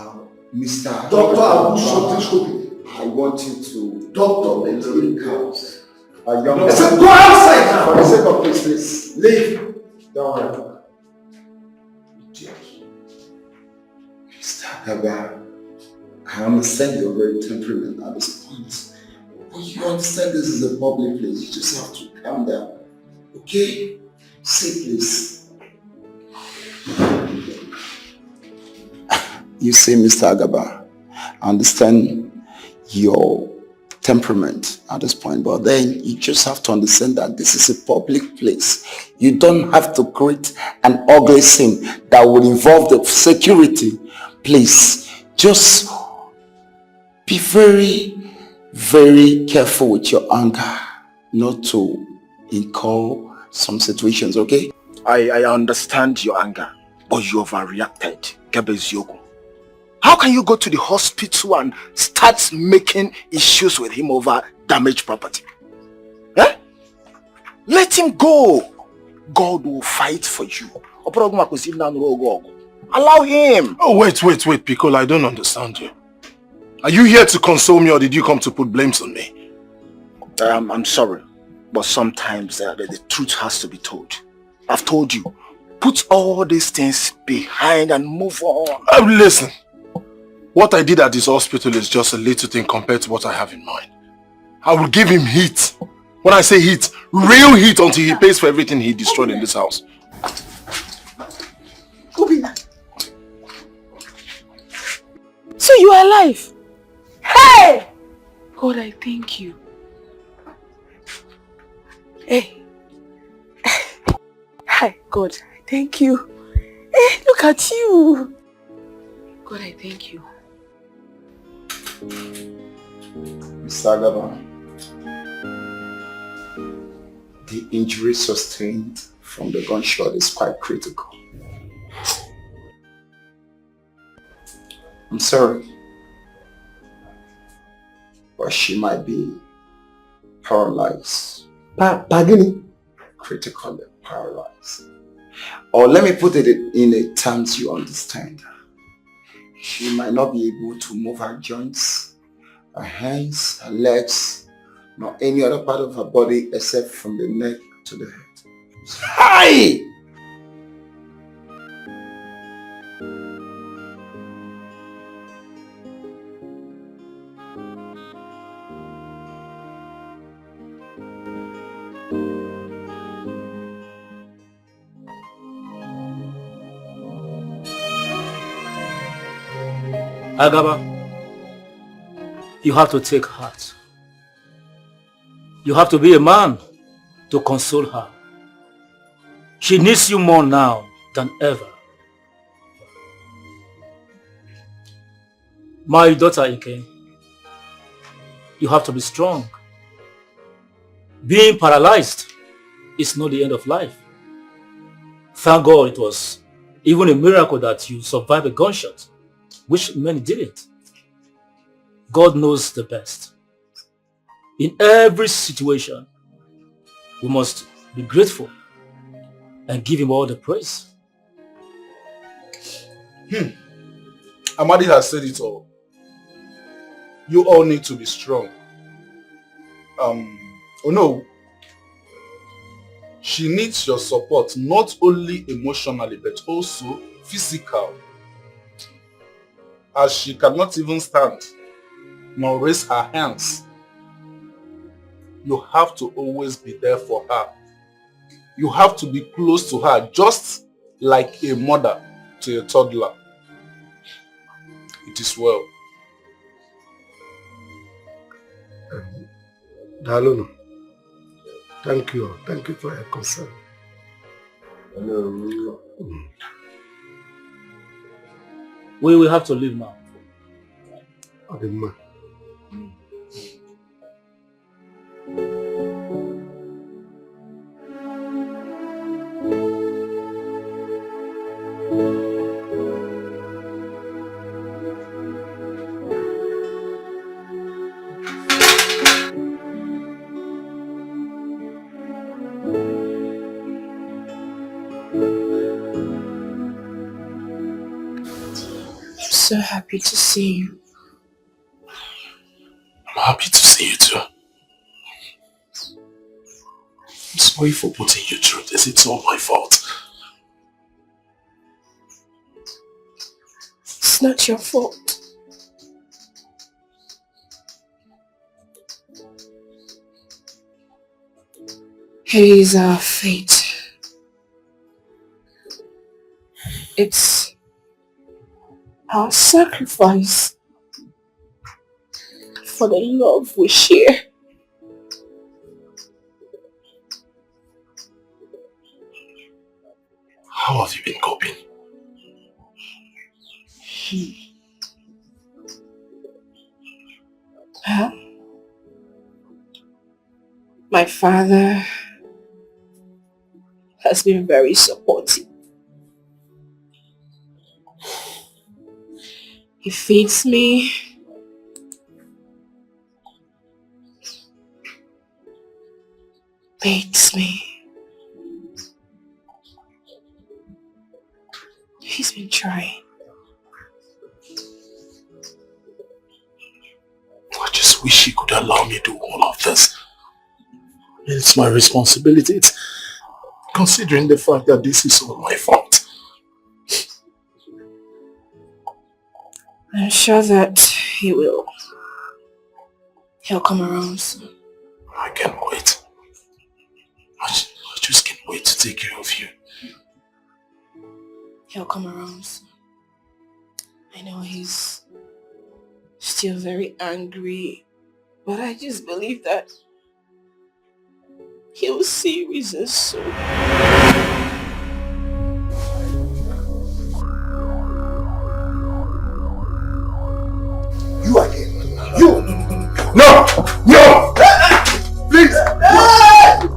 Mr. Doctor, I will something stupid. I want you to... Doctor, let him him go. go. Listen, go outside now! For the sake of peace, please. Leave. Don't worry. Mr. Agaba, I understand your very temperament at this point. But you understand this is a public place. You just have to calm down. Okay? Sit, please. You see, Mr. Agaba, I understand your temperament at this point, but then you just have to understand that this is a public place. You don't have to create an ugly scene that would involve the security. Please, just be very, very careful with your anger, not to incur some situations, okay? I understand your anger, but you overreacted, Gebeziogo. How can you go to the hospital and start making issues with him over damaged property? Eh? Let him go. God will fight for you. Allow him. Oh, wait, Piccolo, I don't understand you. Are you here to console me or did you come to put blames on me? I'm sorry, but sometimes the truth has to be told. I've told you, put all these things behind and move on. Listen. What I did at this hospital is just a little thing compared to what I have in mind. I will give him heat. When I say heat, real heat until he pays for everything he destroyed in this house. Obina. So you are alive? Hey! God, I thank you. Hey. Hi, God, I thank you. Hey, look at you. God, I thank you. Mr. Agaba, the injury sustained from the gunshot is quite critical. I'm sorry, but she might be paralyzed. Pagini? Critically paralyzed. Or let me put it in a terms you understand. She might not be able to move her joints, her hands, her legs, nor any other part of her body except from the neck to the head. Hi! Agaba, you have to take heart. You have to be a man to console her. She needs you more now than ever. My daughter Ike, you have to be strong. Being paralyzed is not the end of life. Thank God it was even a miracle that you survived a gunshot, which many didn't. God knows the best. In every situation, we must be grateful and give him all the praise. Amadi has said it all. You all need to be strong. Oh no. She needs your support, not only emotionally, but also physical. As she cannot even stand, nor raise her hands. You have to always be there for her. You have to be close to her, just like a mother to a toddler. It is well. Dalunu, thank you for your concern. We will have to leave now. So happy to see you. I'm happy to see you too. I'm sorry for putting you through this. It's all my fault. It's not your fault. It is our fate. It's our sacrifice for the love we share. How have you been coping? Huh? My father has been very supportive. He feeds me. Bathes me. He's been trying. I just wish he could allow me to do all of this. It's my responsibility. It's considering the fact that this is all my fault. I'm sure that he'll come around soon. I can't wait. I just can't wait to take care of you. He'll come around soon. I know he's still very angry, but I just believe that he'll see reasons soon. You again. You! No! No! Please!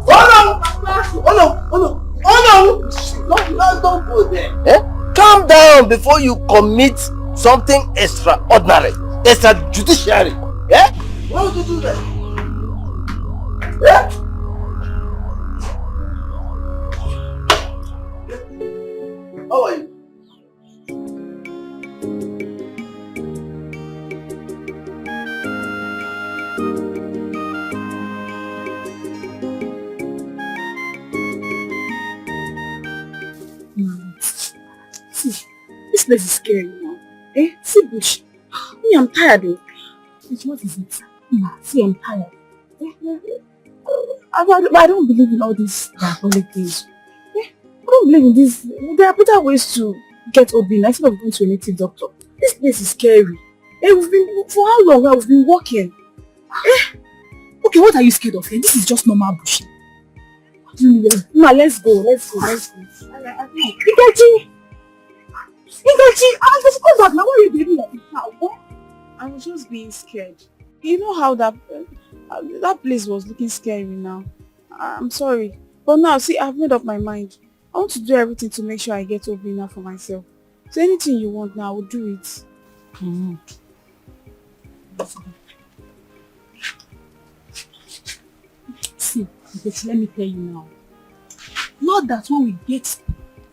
Oh no! Don't go there. Eh? Calm down before you commit something extraordinary, extrajudiciary. Eh? Why would you do that? Eh? How are you? This place is scary now. Eh? See Bush. Me, I'm tired though. What is it? See, I'm tired. I don't believe in all these diabolic things. I don't believe in this. There are better ways to get Obina instead of going to a native doctor. This place is scary. We've been, for how long now? We've been walking. Okay, what are you scared of? This is just normal bush. What do you mean? Ma, let's go. Ikechi, I just come back now. Why are you behaving like a cow? I was just being scared. You know how that place was looking scary now. I'm sorry. But now, see, I've made up my mind. I want to do everything to make sure I get Obina for myself. So anything you want now, I will do it. See, let me tell you now. Not that when we get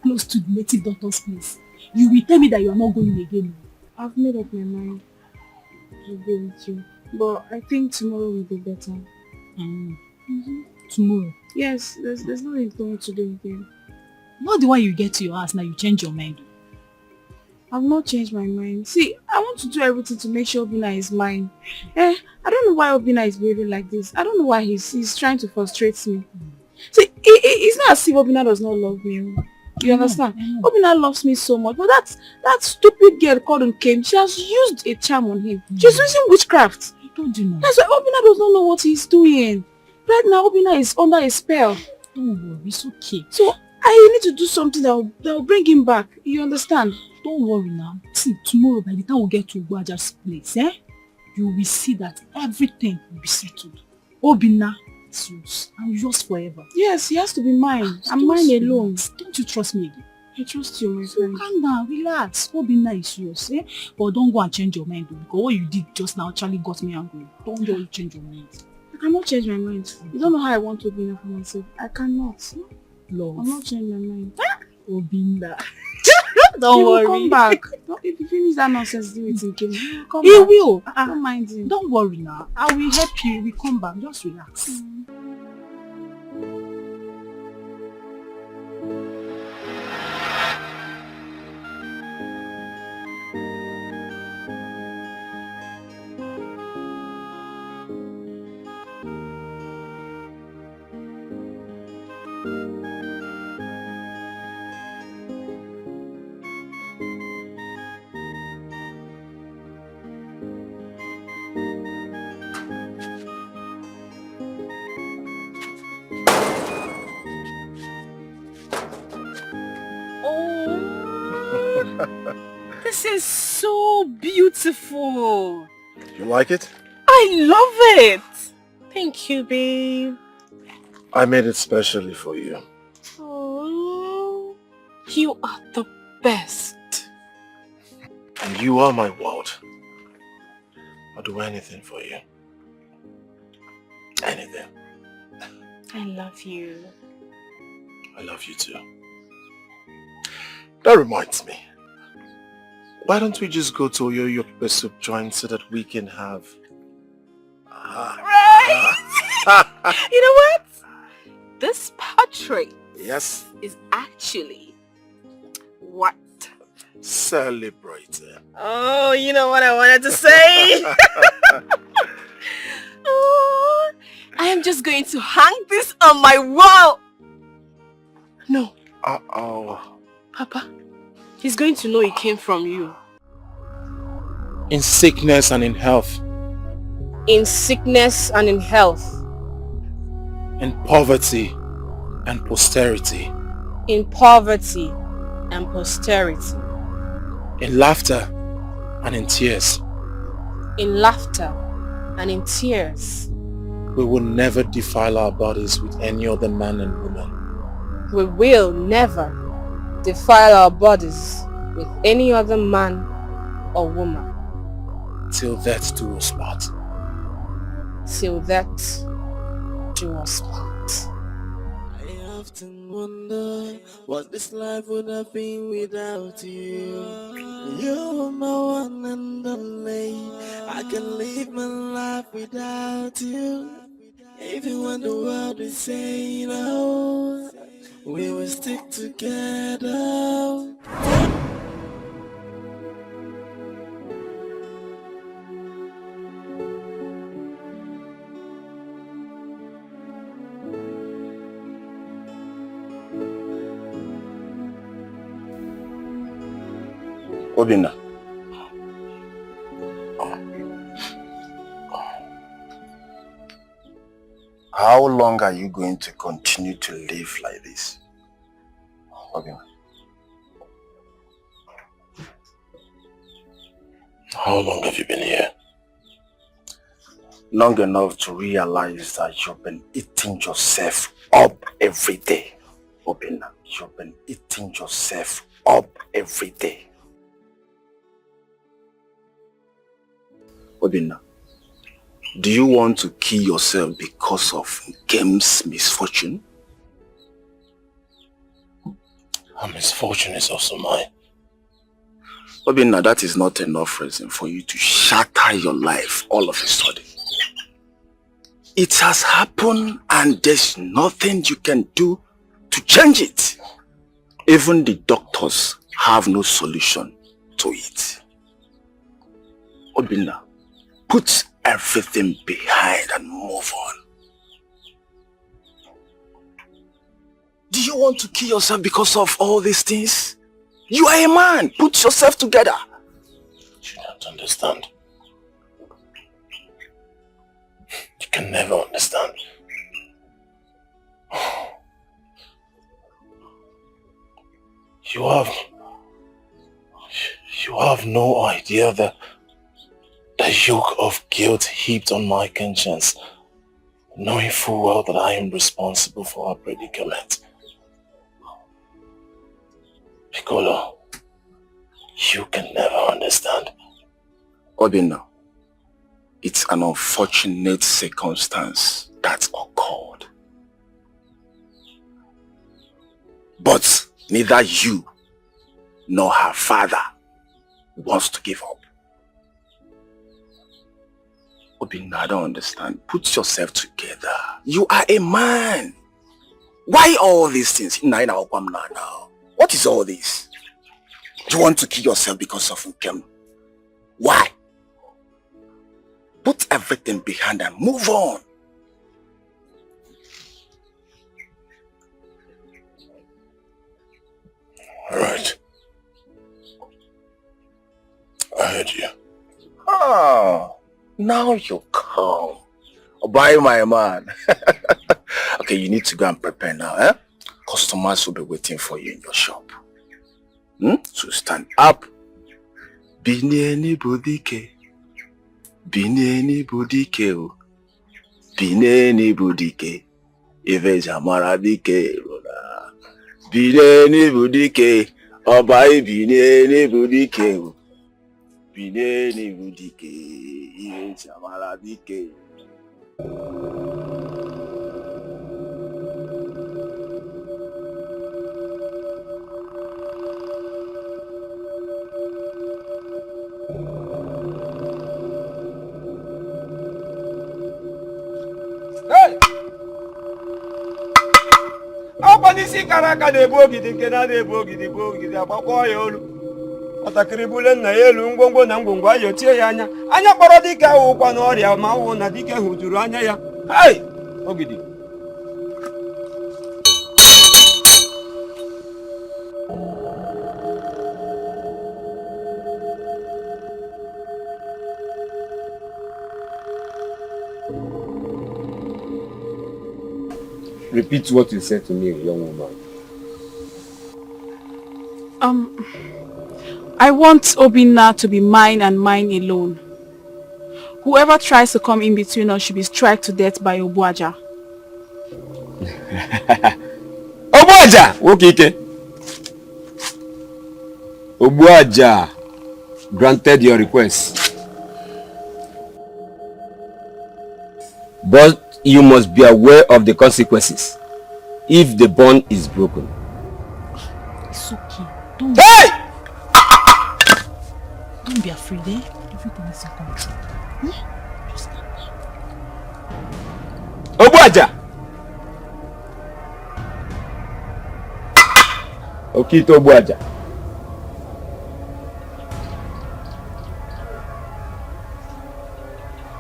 close to the native doctor's place, you will tell me that you are not going again. I've made up my mind to go with you. But I think tomorrow will be better. Tomorrow? Yes, there's nothing going to do again. Not the one you get to your house now, you change your mind. I've not changed my mind. See, I want to do everything to make sure Obina is mine. I don't know why Obina is behaving like this. I don't know why he's trying to frustrate me. See, it's not as if Obina does not love me. You understand? Obina loves me so much. But that stupid girl called Nkem, she has used a charm on him. She's using witchcraft. I told you now. That's why Obina does not know what he's doing. Right now, Obina is under a spell. Don't worry, it's okay. So, I need to do something that will bring him back. You understand? Don't worry now. See, tomorrow by the time we get to Gwaja's place, you will see that everything will be settled. Obina is yours and yours forever. Yes, he has to be mine. I'm mine alone. Don't you trust me again? I trust you, my friend. Calm down, relax. Obina is yours, But don't go and change your mind, because what you did just now actually got me angry. Don't go and change your mind. I cannot change my mind. You don't know how I want Obina for myself. I cannot. Love. I'm not changing my mind. Obina. Don't worry. Come back. If you finish that nonsense, do it again. He will. Don't mind him. Don't worry now. I will help you. We come back. Just relax. This is so beautiful. You like it? I love it. Thank you, babe. I made it specially for you. Oh, you are the best. And you are my world. I'll do anything for you. Anything. I love you. I love you too. That reminds me. Why don't we just go to your pepper soup joint so that we can have... Right? You know what? This portrait is actually what? Celebrated. Oh, you know what I wanted to say? Oh, I am just going to hang this on my wall. No. Uh-oh. Papa, he's going to know it came from you. In sickness and in health. In sickness and in health. In poverty and posterity. In poverty and posterity. In laughter and in tears. In laughter and in tears. We will never defile our bodies with any other man and woman. We will never defile our bodies with any other man or woman. Till death do us part. Till death do us part. I often wonder what this life would have been without you. You're my one and only. I can live my life without you. Even when the world is saying no, we will stick together. Obinna. How long are you going to continue to live like this? Obinna. How long have you been here? Long enough to realize that you've been eating yourself up every day. Obinna, you've been eating yourself up every day. Obinna, do you want to kill yourself because of Game's misfortune? Her misfortune is also mine. Obinna, that is not enough reason for you to shatter your life all of a sudden. It has happened and there's nothing you can do to change it. Even the doctors have no solution to it. Obinna, put everything behind and move on. Do you want to kill yourself because of all these things? You are a man. Put yourself together. You don't understand. You can never understand. You have no idea the yoke of guilt heaped on my conscience, knowing full well that I am responsible for our predicament. Piccolo, you can never understand. Obinna, it's an unfortunate circumstance that occurred. But neither you nor her father wants to give up. Obinna, I don't understand. Put yourself together. You are a man. Why all these things? Now. What is all this? You want to kill yourself because of Nkem? Why? Put everything behind and move on. energy. Oh, now you come. Bye, my man. Okay, you need to go and prepare now, eh? Customers will be waiting for you in your shop. So stand up. Bineni budike. Bineni budike. Bineni budike. Iveja maradike. Bineni budike. Obai bineni budike. Bineni budike. Iveja maradike. Hey! Abanisi karaka na-ebu ogidi nke na-ebu ogidi agbakwa ya olu. Ọtakịrị bule nna ya elu ngwongwo na ngwongwo ayo tie ya anya. Anya kpọrọ dike ahụ ụkwa n'ọrịa ma ọwụ na dike hụjuru anya ya. Hey! Ogidi. Repeat what you said to me, young woman. I want Obinna to be mine and mine alone. Whoever tries to come in between us should be struck to death by Obuaja. Obuaja! Wokike. Obuaja granted your request. But you must be aware of the consequences if the bond is broken. It's okay. Don't be afraid, eh? Everything is in control. Just calm down. Obuaja! Okito Obuaja.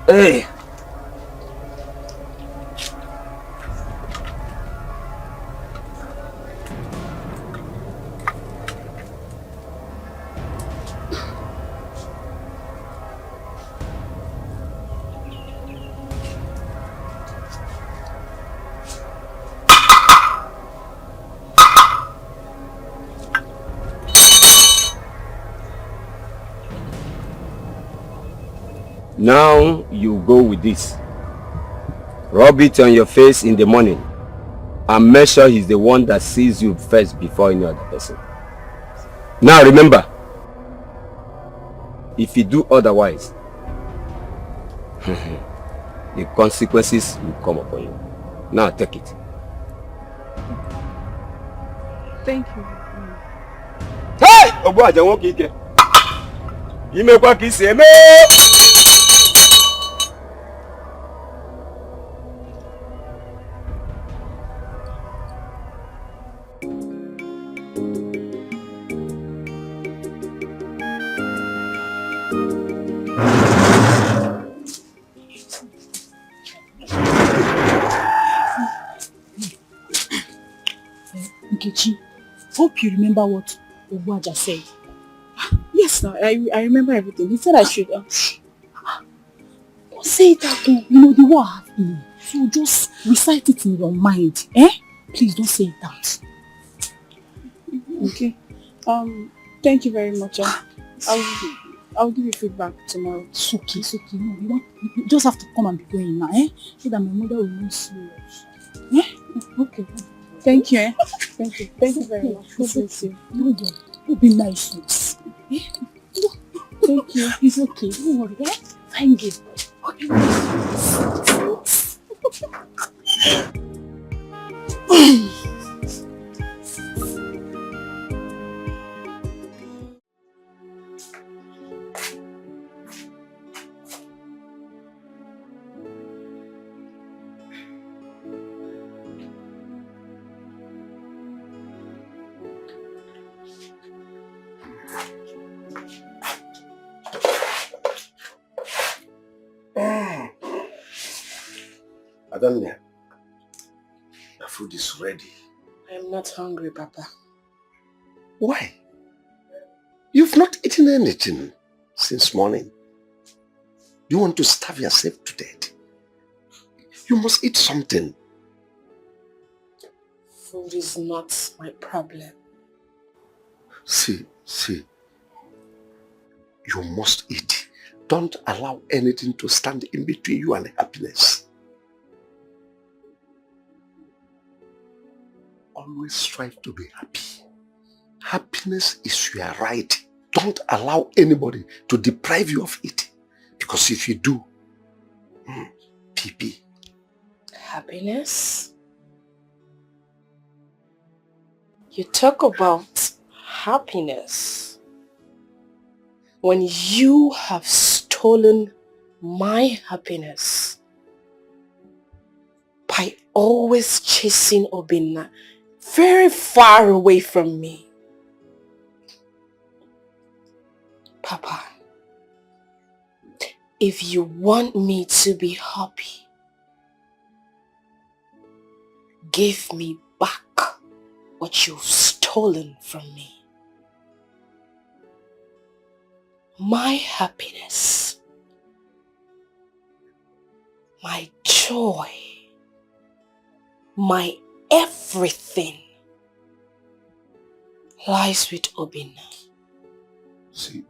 Hey! Now you go with this. Rub it on your face in the morning and make sure he's the one that sees you first before any other person. Now remember, if you do otherwise, the consequences will come upon you. Now take it. Thank you. Hey! Obuaja won't kick it. You make what kiss him. Nkechi, hope you remember what Obuaja said. Yes, sir. I remember everything. He said I should. Don't say it out. You know the word I have in. So just recite it in your mind. Eh? Please don't say it out. Okay. Thank you very much. I'll give you feedback tomorrow. It's okay. It's okay. No, you just have to come and be going now. Eh? So that my mother will not see you. Eh? Okay. Thank you. Eh? Thank you. Thank you very much. God bless you. You'll be nice. Eh? Thank you. It's okay. Don't worry. Eh? Thank you. Okay. Adanya, the food is ready. I am not hungry, Papa. Why? You've not eaten anything since morning? You want to starve yourself to death? You must eat something. Food is not my problem. See, you must eat. Don't allow anything to stand in between you and happiness. Always strive to be happy. Happiness is your right. Don't allow anybody to deprive you of it. Because if you do, PP. Happiness? You talk about happiness when you have stolen my happiness by always chasing Obinna very far away from me. Papa, if you want me to be happy, give me back what you've stolen from me. My happiness, my joy, my everything lies with Obinna. See,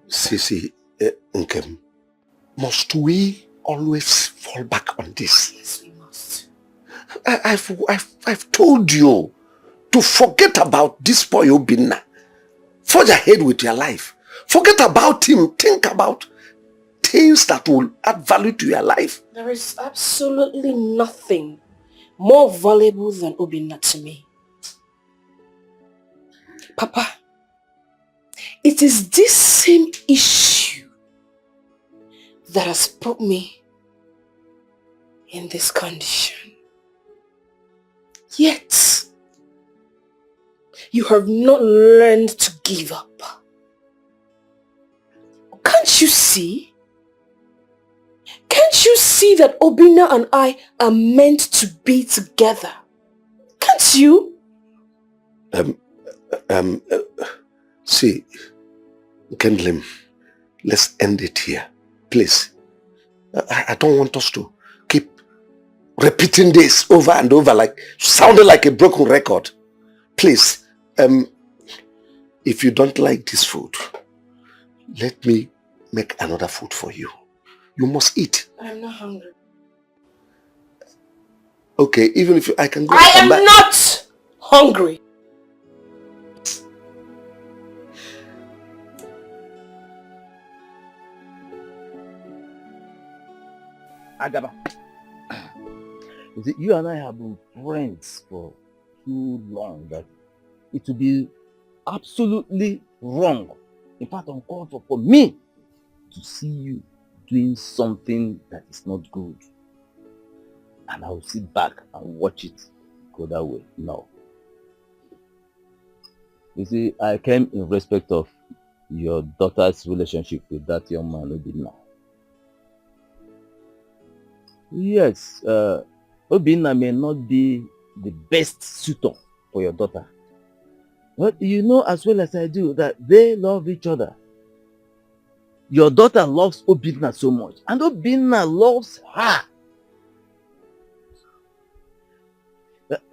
Nkem, must we always fall back on this? Yes, we must. I've told you to forget about this boy Obinna. Forge ahead with your life. Forget about him. Think about things that will add value to your life. There is absolutely nothing more valuable than Obinna to me. Papa, it is this same issue that has put me in this condition. Yet, you have not learned to give up. Can't you see? Can't you see that Obinna and I are meant to be together? Can't you? See, Kendlim, let's end it here, please. I don't want us to keep repeating this over and over, like sounding like a broken record. Please, if you don't like this food, let me make another food for you. You must eat. I'm not hungry. Okay, even if I can go. I am not hungry. Agaba, you see, you and I have been friends for too long that it would be absolutely wrong, in fact uncalled for me to see you doing something that is not good. And I will sit back and watch it go that way. No. You see, I came in respect of your daughter's relationship with that young man Obinna. Yes, Obinna may not be the best suitor for your daughter. But you know as well as I do that they love each other. Your daughter loves Obinna so much, and Obinna loves her.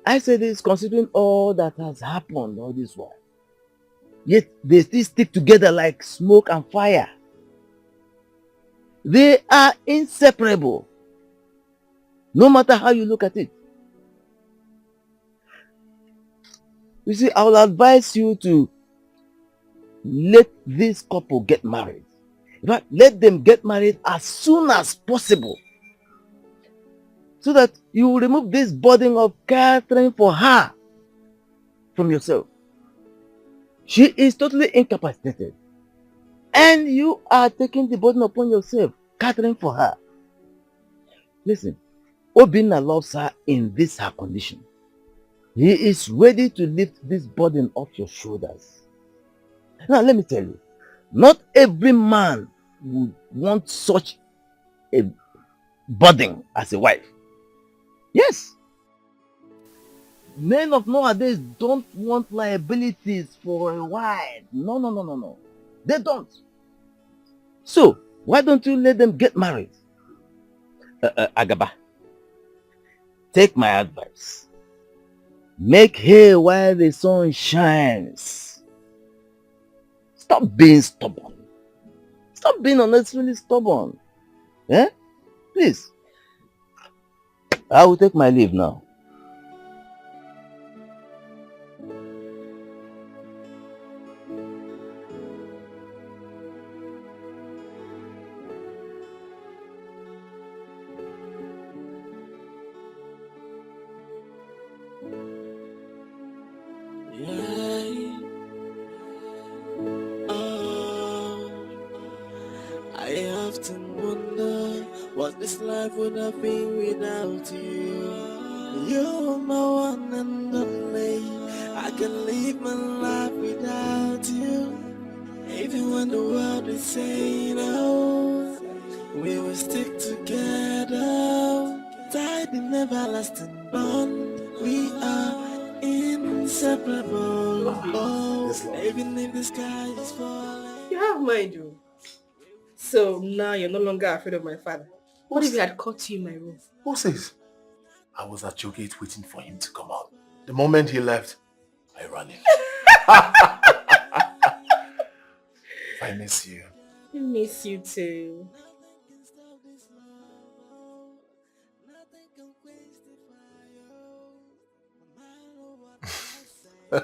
I say this considering all that has happened all this while. Yet they still stick together like smoke and fire. They are inseparable, no matter how you look at it. You see, I will advise you to let this couple get married. In fact, let them get married as soon as possible, so that you will remove this burden of caring for her from yourself. She is totally incapacitated, and you are taking the burden upon yourself, caring for her. Listen, Obinna loves her in this her condition. He is ready to lift this burden off your shoulders. Now let me tell you, not every man would want such a burden as a wife. Yes. Men of nowadays don't want liabilities for a wife. No. They don't. So, why don't you let them get married? Agaba, take my advice. Make hay while the sun shines. Stop being stubborn. Stop being unnecessarily stubborn. Eh? Please. I will take my leave now. I often wonder what this life would have been without you. You're my one and only. I can live my life without you. Even when the world is saying no, we will stick together. Tied in everlasting bond. We are inseparable. Oh, even if the sky is falling. You have mind, you. So now you're no longer afraid of my father. What if he had caught you in my room? Who says? I was at your gate waiting for him to come out. The moment he left, I ran in. I miss you. I miss you too. How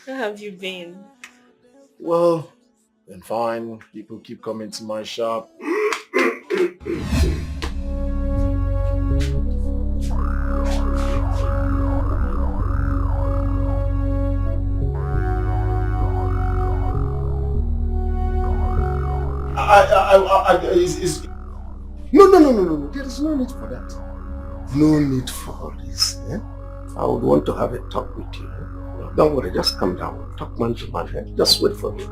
have you been? Well, been fine. People keep coming to my shop. No. There is no need for that. No need for all this. Eh? I would want to have a talk with you. Don't worry, just come down. Talk man to man. Eh? Just wait for me.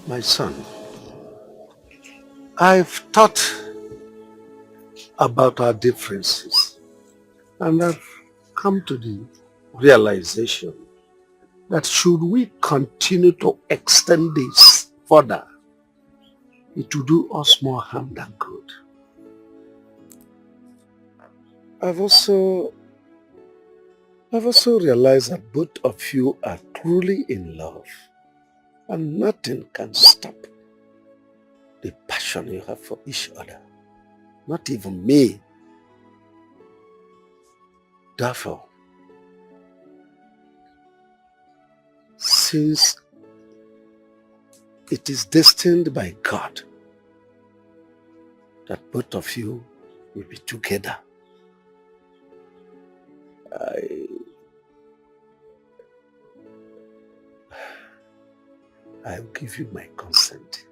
My son, I've thought about our differences and I've come to the realization that should we continue to extend this further, it will do us more harm than good. I've also realized that both of you are truly in love and nothing can stop the passion you have for each other. Not even me. Therefore, since it is destined by God that both of you will be together, I'll give you my consent.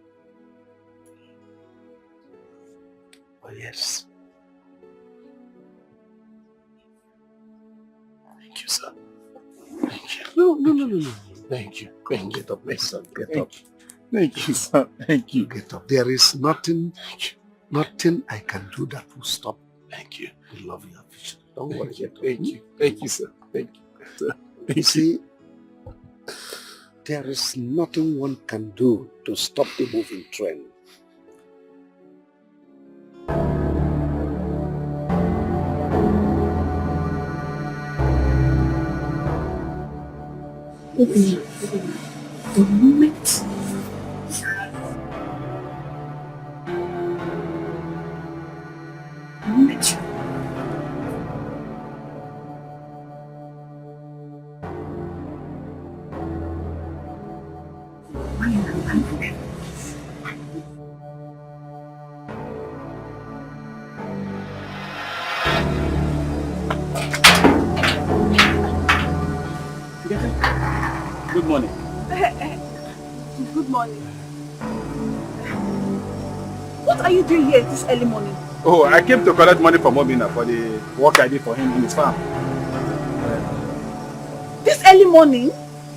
Oh yes. Thank you, sir. Thank you. No. Thank you. Get up, my son. Get up. Thank you, sir. Thank you. Get up. There is nothing I can do that will stop. Thank you. The love you have. Don't worry. Get up. Thank you. Thank you, sir. Thank you, sir. You see, there is nothing one can do to stop the moving train. The moment Good morning. Good morning. What are you doing here this early morning? Oh, I came to collect money from Obina for the work I did for him in his farm. This early morning?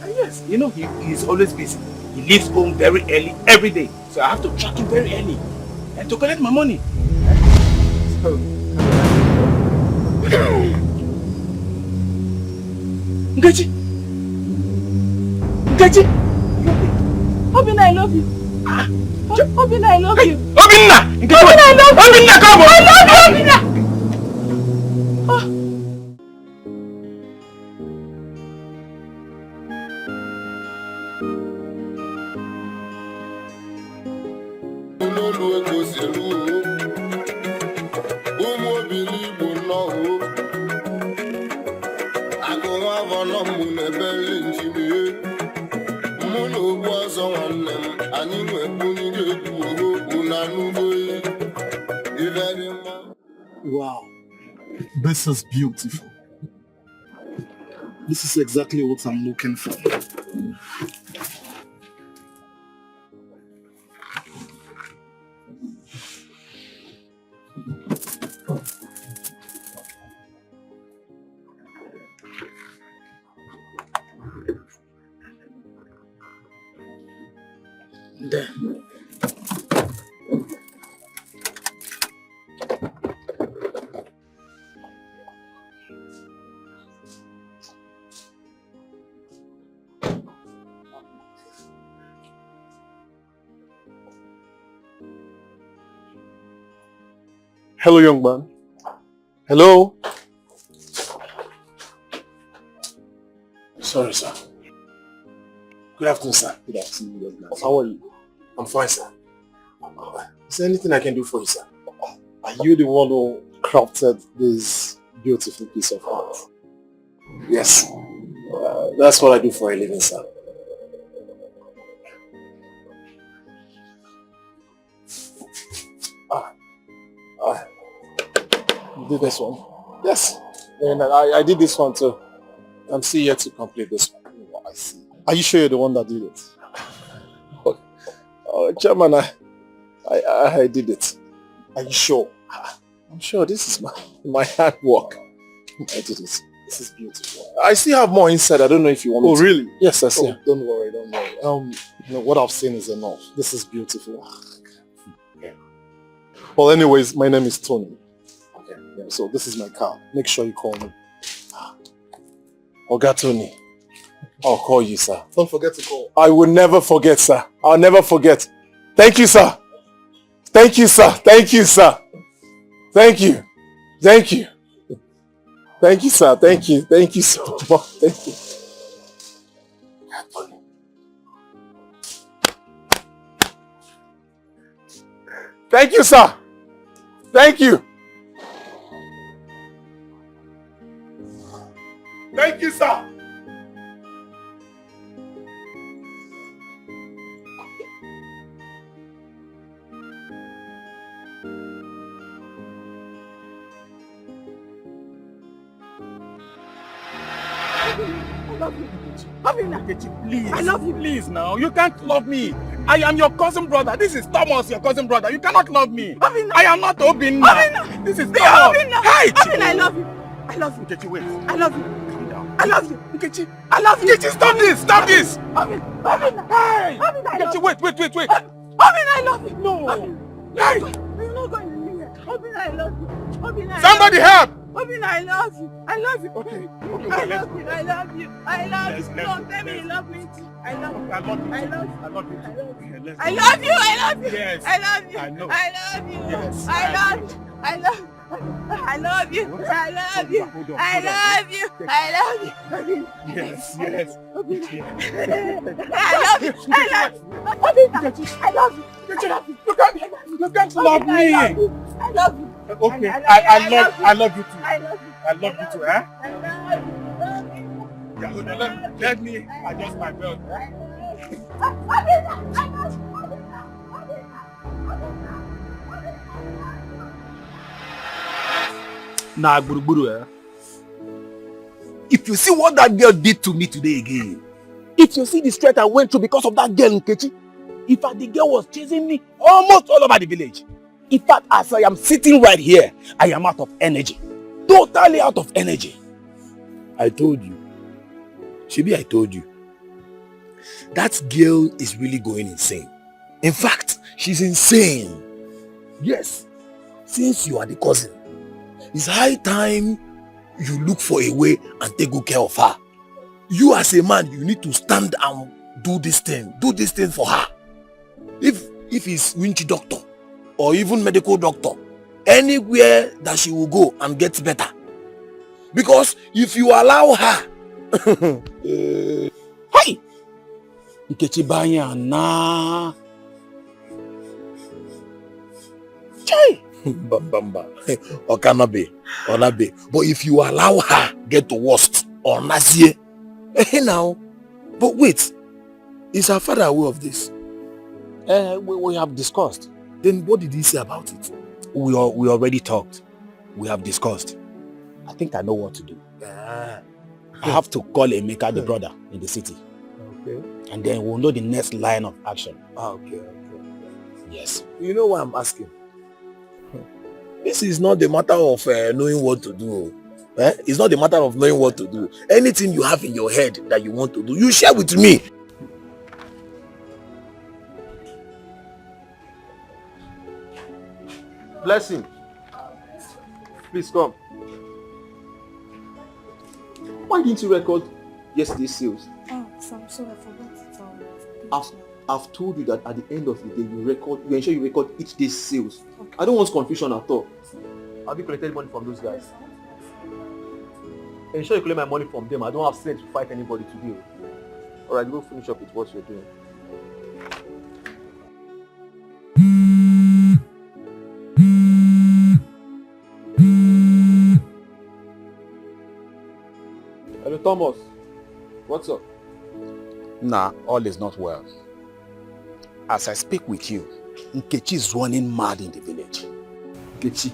Yes, you know, he's always busy. He leaves home very early every day. So I have to track him very early and to collect my money. So, Nkechi! Nkechi! Obinna, I love you. Obinna, I love you. Obinna! Obinna, I love you. Obinna, come on! I love you, Obinna! Wow, this is beautiful. This is exactly what I'm looking for. There. Hello, young man. Hello? Sorry, sir. Good afternoon, sir. Good afternoon, young man. How are you? I'm fine, sir. Is there anything I can do for you, sir? Are you the one who crafted this beautiful piece of art? Yes. That's what I do for a living, sir. You did this one? Yes. And I did this one too. I'm still yet to complete this one. Oh, I see. Are you sure you're the one that did it? Chairman, I did it. Are you sure? I'm sure this is my hard work. I did it. This is beautiful. I still have more inside. I don't know if you want me Oh, to. really? Yes, I see. Don't worry. What I've seen is enough. This is beautiful. Okay. Well, anyways, my name is Tony. Okay. Yeah, so this is my car. Make sure you call me. Oga Tony, I'll call you, sir. Don't forget to call. I will never forget, sir. I'll never forget. Thank you, sir. Thank you, sir. Thank you, sir. Thank you. Thank you. Thank you, sir. Thank you. Thank you so much. Thank you. Thank you, sir. Thank you. Thank you, sir. Please. I love you. Please now. You can't love me. I am your cousin brother. This is Thomas, your cousin brother. You cannot love me. I am not Obinna. This is Thomas. Hey, Obinna, I love you. I love you. Nkechi, wait. I love you. Calm down. I love you. Nkechi. I love you. Nkechi, stop this. Stop this. Obinna. Hey. Obinna, I love Nkechi, you. wait. Obinna, I love you. No. Hey. Hey. You're not going anywhere. Obinna, I love you. Obinna, Somebody help. Obinna, I love you. I love you. Okay. I love you. I love you. I love you. Let's Don't tell me you love me. I love you. I love you. I love you. I love you. I love you. I love you. Yes. I love you. I know. I love you. Yes. I love you. I love you. I love you. I love you. I love you. I love you. Yes. I love you. I love you. I love you. You can't love me. I love you. Okay. I love you too. I love you. I love you too, eh? I love you. Yeah, let me adjust my belt. Nah, Guru, eh? If you see what that girl did to me today again, if you see the stress I went through because of that girl, Nkechi, in fact, the girl was chasing me almost all over the village. In fact, as I am sitting right here, I am out of energy. Totally out of energy. I told you. Shibi, I told you. That girl is really going insane. In fact, she's insane. Yes. Since you are the cousin, it's high time you look for a way and take good care of her. You as a man, you need to stand and do this thing for her. If it's winch doctor or even medical doctor, anywhere that she will go and get better. Because if you allow her, hey, Nkechi banya na, chai, bamba, or cannot be, or not be. But if you allow her get to worst or nazie, now, but wait, is her father aware of this? We have discussed. Then what did he say about it? We already talked. We have discussed. I think I know what to do. I have to call Emeka, the brother, in the city. Okay. And then we'll know the next line of action. Okay. Yes. You know why I'm asking? This is not the matter of knowing what to do. It's not the matter of knowing what to do. Anything you have in your head that you want to do, you share with me. Blessing. Please come. Why didn't you record yesterday's sales? Oh, I'm sorry, I forgot to tell you. I've told you that at the end of the day, you ensure you record each day's sales. Okay. I don't want confusion at all. Have you collected money from those guys? Ensure you collect my money from them. I don't have strength to fight anybody today. Alright, go finish up with what you're doing. Hello, Thomas. What's up? Nah, all is not well. As I speak with you, Nkechi is running mad in the village. Nkechi?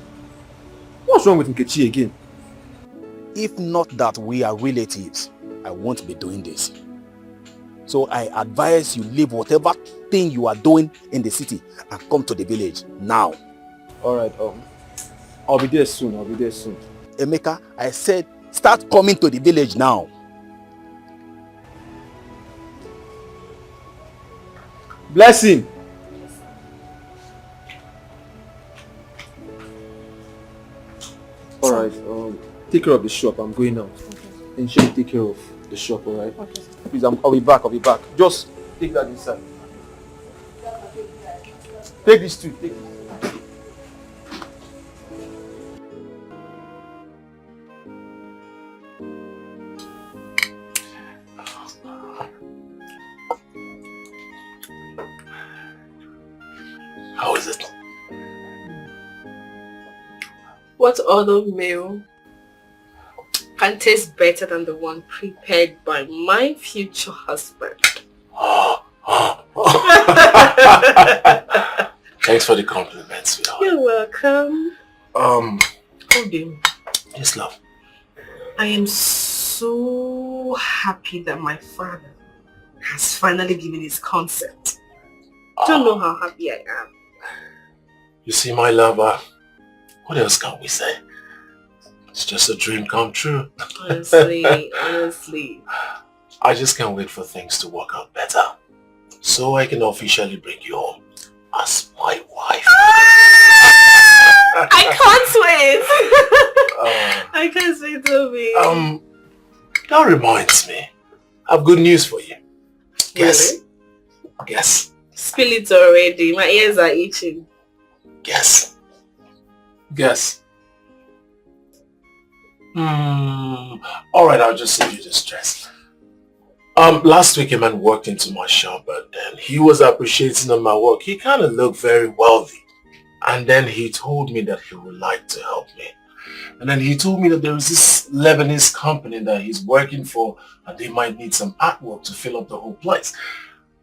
What's wrong with Nkechi again? If not that we are relatives, I won't be doing this. So I advise you leave whatever thing you are doing in the city and come to the village now. Alright, I'll be there soon. Emeka, I said start coming to the village now. Blessing! Alright, take care of the shop. I'm going out. Okay. Ensure you take care of the shop, alright? Okay. Please, I'll be back. Just take that inside. Take this too. Take this. How is it? What other meal can taste better than the one prepared by my future husband? Thanks for the compliment, sweetheart. You're welcome. Odin. Yes, love. I am so happy that my father has finally given his consent. Don't know how happy I am. You see, my lover, what else can we say? It's just a dream come true. Honestly. I just can't wait for things to work out better. So I can officially bring you home as my wife. I can't wait! I can't wait, Toby. That reminds me. I have good news for you. Guess. Really? Guess. Spill it already. My ears are itching. Guess. Alright, I'll just save you the stress. Last week a man walked into my shop and then he was appreciating on my work. He kind of looked very wealthy. And then he told me that he would like to help me. And then he told me that there is this Lebanese company that he's working for and they might need some artwork to fill up the whole place.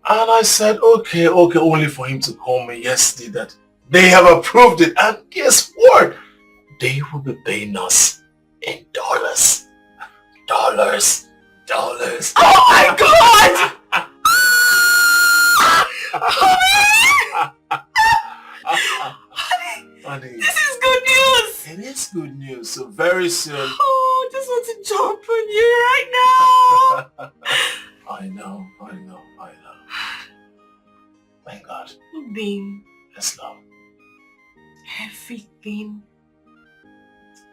And I said, okay, only for him to call me yesterday that they have approved it. And guess what? They will be paying us in dollars. Dollars. Oh my God! Honey, this is good news! It is good news. So very soon. Oh, I just want to jump on you right now. I know. Thank God. Bean. Yes, love.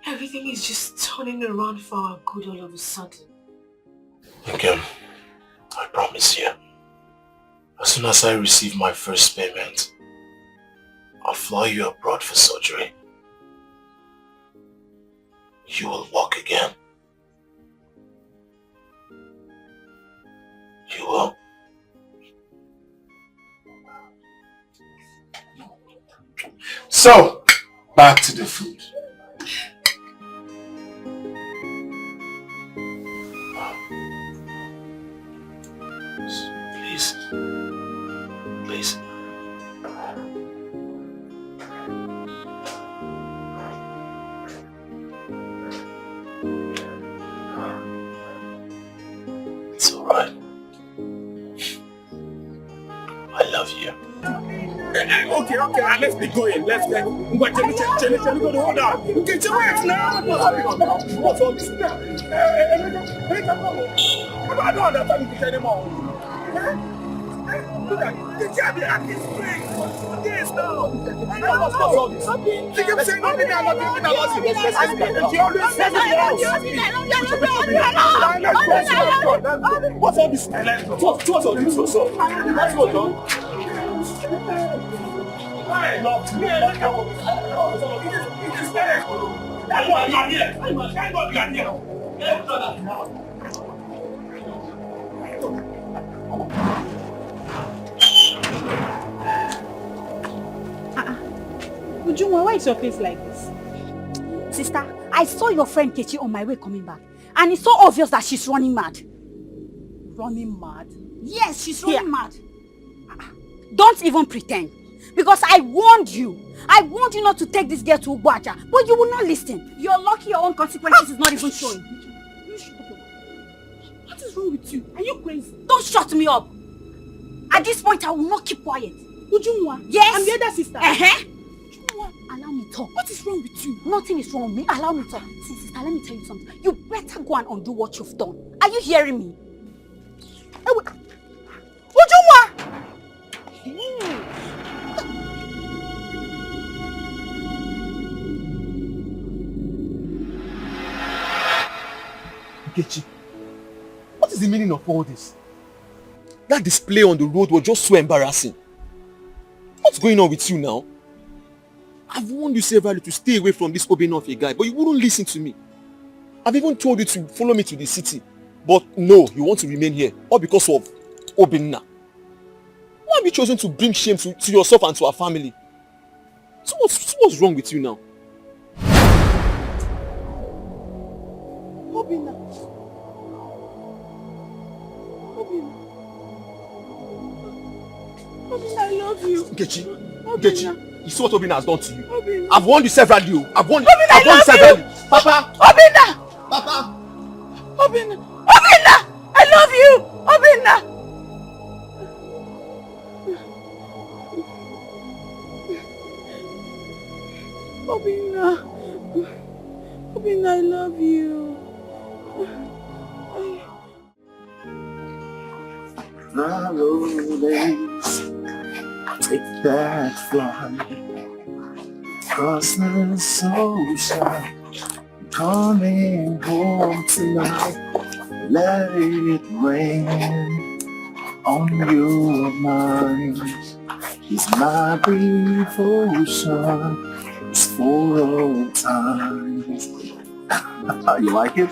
Everything is just turning around for our good all of a sudden. Again, I promise you, as soon as I receive my first payment, I'll fly you abroad for surgery. You will walk again. You will. So, back to the food. Please. Please. It's alright. I love you. Okay, let's be going. Let's go. Hold on. Okay, wait now. What's all this now? I don't understand this anymore. Look at the job at this place. This now. I know what's all this. You keep saying nothing now, nothing now. What's all this? What's all this? Let's go, John. I love you. That's why you're here. Thank God you're here. Ujunwa, why is your face like this? Sister, I saw your friend Kechi on my way coming back. And it's so obvious that she's running mad. Running mad? Yes, she's running mad. Don't even pretend. Because I warned you. I warned you not to take this girl to Ugbaja. But you will not listen. You're lucky your own consequences is not even showing. What is wrong with you? Are you crazy? Don't shut me up. At this point, I will not keep quiet. Ujunwa? Yes? I'm the other sister. Ujunwa, allow me talk. What is wrong with you? Nothing is wrong with me. Allow me talk. See, sister, let me tell you something. You better go and undo what you've done. Are you hearing me? Ujunwa! Kechi, what is the meaning of all this? That display on the road was just so embarrassing. What's going on with you now? I've warned you severally to stay away from this Obinna guy, but you wouldn't listen to me. I've even told you to follow me to the city, but no, you want to remain here, all because of Obinna. Why have you chosen to bring shame to yourself and to our family? So what's wrong with you now? Obinna, I love you. Nkechi, you see what Obinna has done to you? Obinna. I've warned you severally. I've warned you severally. Papa! Obinna! Papa! Obinna! I love you! Obinna! Obinna, I love you. Take that flight across the ocean, coming home tonight. Let it rain on your mind. It's my devotion. It's for all time. You like it?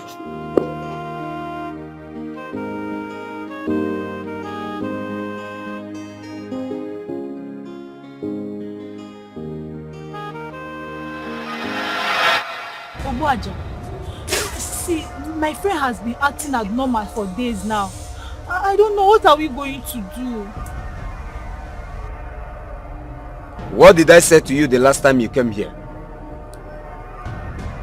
See, my friend has been acting abnormal for days now. I don't know, what are we going to do? What did I say to you the last time you came here?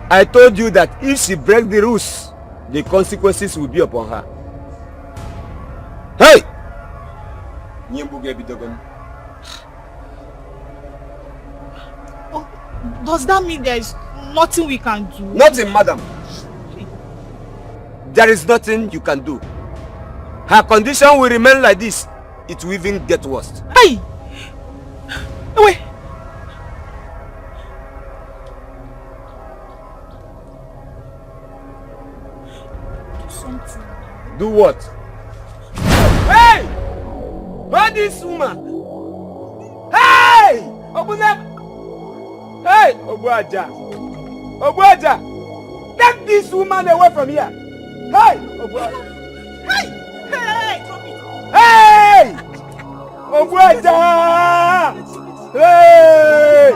I told you that if she breaks the rules, the consequences will be upon her. Hey! Oh, does that mean there is nothing we can do? Nothing, madam. There is nothing you can do. Her condition will remain like this. It will even get worse. Hey! Wait! Do what? Hey! Hold this woman! Hey! Obuzem! Hey! Obuaja! Obuaja! Take this woman away from here! Hey! Obuaja! Hey! Hey! Drop it! Hey! Obuaja! Hey!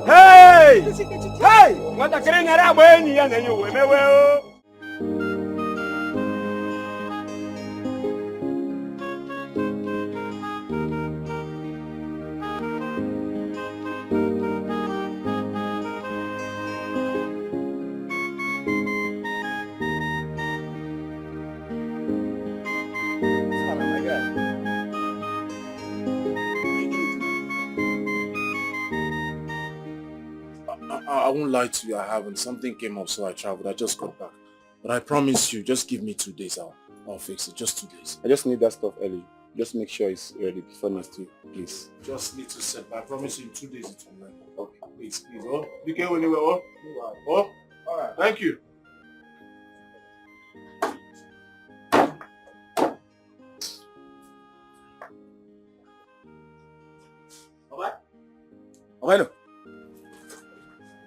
Hey! Hey! What a keren era bweni ya na yo wemewe o. I won't lie to you, I haven't. Something came up, so I traveled. I just got back. But I promise you, just give me 2 days. I'll fix it. Just 2 days. I just need that stuff early. Just make sure it's ready before next week, please. Just need to set. But I promise you, in 2 days it's online. Okay. Please. Oh, you can anywhere. Oh, all right. Thank you. Alright.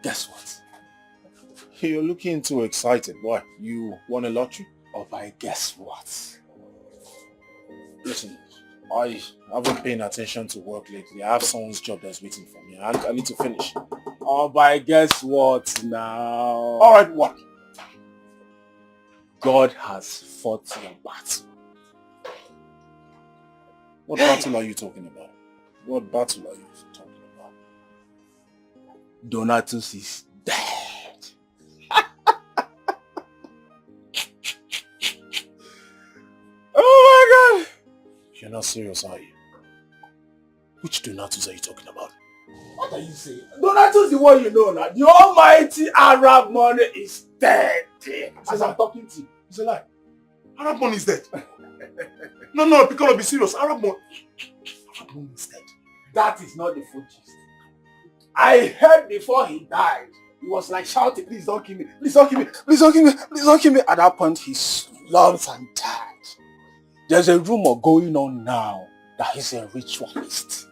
Guess what? You're looking too excited. Why? You won a lottery? Oh, by guess what? Listen, I haven't paying attention to work lately. I have someone's job that's waiting for me. I need to finish. Oh, by guess what now? Alright, what? God has fought your battle. What battle are you talking about? What battle are you talking about? Donatus is dead. Oh my God! You're not serious, are you? Which Donatus are you talking about? What are you saying? Donatus is the one you know now. The almighty Arab money is dead. As I'm talking to you. It's a lie. Arab money is dead. No, Piccolo, be serious. Arab money is dead. That is not the full gist. I heard before he died, he was like shouting, please don't kill me, please don't kill me, please don't kill me, please don't kill me. At that point, he slumps and died. There's a rumor going on now that he's a ritualist.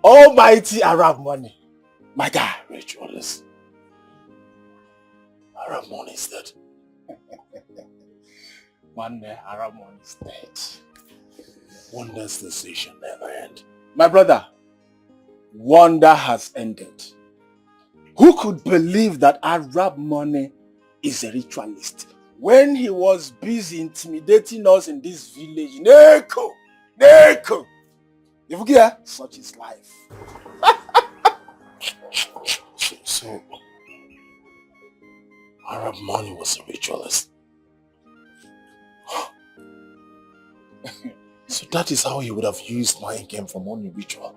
Almighty Arab money. My guy, ritualist. Arab money is dead. One day, Arab money is dead. Wonder's decision never end. My brother, wonder has ended. Who could believe that Arab money is a ritualist when he was busy intimidating us in this village? Neko! If you hear, such is life. So, Arab money was a ritualist. So that is how he would have used my income for money ritual.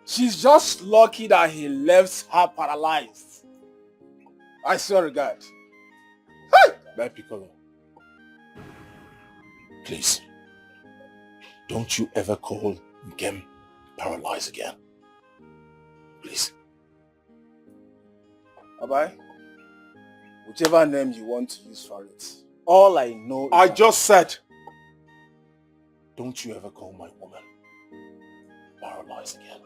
She's just lucky that he left her paralyzed. I swear to God. Hey! Bye, Piccolo. Please, don't you ever call Nkem paralyzed again. Please. Bye-bye. Whichever name you want to use for it. All I know is I just said, don't you ever call my woman paralyzed again.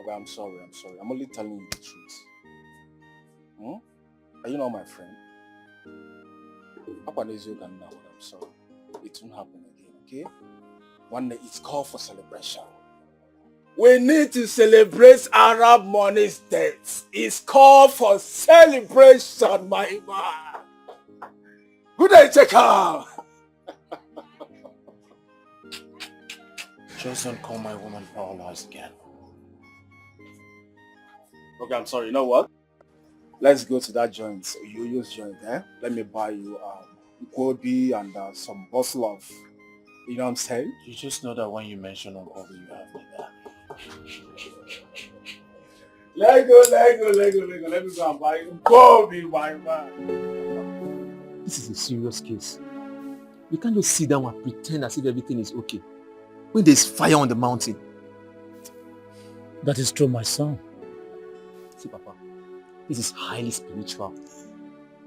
Okay, I'm sorry. I'm only telling you the truth. Are you not my friend? I'm sorry. It won't happen again, okay? One day it's called for celebration. We need to celebrate Arab money's death. It's called for celebration, my man. Good day, check out. Just don't call my woman paralyzed again. Okay, I'm sorry. You know what? Let's go to that joint. You use joint, eh? Let me buy you Kobe and some bottle of, you know what I'm saying? You just know that when you mention Uncle, you have me there. Let go. Let me go and buy you Kobe, my man. This is a serious case. We can't just sit down and pretend as if everything is okay when there's fire on the mountain. That is true, my son. See, Papa, this is highly spiritual.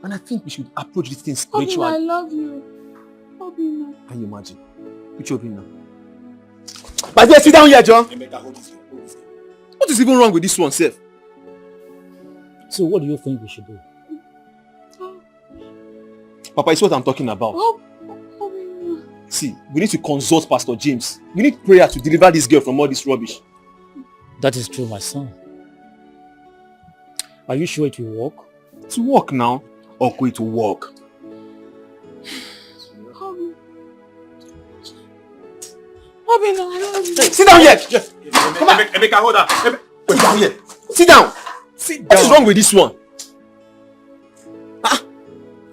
And I think we should approach this thing spiritually. I love you. Obina. Can you imagine? Which Obina? But sit down here, John. What is even wrong with this one, Seth? So what do you think we should do? Papa, it's what I'm talking about. Obina. See, we need to consult Pastor James. We need prayer to deliver this girl from all this rubbish. That is true, my son. Are you sure it will work? To work now, or go to work? Obina, I love you. Hey, sit down here! Come on, Emeka, hold on. Sit down here. Sit down. What is wrong with this one?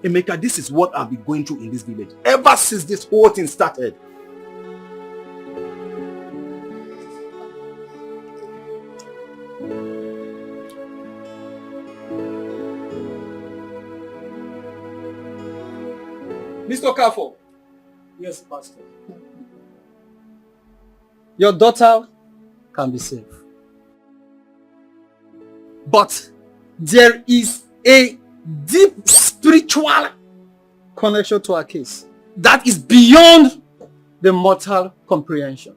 Emeka, this is what I've been going through in this village ever since this whole thing started. Mr. Kafo. Yes, Pastor. Your daughter can be saved. But there is a deep spiritual connection to our case that is beyond the mortal comprehension.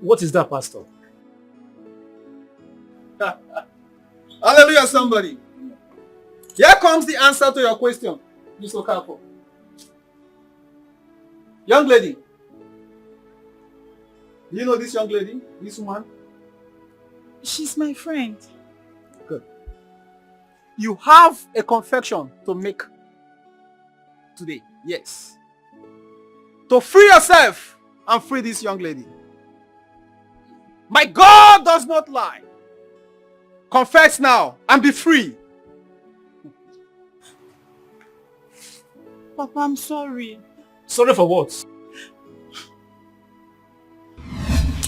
What is that, Pastor? Hallelujah, somebody. Here comes the answer to your question, Mr. Kafo. Young lady, do you know this young lady, this woman? She's my friend. Good. You have a confession to make today, yes. To free yourself and free this young lady. My God does not lie. Confess now and be free. Papa, I'm sorry. Sorry for what?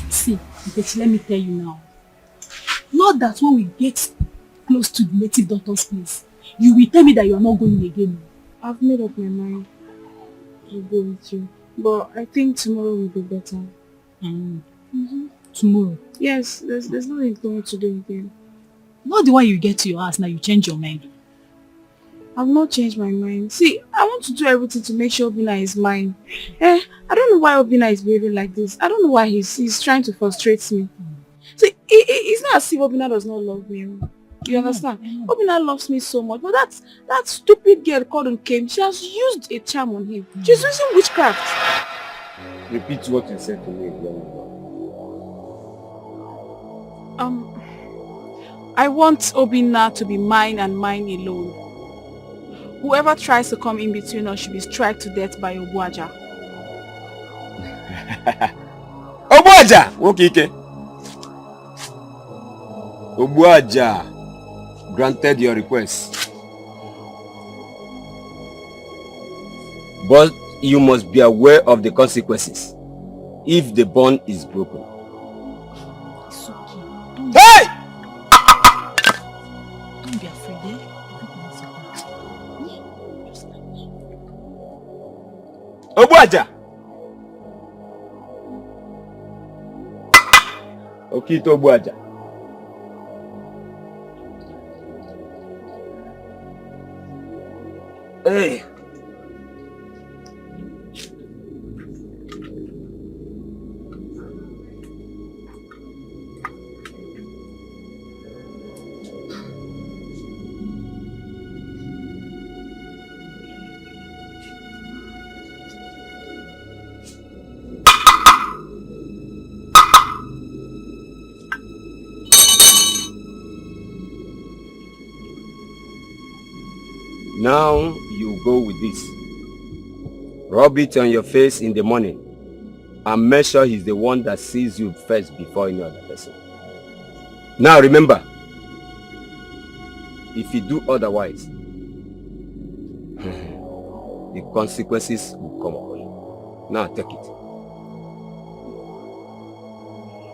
See, Betty, let me tell you now. Not that when we get close to the native doctor's place, you will tell me that you are not going again. I've made up my mind to go with you. But I think tomorrow will be better. Tomorrow? Yes, there's nothing going to do again. Not the one you get to your house, now you change your mind. I've not changed my mind. See, I want to do everything to make sure Obina is mine. I don't know why Obina is behaving like this. I don't know why he's trying to frustrate me. See, it's not as if Obina does not love me. You understand? Obina loves me so much. But that stupid girl called Nkem, she has used a charm on him. She's using witchcraft. Repeat what you said to me, young boy. I want Obina to be mine and mine alone. Whoever tries to come in between us should be struck to death by Obuaja. Obuaja! Wokike. Obuaja granted your request. But you must be aware of the consequences if the bond is broken. Hey! Don't be afraid, eh? Obuaja! Okito Obuaja. Hey! Now you go with this. Rub it on your face in the morning and make sure he's the one that sees you first before any other person. Now remember, if you do otherwise, the consequences will come upon you. Now take it.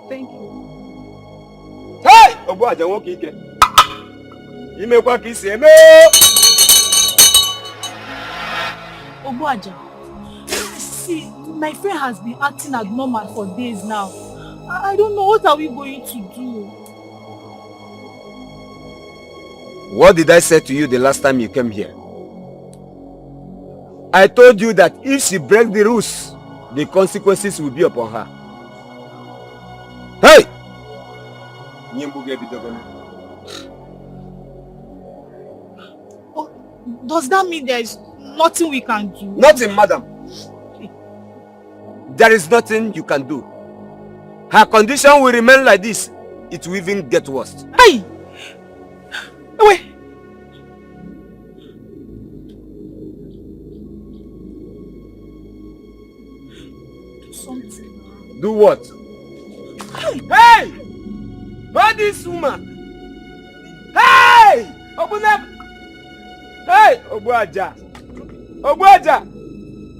Thank you. Hey! Obuaja won't kick it. You may walk his eme. Obuaja, see, my friend has been acting abnormal for days now. I don't know, what are we going to do? What did I say to you the last time you came here? I told you that if she breaks the rules, the consequences will be upon her. Hey! Does that mean there is nothing we can do? Nothing, madam. There is nothing you can do. Her condition will remain like this. It will even get worse. Hey! Wait! Something. Do what? Hey! Hold this woman! Hey! Open up! Hey! Obuaja! Obuaja!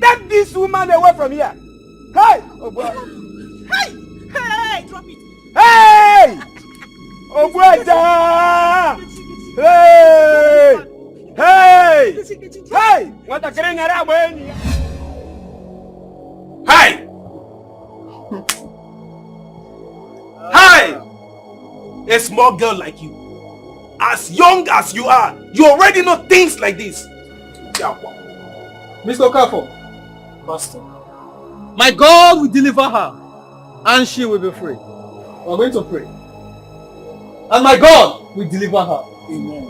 Take this woman away from here! Hey! Obuaja! Hey! Hey! Drop it! Hey! Obuaja! Hey! Hey! Hey! What a green around. Hey! Hey! A small girl like you, as young as you are, you already know things like this. Mr. Okafo, Master, my God will deliver her and she will be free. We're going to pray. And my God will deliver her. Amen.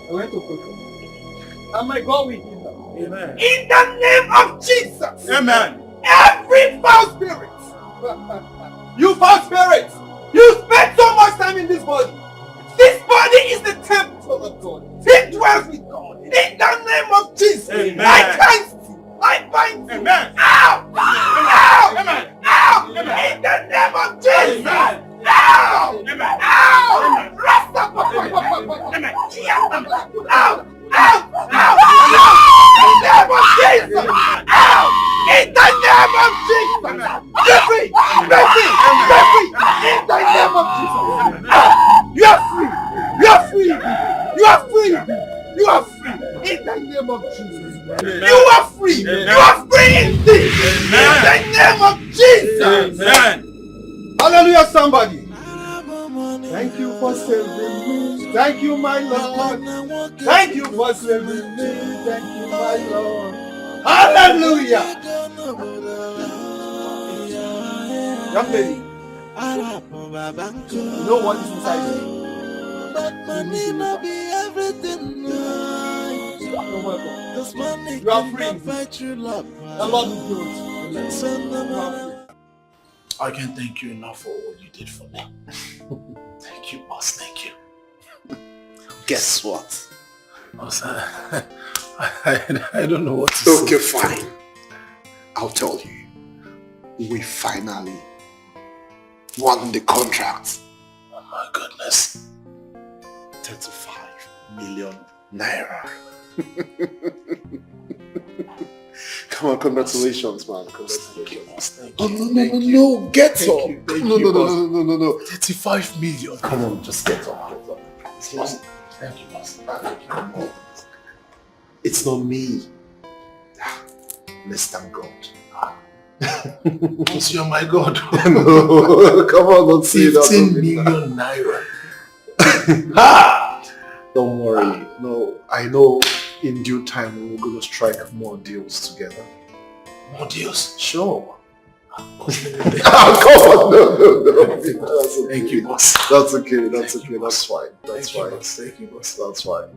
We're going to pray. And my God will heal her. Amen. In the name of Jesus. Amen. Every foul spirit, you foul spirit, you spend so much time in this body. This body is the temple of God. It dwells with God. In the name of Jesus, Amen. I cast you. I bind you. Amen. Ow! Ow! Amen. Ow! Amen. In the name of Jesus. Amen. Ow! Amen. Ow! Rest up. Amen. Ow! Ow! Ow! In the name of Jesus. Ow! In the name of Jesus. Be free. Be free. Be free. In the name of Jesus. Ow! You are free. You are free. You are free. You are free. In the name of Jesus. You are free. You are free indeed. In the name of Jesus. Amen. Hallelujah, somebody. Thank you for saving me. Thank you, my Lord. Thank you for saving me. Thank you, my Lord. Hallelujah. Young lady, you know what is inside you? You are free. The Lord is good. You are free. I can't thank you enough for what you did for me. Thank you, boss. Thank you. Guess what? Boss, I don't know what to say. Okay, fine. I'll tell you. We finally won the contract. Oh my goodness. 35 million naira. Come on, congratulations, man. Congratulations. Thank you, boss. Thank Oh, you. no, get up. Thank No, you, no, boss. no. 35 million. Come on, just get up. Boss. Thank you, boss. Thank you. It's not me. Let's thank God. Boss, you're my God. No, come on, don't say that. 15 million naira. Don't worry. No, I know in due time we're going to strike more deals together. More deals? Sure. Come on, no. Thank you, boss. That's okay, that's fine. That's fine. Thank you, boss. Thank you, boss. That's fine.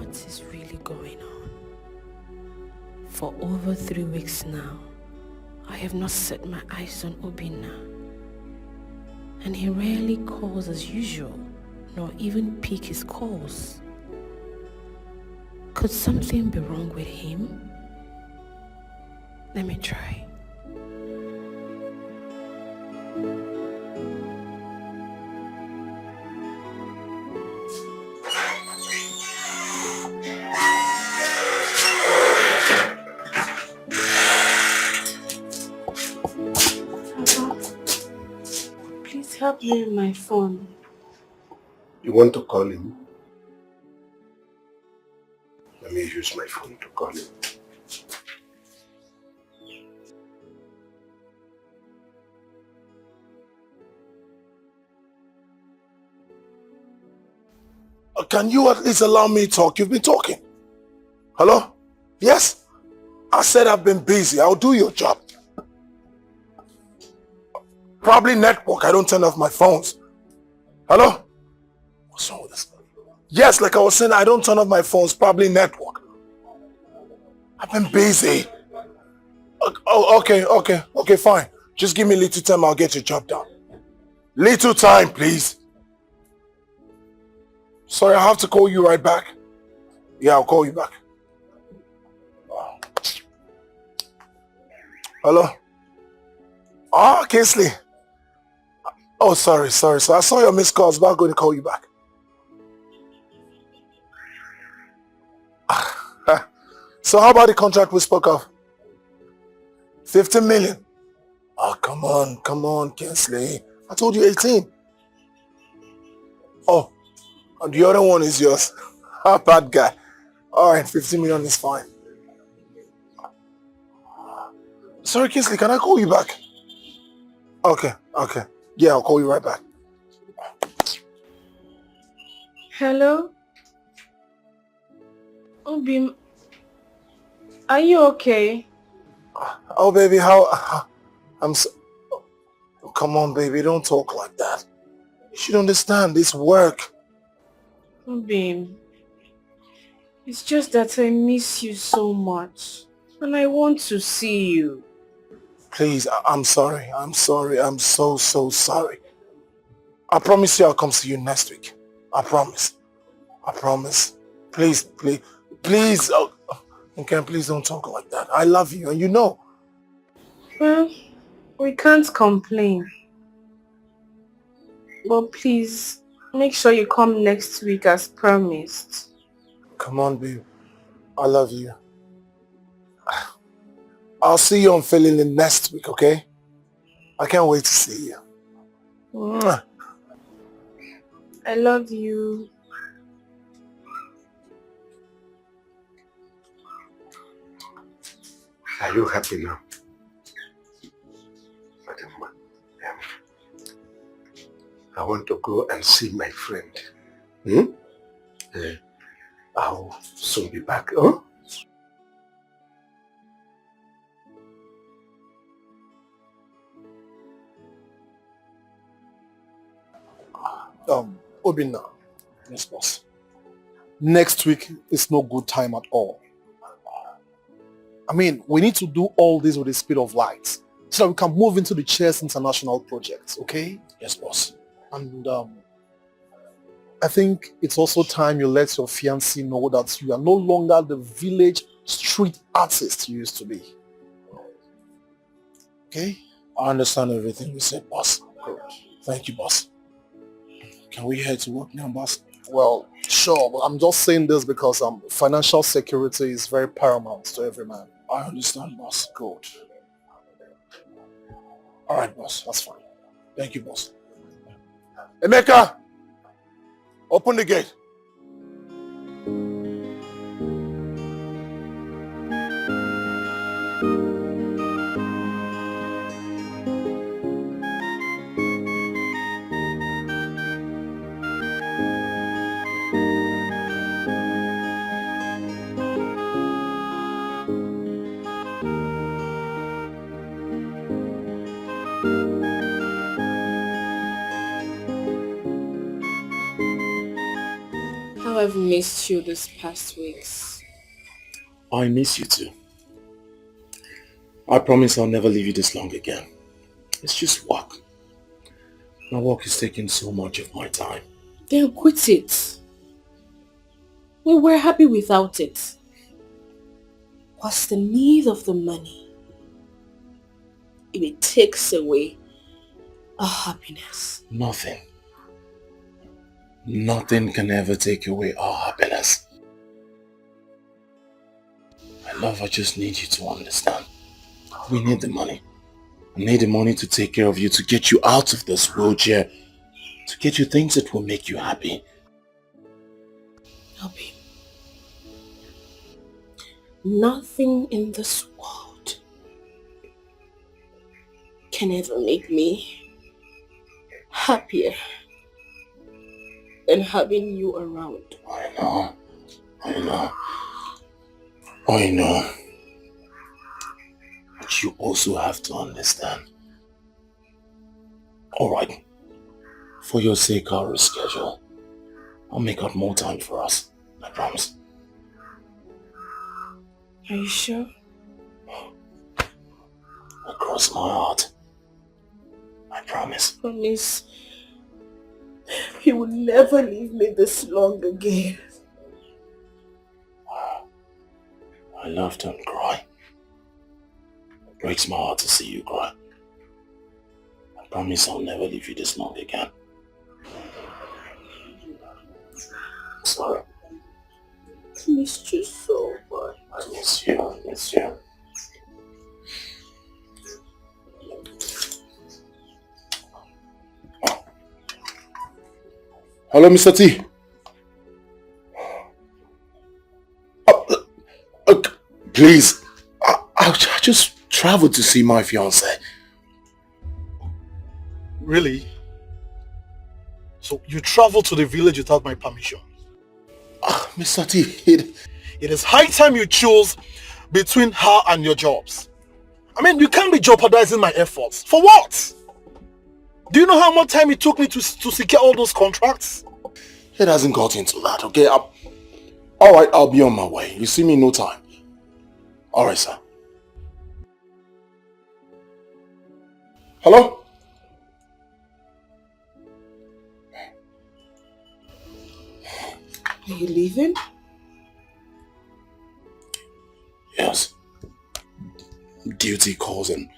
what is really going on. For over 3 weeks now, I have not set my eyes on Obinna. And he rarely calls as usual, nor even pick his calls. Could something be wrong with him? Let me try. Please help me with my phone. You want to call him? Let me use my phone to call him. Can you at least allow me to talk? You've been talking. Hello? Yes? I said I've been busy. I'll do your job. Probably network. I don't turn off my phones. Hello? What's wrong with this? Yes, like I was saying, I don't turn off my phones. Probably network. I've been busy. Oh, okay, fine. Just give me a little time. I'll get your job done. Little time, please. Sorry, I have to call you right back. Yeah, I'll call you back. Hello? Ah, Kingsley. Oh, sorry. So I saw your missed calls, but I'm going to call you back. So how about the contract we spoke of? 15 million. Oh, come on, Kingsley. I told you 18. Oh, the other one is yours. Bad guy. All right, 15 million is fine. Sorry, Kingsley, can I call you back? Okay. Yeah, I'll call you right back. Hello? Obi, are you okay? Oh, baby, I'm so... Oh, come on, baby, don't talk like that. You should understand this work. Obi, it's just that I miss you so much. And I want to see you. Please, I'm sorry. I'm so sorry. I promise you I'll come see you next week. I promise. Please. Oh, okay, please don't talk like that. I love you and you know. Well, we can't complain. But please, make sure you come next week as promised. Come on, babe. I love you. I'll see you on Philmond next week, okay? I can't wait to see you. Mwah. I love you. Are you happy now? I want to go and see my friend. I'll soon be back. Huh? Obinna. Yes, boss. Next week is no good time at all. I mean, we need to do all this with the speed of light so that we can move into the Chess International project, okay? Yes, boss. And I think it's also time you let your fiancé know that you are no longer the village street artist you used to be. Okay? I understand everything you said, boss. Good. Thank you, boss. Can we head to work now, boss? Well, sure, but I'm just saying this because financial security is very paramount to every man. I understand, boss. Good. All right, boss. That's fine. Thank you, boss. Emeka! Open the gate. how I've missed you these past weeks. I miss you too. I promise I'll never leave you this long again. It's just work. My work is taking so much of my time. Then quit it. We were happy without it. What's the need of the money if it takes away our happiness? Nothing. Nothing can ever take away our happiness. My love, I just need you to understand. We need the money. I need the money to take care of you, to get you out of this wheelchair, to get you things that will make you happy. Obi, nothing in this world can ever make me happier than having you around. I know. I know. But you also have to understand. Alright. For your sake, I'll reschedule. I'll make out more time for us. I promise. Are you sure? Across my heart. I promise. Promise. You will never leave me this long again. My love, don't cry. It breaks my heart to see you cry. I promise I'll never leave you this long again. I'm sorry. I missed you so much. I miss you. Hello, Mr. T. Please, I just traveled to see my fiancée. Really? So you traveled to the village without my permission? Mr. T, it is high time you chose between her and your jobs. I mean, you can't be jeopardizing my efforts. For what? Do you know how much time it took me to secure all those contracts? It hasn't got into that, okay? Alright, I'll be on my way. You see me in no time. Alright, sir. Hello? Are you leaving? Yes. Duty calls and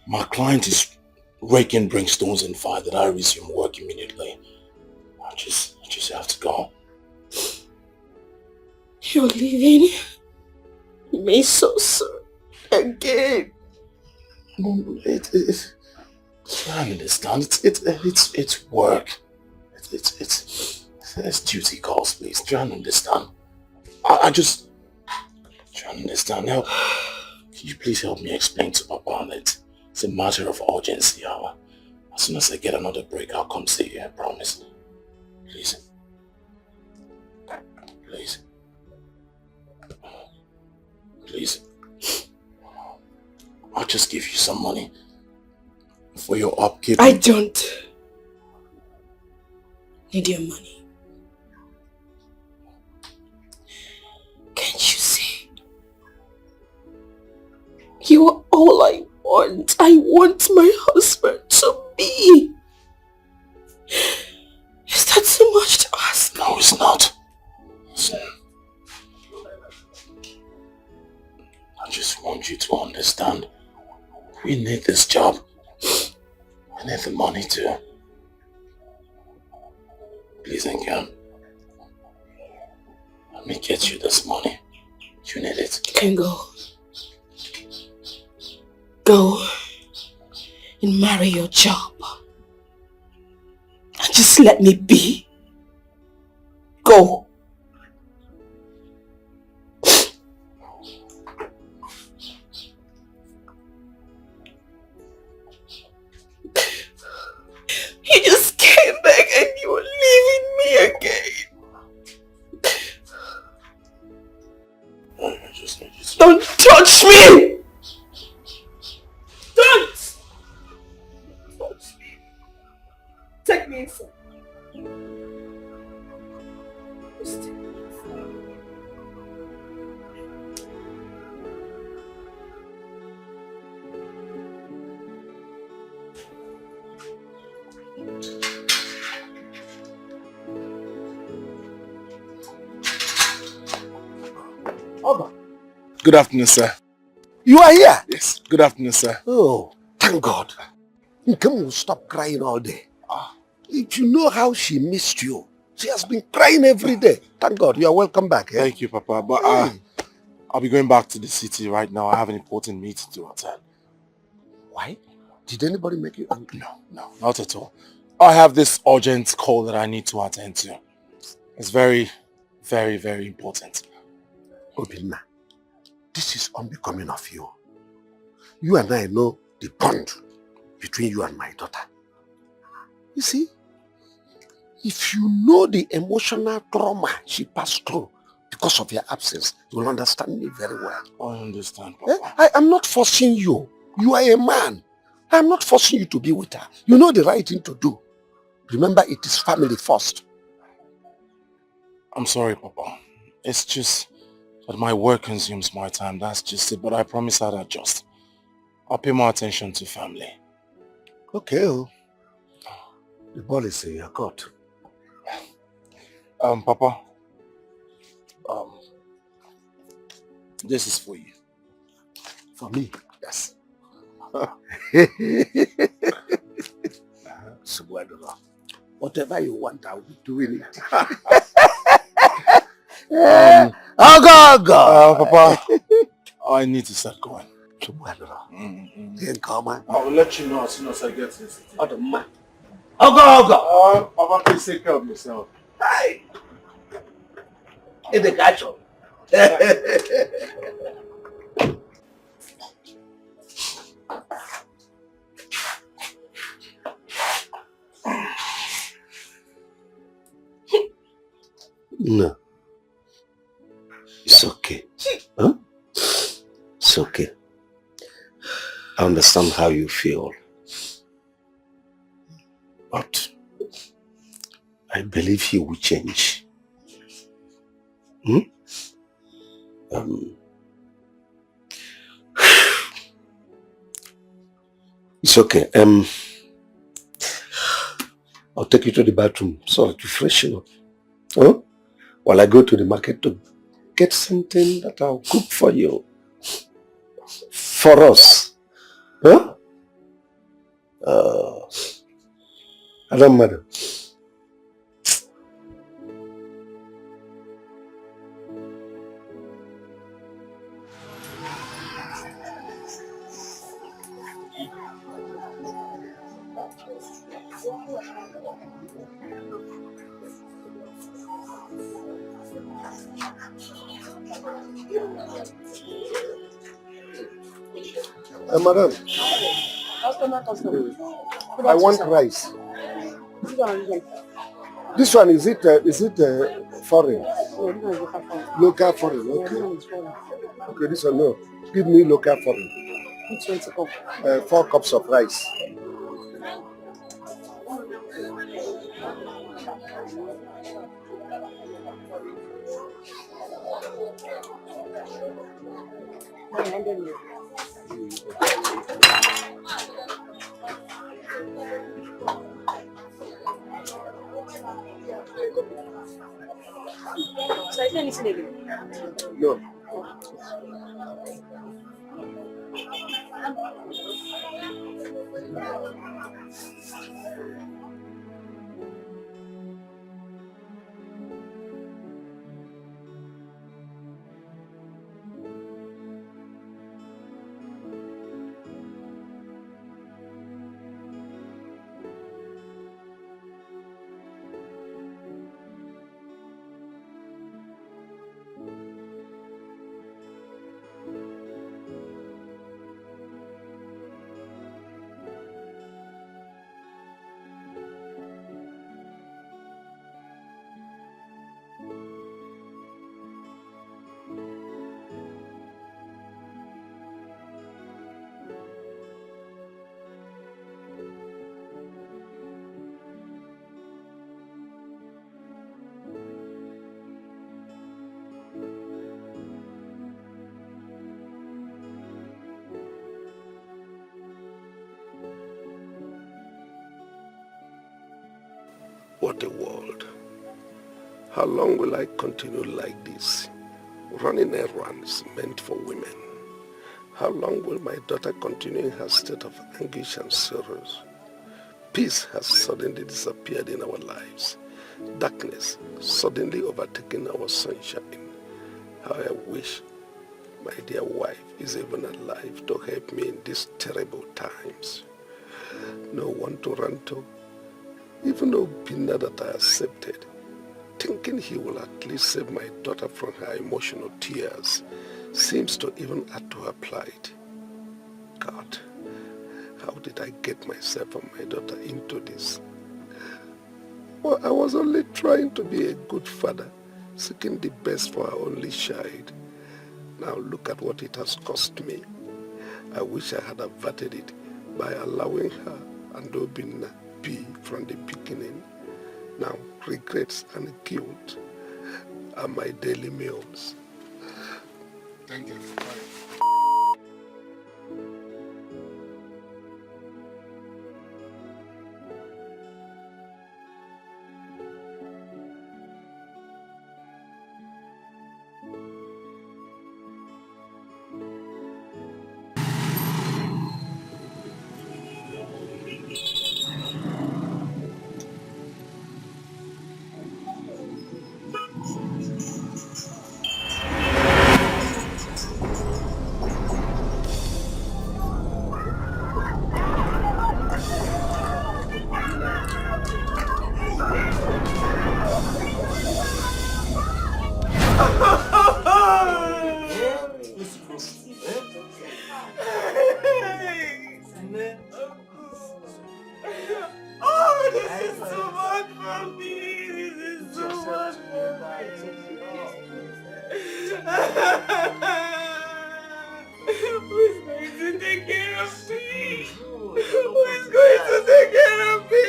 my client is raking brimstones and fire that I resume work immediately. I just have to go. You're leaving me so soon again. I understand. It's work. It's duty calls, please. Try and understand. I just try and understand. Now, can you please help me explain to Papa that it's a matter of urgency. As soon as I get another break, I'll come see you. I promise. Please. Please. Please. I'll just give you some money for your upkeep. I don't need your money. Can't you see? You are all I want. I want my husband to be. Is that too much to ask? No, it's not. Listen. I just want you to understand. We need this job. We need the money too. Please, Nkem. Let me get you this money. You need it. You can go. Go and marry your job. And just let me be. Go. You just came back and you were leaving me again. Don't touch me! Don't! Touch me. Take me inside. first. Oba. Good afternoon, sir. You are here? Yes, good afternoon, sir. Oh, thank God. Nkem will stop crying all day. If you know how she missed you, she has been crying every day. Thank God, you are welcome back. Eh? Thank you, Papa. But I'll be going back to the city right now. I have an important meeting to attend. Why? Did anybody make you angry? No, not at all. I have this urgent call that I need to attend to. It's very, very, very important. Obinna, this is unbecoming of you. You and I know the bond between you and my daughter. You see, if you know the emotional trauma she passed through because of your absence, you will understand me very well. I understand, Papa. I am not forcing you. You are a man. I am not forcing you to be with her. You know the right thing to do. Remember, it is family first. I'm sorry, Papa. It's just that my work consumes my time. That's just it. But I promise I'll adjust. I'll pay more attention to family. Okay. The ball is in your court. Papa. This is for you. For me? Yes. Whatever you want, I will be doing it. Papa, I need to start going. Then come on. I will let you know as soon as I get this. Papa, please take care of yourself. Hi. In the catch up. No. It's okay. Huh? It's okay. I understand how you feel. But I believe he will change. It's okay. I'll take you to the bathroom so that you freshen up. Huh? While I go to the market to get something that I'll cook for you. For us. Huh? I don't matter. Madam, I want rice. This one, is it foreign? Local foreign, okay. Okay, this one, no. Give me local foreign. 4 cups of rice. So I can't listen again. No. What a world. How long will I continue like this, running errands meant for women? How long will my daughter continue in her state of anguish and sorrows? Peace has suddenly disappeared in our lives. Darkness suddenly overtaken our sunshine. How I wish my dear wife is even alive to help me in these terrible times. No one to run to, even Obina that I accepted, thinking he will at least save my daughter from her emotional tears, seems to even add to her plight. God, how did I get myself and my daughter into this? Well, I was only trying to be a good father, seeking the best for our only child. Now look at what it has cost me. I wish I had averted it by allowing her and Obinna be from the beginning. Now regrets and guilt are my daily meals. Thank you. Oh, this is too much for me. This is too much for Who is going to take care of me? Who is going to take care of me?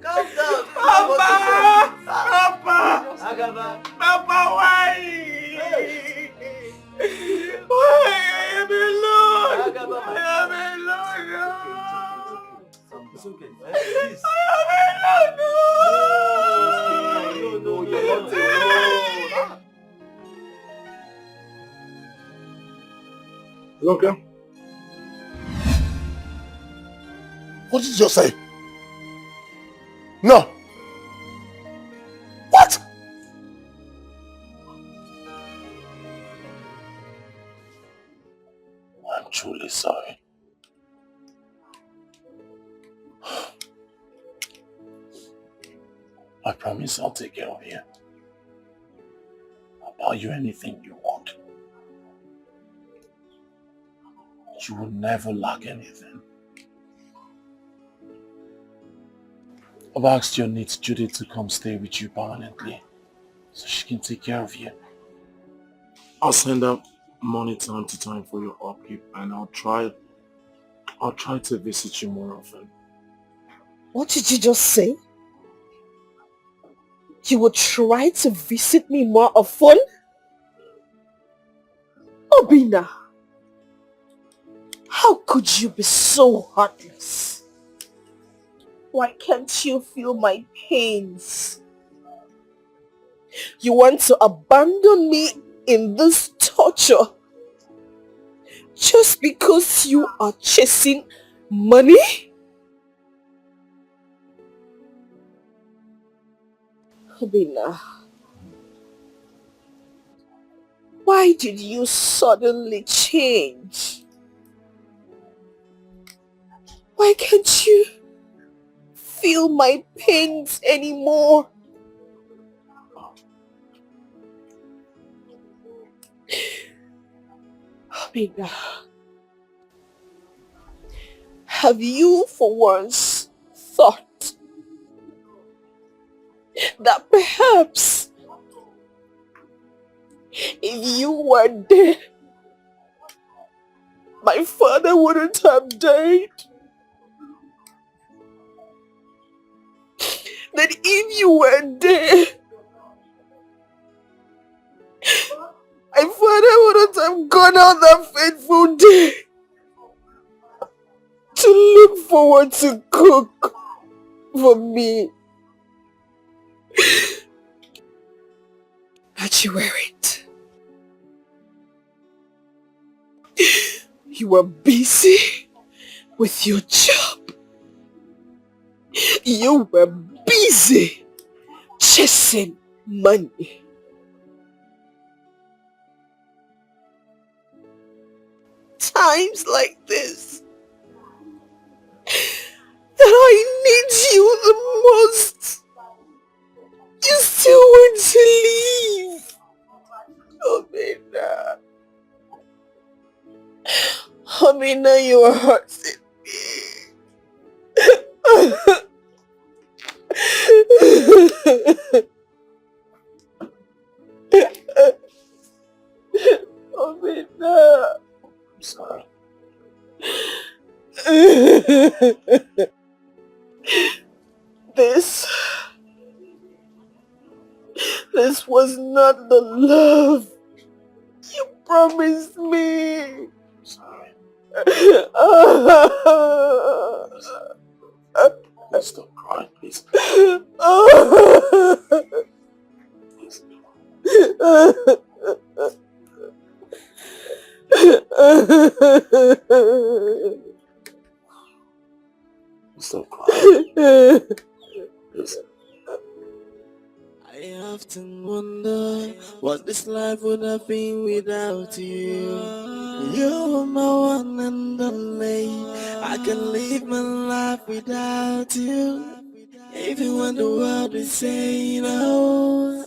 Calm down. Papa! Papa! Papa, why? Why? I am alone. I am alone. It's okay. I am alone. No, you're not alone. You okay? What did you just say? No. What? I'm truly sorry. I promise I'll take care of you. I'll buy you anything you want. You will never lack anything. I've asked your niece Judith to come stay with you permanently so she can take care of you. I'll send her money time to time for your upkeep and I'll try to visit you more often. What did you just say? You will try to visit me more often? Obina, how could you be so heartless? Why can't you feel my pains? You want to abandon me in this torture just because you are chasing money? Obina, why did you suddenly change? Why can't you feel my pains anymore? Obina, have you for once thought that perhaps if you were dead, my father wouldn't have died? That if you were dead, my father wouldn't have gone on that fateful day to look forward to cook for me. But you weren't. You were busy with your job. You were busy chasing money. Times like this that I need you the most, you still want to leave. Amina, you are hurting me. Amina. I'm sorry. This was not the love you promised me. I'm sorry. Stop crying, please. Stop crying. Please. I often wonder what this life would have been without you. You're my one and only. I can live my life without you. Even when the world is saying no,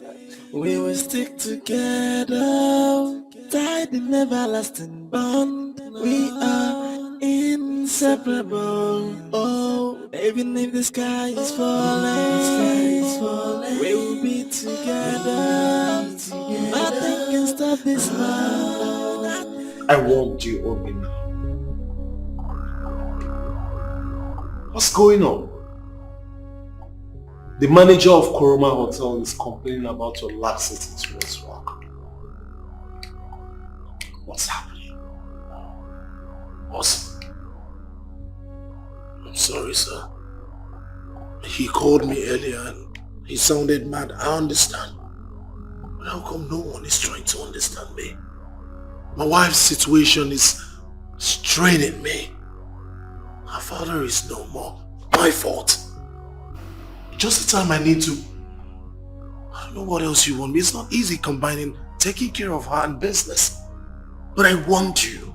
we will stick together. Tied in everlasting bond, we are inseparable. Oh, even if the sky is falling, we will be together. Nothing can stop this love. I want you, Obina. What's going on? The manager of Koroma Hotel is complaining about your laxity towards work. What's happening? Boss, I'm sorry, sir. He called me earlier and he sounded mad. I understand. But how come no one is trying to understand me? My wife's situation is straining me. Her father is no more. My fault. Just the time I need to. I don't know what else you want me. It's not easy combining taking care of her and business. But I want you.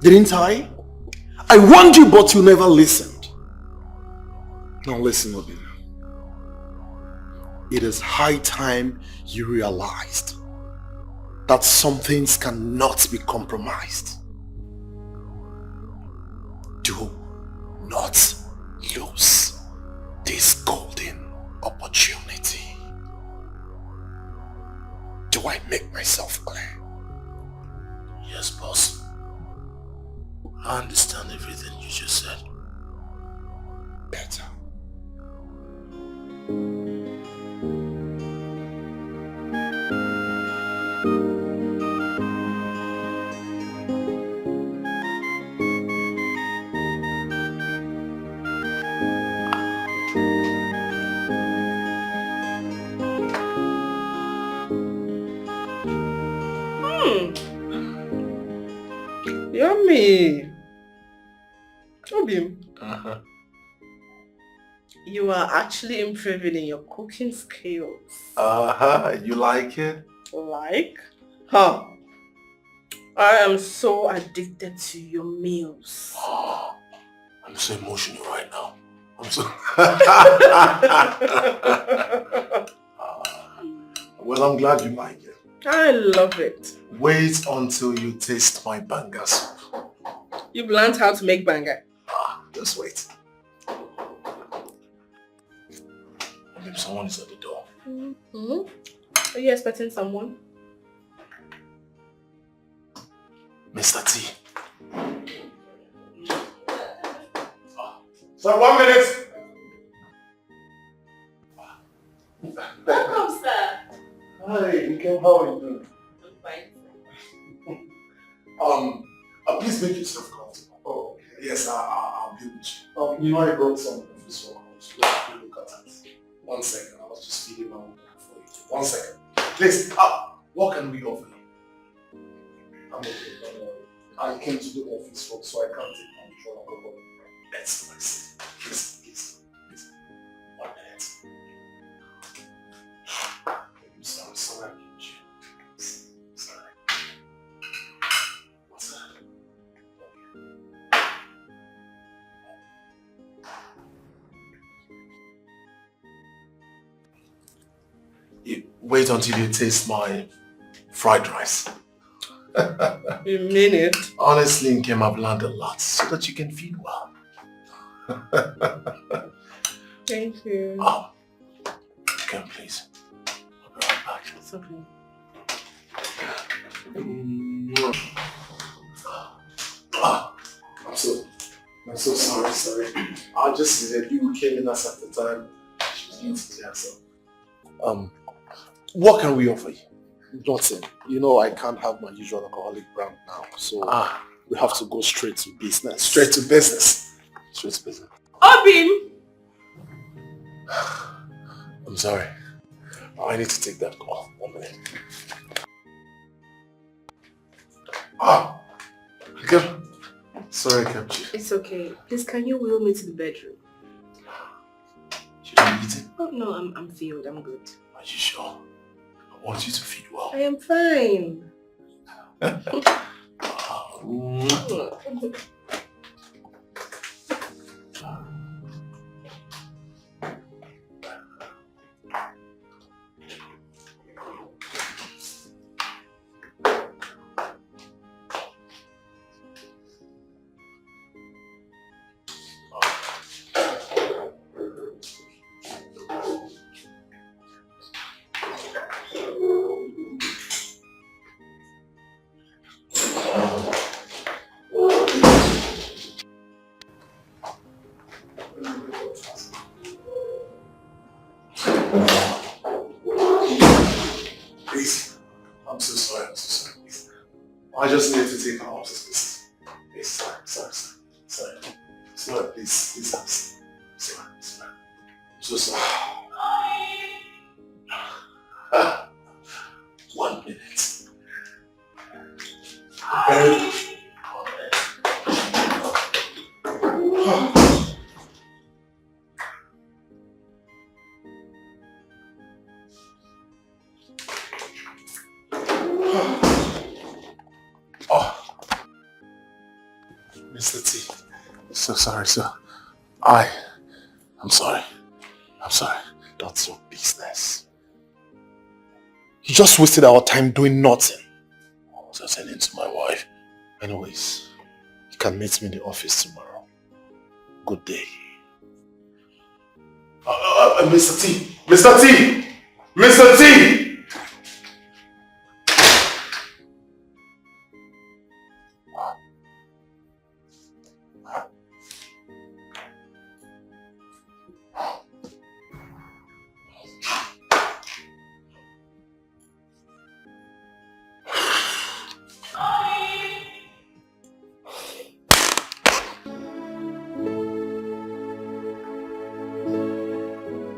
Didn't I? I warned you, but you never listened. Now listen, Obina. It is high time you realized that some things cannot be compromised. Do not lose this golden opportunity. Do I make myself clear? Yes, boss. I understand everything you just said. Better. Yummy. Obim, Uh-huh. you are actually improving in your cooking skills. You like it? Like? Huh. I am so addicted to your meals. I'm so emotional right now. I'm so... Well, I'm glad you like it. I love it. Wait until you taste my banga soup. You've learned how to make banga. Just wait. Maybe someone is at the door. Mm-hmm. Are you expecting someone? Mr. T. Sir, 1 minute. Welcome, sir. Hi, Nikem, how are you doing? I'm fine. Please make yourself comfortable. Oh, okay. Yes, I'll be with you. You know I brought some office phone calls. Let me look at it. 1 second, I was just feeding my woman for you. 1 second. Please, what can we offer you? I'm okay, don't worry. I came to the office work, so I can't take my usual alcohol. Let's sit. Please. 1 minute. I'm sorry, I kept you. Sorry. What's that? Wait until you taste my fried rice. You mean it? Honestly, in Kim, I've learned a lot so that you can feed well. Thank you. Kim, please. I'll be right back. It's okay. I'm so sorry. I just see that you came in us at the time. She was going to clear herself. What can we offer you? Nothing. You know I can't have my usual alcoholic brand now, so we have to go straight to business. Straight to business. Obin! I'm sorry. I need to take that call. 1 minute. Good. Sorry I kept you. It's okay. Please, can you wheel me to the bedroom? You don't need it? Oh no, I'm filled. I'm good. Are you sure? I want you to feed well. I am fine. Please. I'm so sorry. Please. I just need to take her off this business. Please, sorry. Please. Sorry. I'm so sorry. 1 minute. Very Mr. T. So sorry, sir. I'm sorry. That's your business. You just wasted our time doing nothing. I was attending to my wife. Anyways, you can meet me in the office tomorrow. Good day. Mr. T! Mr. T! Mr. T!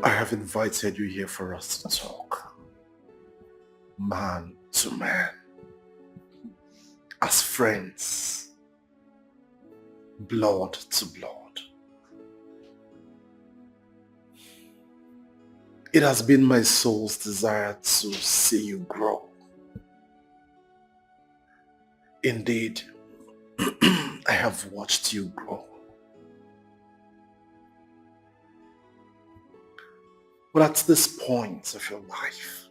I have invited you here for us to talk. Man to man. As friends. Blood to blood. It has been my soul's desire to see you grow. Indeed, I have watched you grow. But at this point of your life,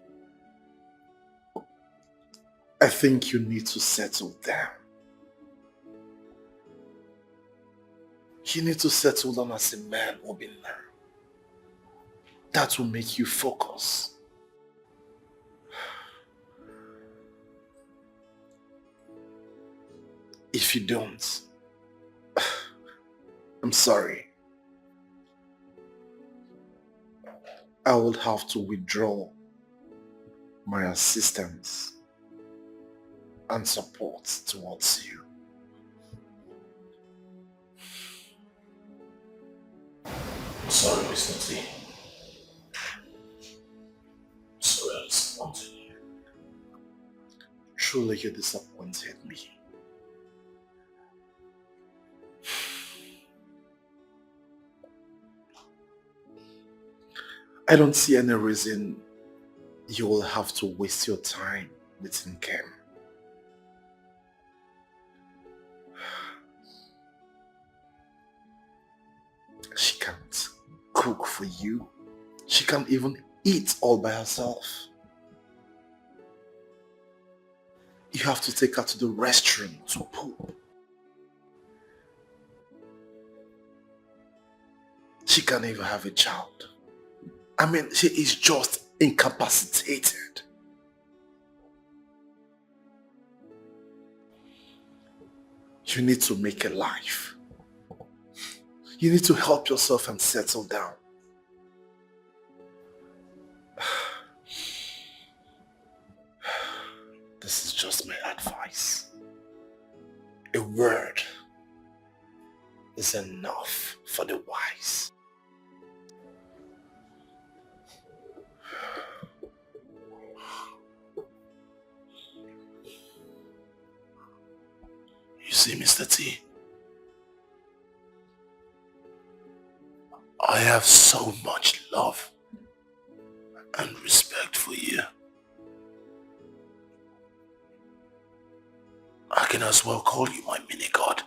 I think you need to settle down. You need to settle down as a man, Obinna. That will make you focus. If you don't, I'm sorry. I will have to withdraw my assistance and support towards you. Sorry, Mr. T. Sorry I disappointed you. Truly you disappointed me. I don't see any reason you will have to waste your time with Nkem. She can't cook for you. She can't even eat all by herself. You have to take her to the restroom to poop. She can't even have a child. I mean, she is just incapacitated. You need to make a life. You need to help yourself and settle down. This is just my advice. A word is enough for the wise. You see, Mr. T, I have so much love and respect for you. I can as well call you my mini-god.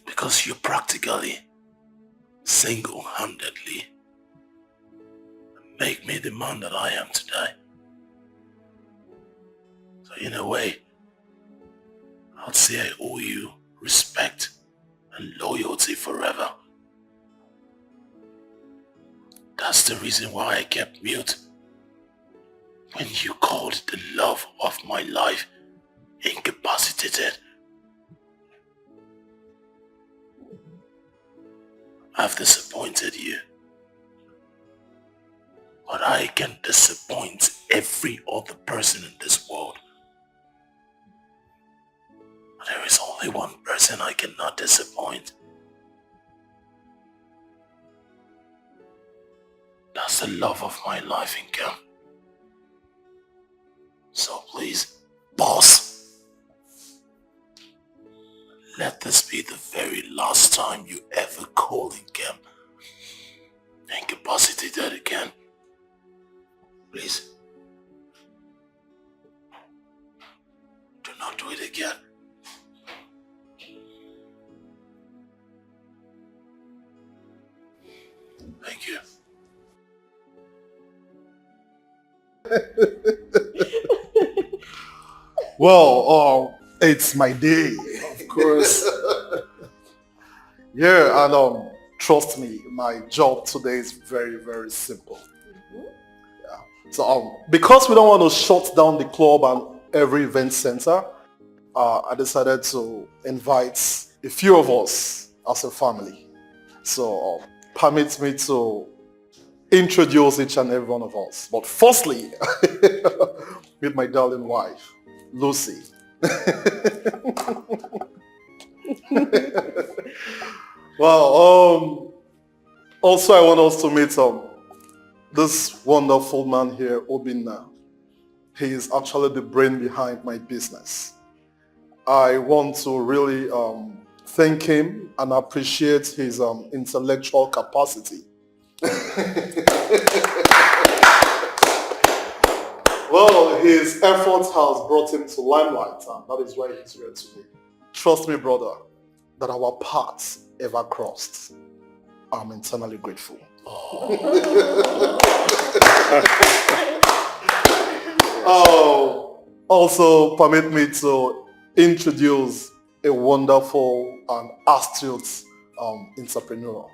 Because you practically, single-handedly make me the man that I am today. So in a way, I'd say I owe you respect and loyalty forever. That's the reason why I kept mute when you called the love of my life incapacitated. I've disappointed you, but I can disappoint every other person in this world. There is only one person I cannot disappoint. That's the love of my life, Nkem. So please, boss, let this be the very last time you ever call Nkem incapacitated again. Please. Do not do it again. Thank you. Well, it's my day, of course. Yeah, and trust me, my job today is very, very simple. Yeah. So because we don't want to shut down the club and every event center, I decided to invite a few of us as a family. So permit me to introduce each and every one of us. But firstly, with my darling wife, Lucy. Well, also I want us to meet this wonderful man here, Obinna. He is actually the brain behind my business. I want to really thank him and appreciate his intellectual capacity. Well, his efforts has brought him to limelight, and that is why he's here today. Trust me, brother, that our paths ever crossed. I'm eternally grateful. Also, permit me to introduce a wonderful and astute entrepreneur.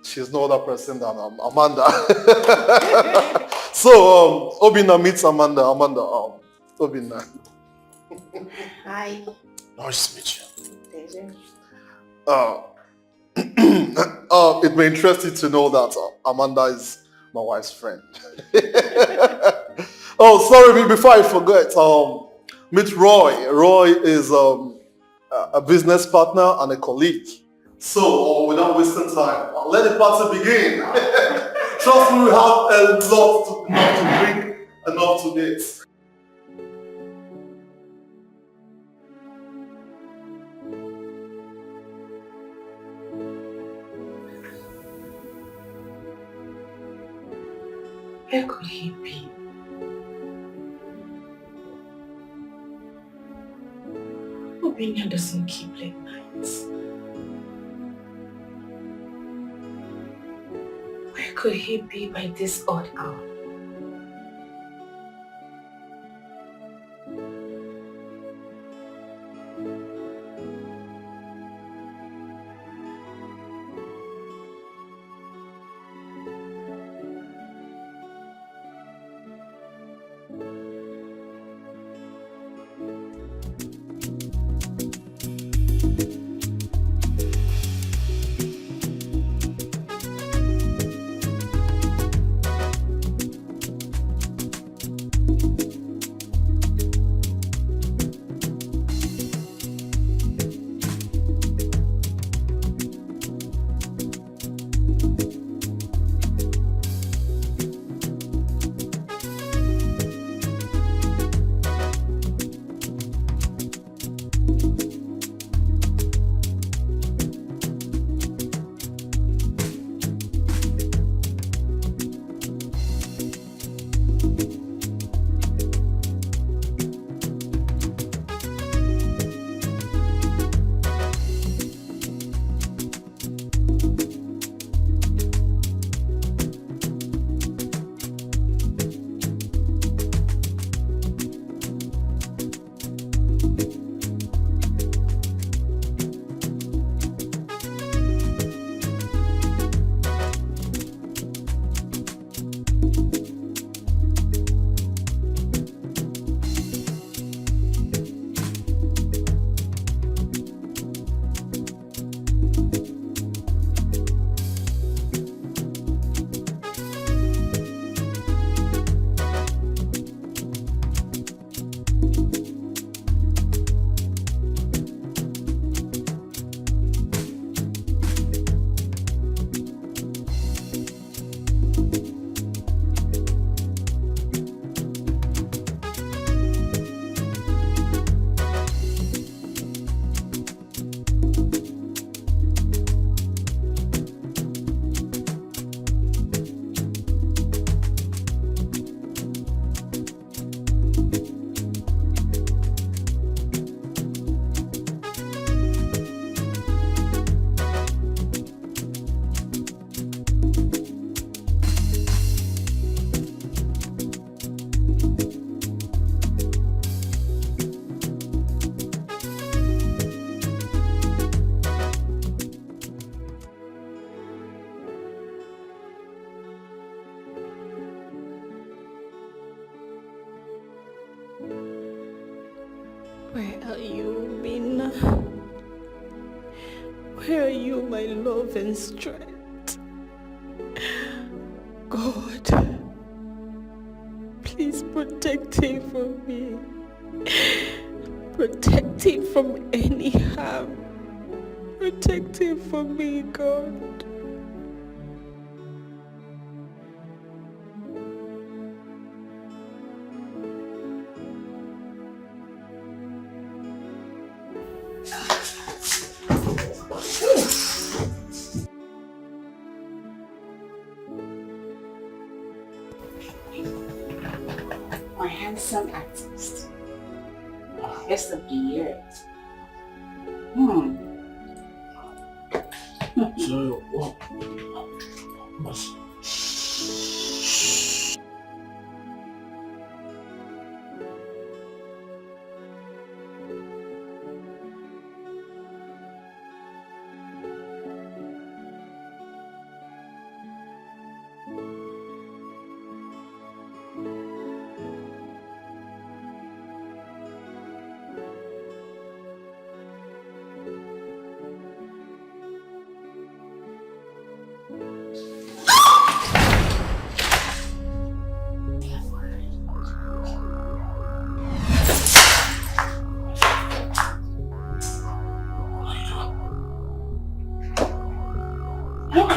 She's no other person than Amanda. So, Obinna meets Amanda. Amanda, Obinna. Hi. Nice to meet you. It may interest you to know that Amanda is my wife's friend. Oh, sorry, before I forget, meet Roy. Roy is a business partner and a colleague. So, not wasting time. Let the party begin. Trust me, we have a lot enough to drink, enough to date. Where could he be? Obina doesn't keep late nights. Where could he be by this odd hour? Where are you, Mina? Where are you, my love and strength? God, please protect him from me. Protect him from any harm. Protect him from me, God. My handsome artist. Best of the year. So,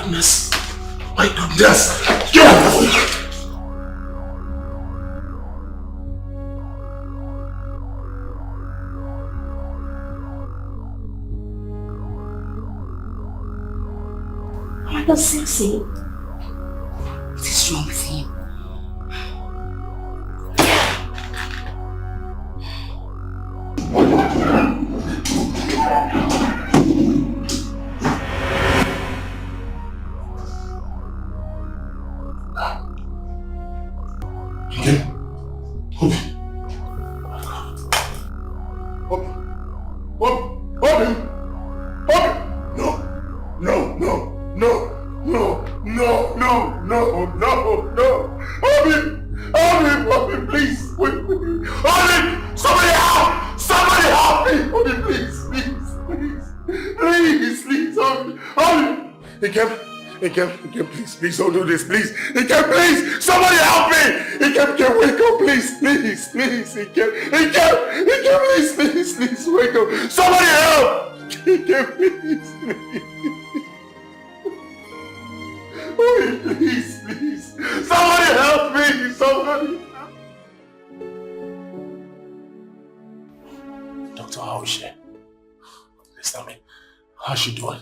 goodness. My goodness. Get out of here. I got sexy. What is wrong with him? Please don't do this, please. Ikem, please! Somebody help me! Ikem, wake up, please, please. Ikem, please, wake up. Somebody help! Ikem, please. Oh, please. Somebody help me! Somebody help. Doctor, how is she? Please tell me, how's she doing?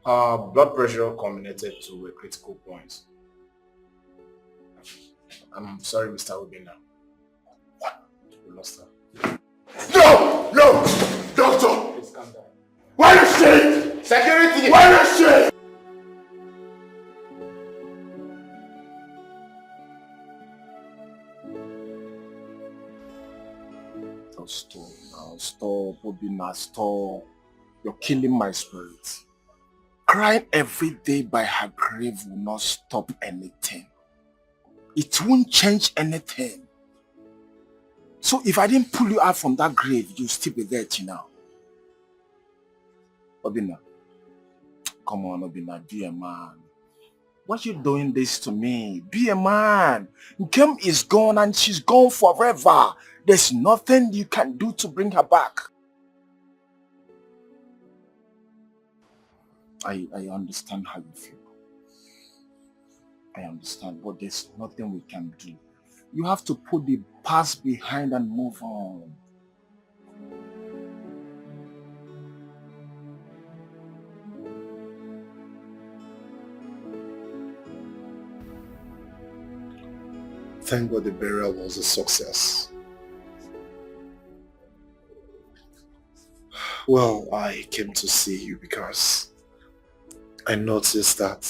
Blood pressure culminated to a critical point. I'm sorry, Mr. Obina. We lost her. No! Doctor! Please calm down. Where is she? Security! Where is she? Stop, Obina, stop. You're killing my spirit. Crying every day by her grave will not stop anything. It won't change anything. So if I didn't pull you out from that grave, you'll still be there till now. Obina. Come on, Obina, be a man. Why are you doing this to me? Be a man. Nkem is gone and she's gone forever. There's nothing you can do to bring her back. I understand how you feel. I understand, but there's nothing we can do. You have to put the past behind and move on. Thank God the burial was a success. Well, I came to see you because I noticed that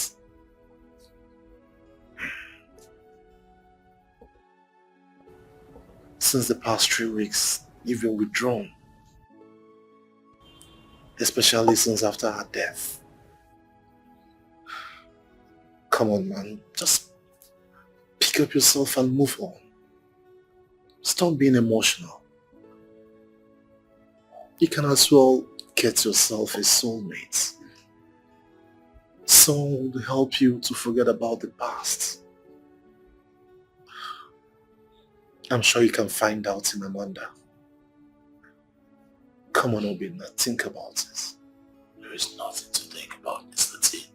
since the past 3 weeks, you've been withdrawn. Especially since after her death. Come on, man. Just pick up yourself and move on. Stop being emotional. You can as well get yourself a soulmate. Someone will help you to forget about the past. I'm sure you can find out in Amanda. Come on, Obina, think about it. There is nothing to think about, Mr. T.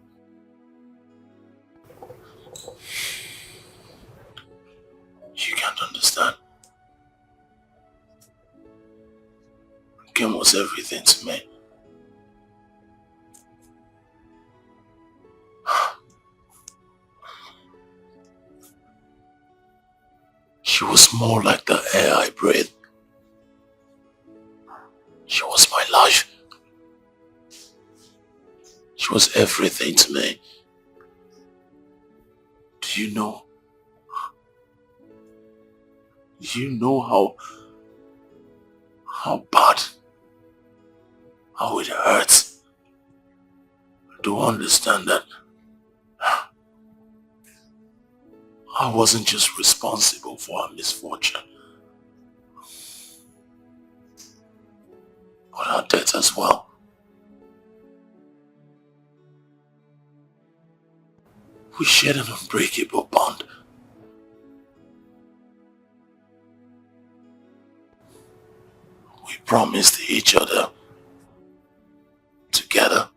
You can't understand. Kim was everything to me. She was more like the air I breathe. She was my life. She was everything to me. Do you know? Do you know how bad, how it hurts? I don't understand that. I wasn't just responsible for her misfortune, but her death as well. We shared an unbreakable bond. We promised each other, together,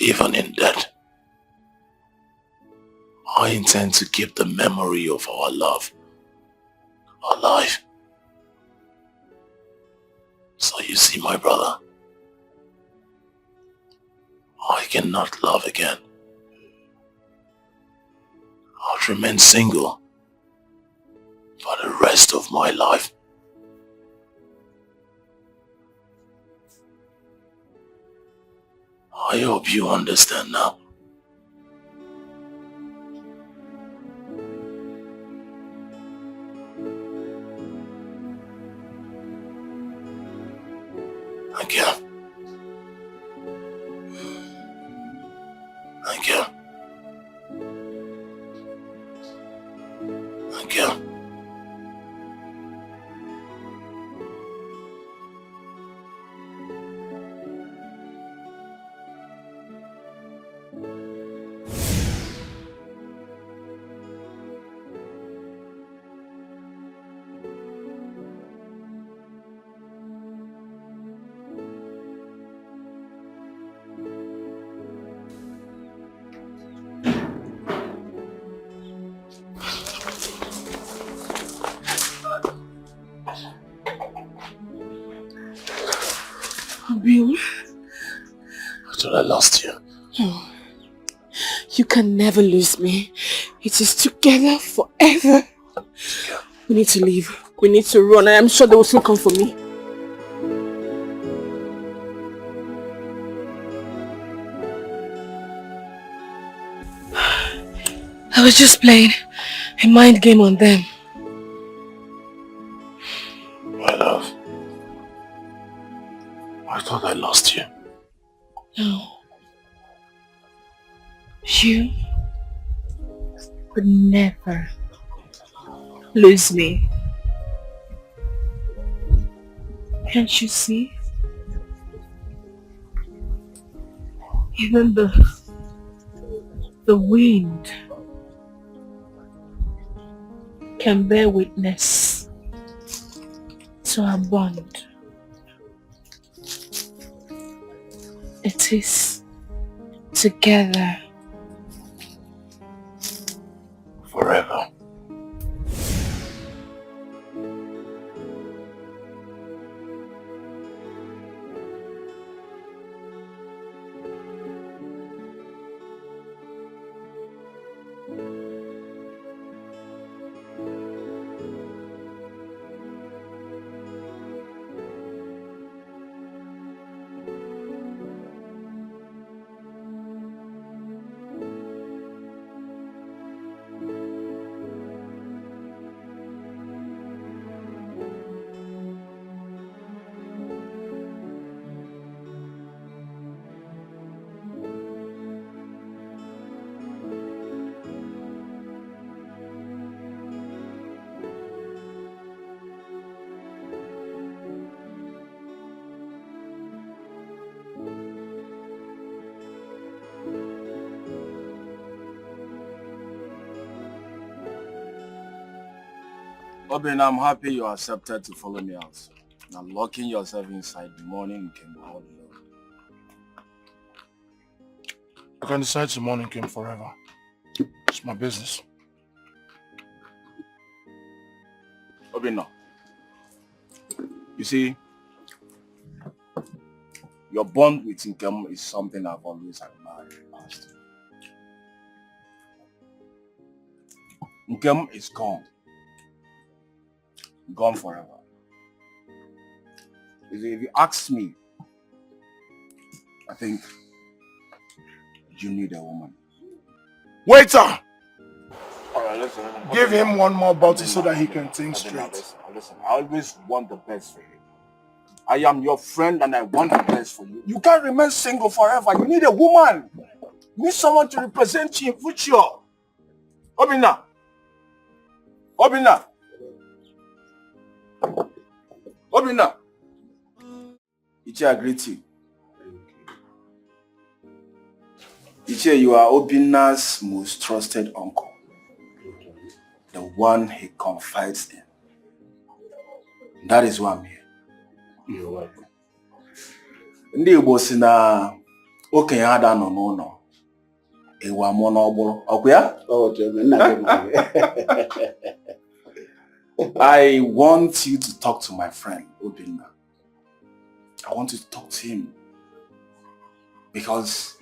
even in death, I intend to keep the memory of our love alive. So you see, my brother, I cannot love again. I'll remain single for the rest of my life. I hope you understand now. Thank you. Thank you. Thank you. Bill, I thought I lost you. oh, you can never lose me. It is together forever. We need to leave. We need to run. I am sure they will still come for me. I was just playing a mind game on them. My love, I thought I lost you. No. You would never lose me. Can't you see? Even the wind can bear witness to our bond. It is together forever. Obin, I'm happy you accepted to follow me out. Now locking yourself inside the morning came all alone. I can decide the morning came forever. It's my business. Obin, no. You see, your bond with Nkem is something I've always admired in the past. Nkem is gone. Gone forever. If you ask me, I think you need a woman. Waiter! Alright, listen. Give him one more bottle so that he can think straight. Listen, I always want the best for you. I am your friend and I want the best for you. You can't remain single forever. You need a woman. You need someone to represent you in future. Obina. Obina. Obina. Ichi, I greet you. Ichi, you are Obina's most trusted uncle. The one he confides in. That is why I'm here. You're welcome. Ndị Igbo si na Okay, I don't know. Ewa mo na ogboro. Okuya? Oh, I want you to talk to my friend, Obinna. I want you to talk to him. Because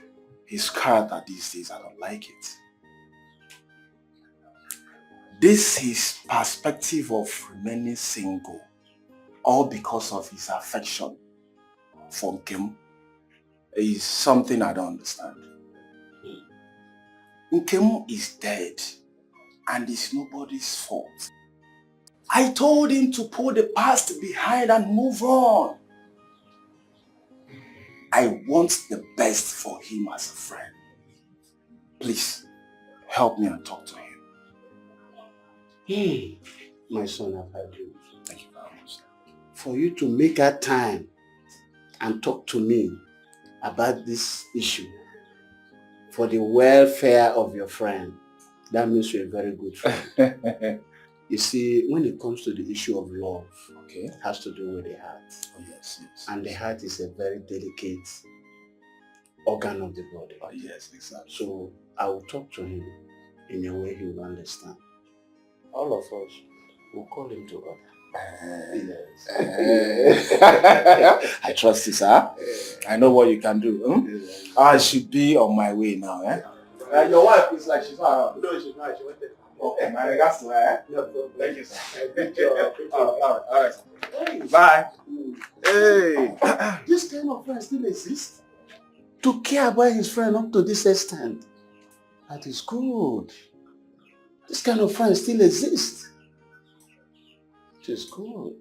his character these days, I don't like it. This his perspective of remaining single, all because of his affection for Nkem, is something I don't understand. Nkem is dead, and it's nobody's fault. I told him to put the past behind and move on. I want the best for him as a friend. Please, help me and talk to him. My son, I've heard you. Thank you very much. For you to make a time and talk to me about this issue for the welfare of your friend, that means you're a very good friend. You see, when it comes to the issue of love, it has to do with the heart. Oh, yes. And the heart is a very delicate organ of the body. Oh, yes, exactly. So I will talk to him in a way he will understand. All of us will call him to order. I trust you, sir. I know what you can do. I should be on my way now. Your wife is like she's not around. No, she's not. She went there. Okay, my regards to her. Thank you, sir. Good job. All right. Hey. Bye. Hey. This kind of friend still exists? To care about his friend up to this extent. That is good. This kind of friend still exists. It is good.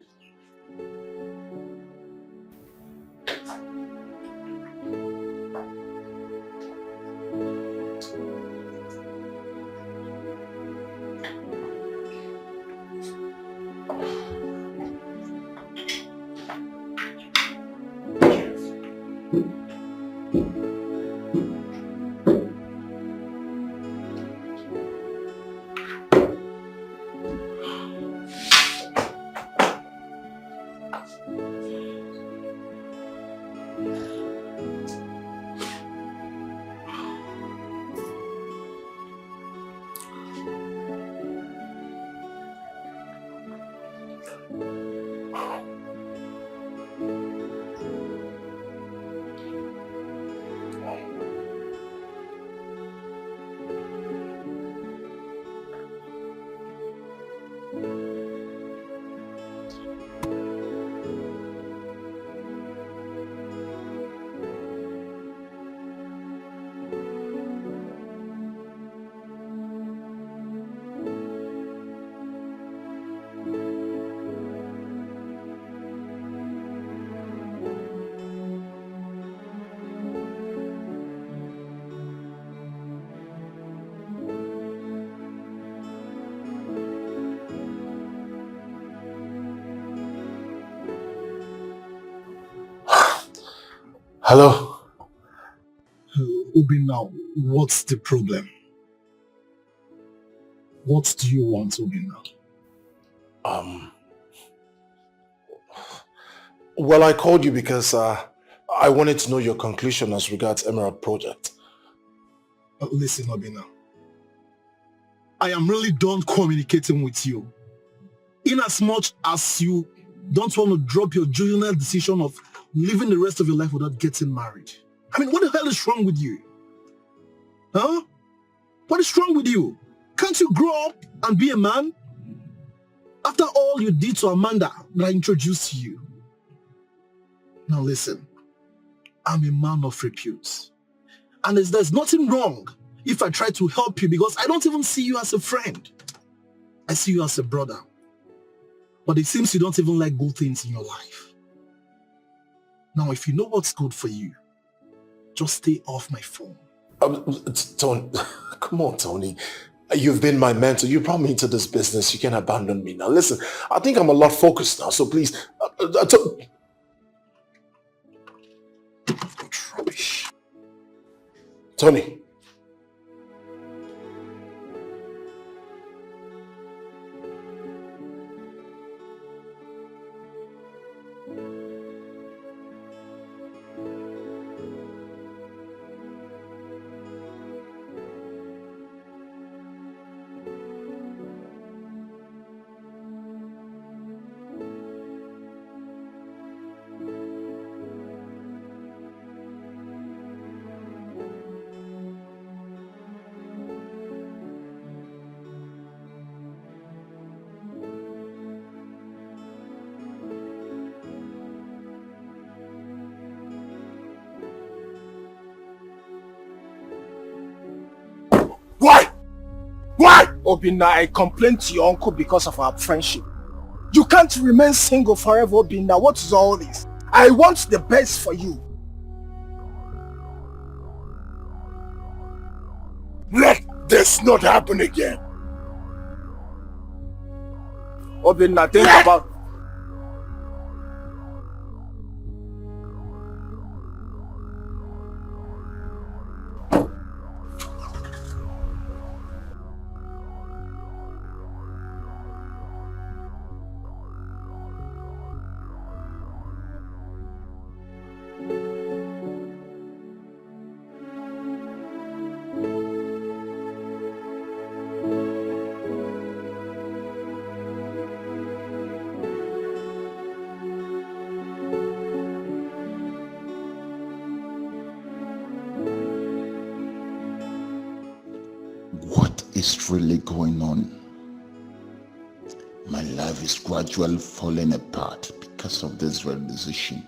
Hello? Obi, now, what's the problem? What do you want, Obi, now? Well, I called you because I wanted to know your conclusion as regards Emerald Project. Listen, Obi, now. I am really done communicating with you. In as much as you don't want to drop your juvenile decision of living the rest of your life without getting married. I mean, what the hell is wrong with you? Huh? What is wrong with you? Can't you grow up and be a man? After all you did to Amanda that I introduced to you. Now listen, I'm a man of repute. And there's nothing wrong if I try to help you because I don't even see you as a friend. I see you as a brother. But it seems you don't even like good things in your life. Now, if you know what's good for you, just stay off my phone. Tony, come on, Tony. You've been my mentor. You brought me into this business. You can't abandon me now. Listen, I think I'm a lot focused now, so please. Rubbish. Tony. Why? Why? Obinna, I complained to your uncle because of our friendship. You can't remain single forever, Obinna. What is all this? I want the best for you. Let this not happen again. Obinna, think about... What is really going on? My life is gradually falling apart because of this realization.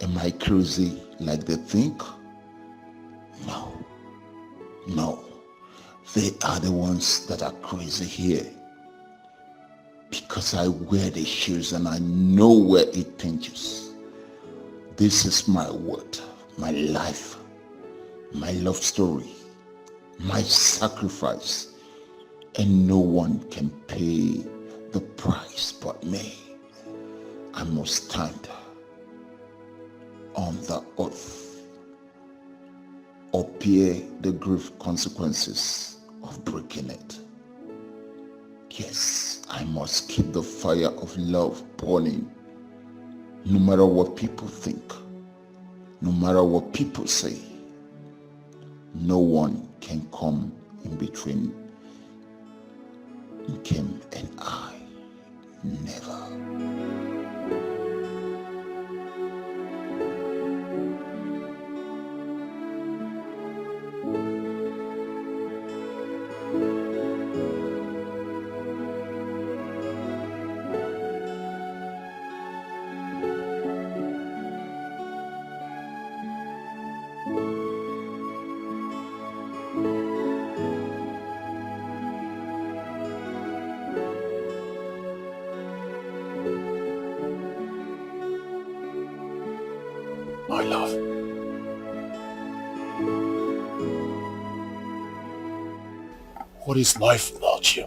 Am I crazy like they think? No. No. They are the ones that are crazy here. Because I wear the shoes and I know where it pinches. This is my word, my life, my love story, my sacrifice, and no one can pay the price but me. I must stand on the oath or bear the grave consequences of breaking it. Yes, I must keep the fire of love burning, no matter what people think, no matter what people say. No one can come in between Kim and I. Never. My love. What is life without you?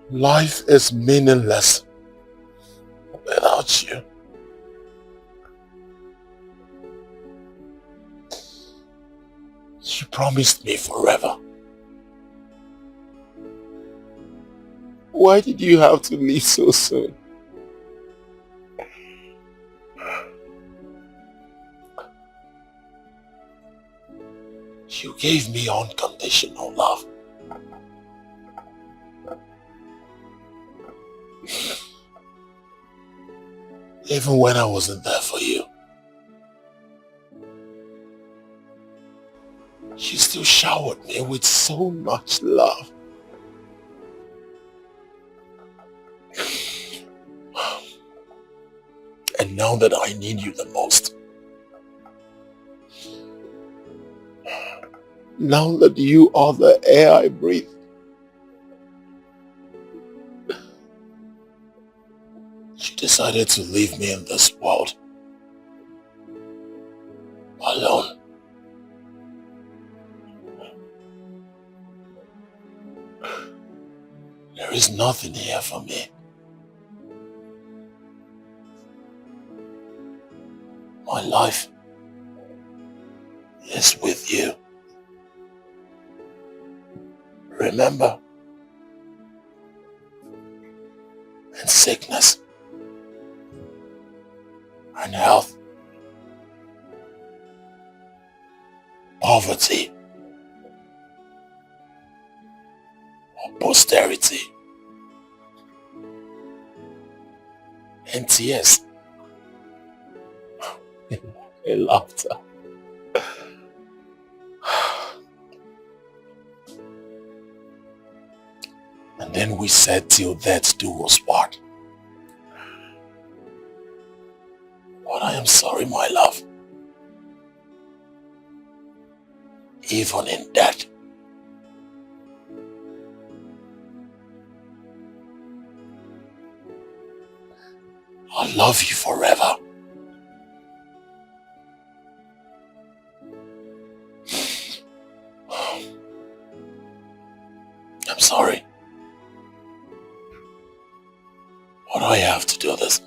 Life is meaningless without you. You promised me forever. Why did you have to leave so soon? You gave me unconditional love. Even when I wasn't there for you. You still showered me with so much love. And now that I need you the most, now that you are the air I breathe, you decided to leave me in this world alone. There is nothing here for me. My life is with you. Remember, in sickness and health, poverty or posterity, and tears and laughter. And then we said till death do us part. am sorry, my love. Even in death. I'll love you forever. I'm sorry. Why do I have to do this?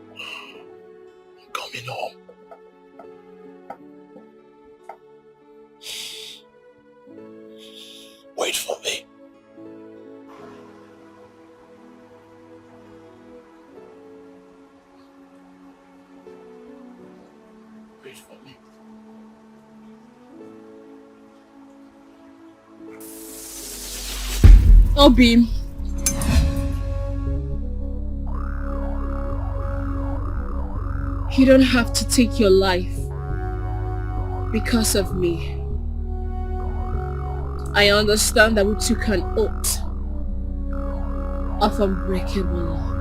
I'm coming home. Wait for me. Wait for me. Obi. You don't have to take your life because of me. I understand that we took an oath of unbreakable love.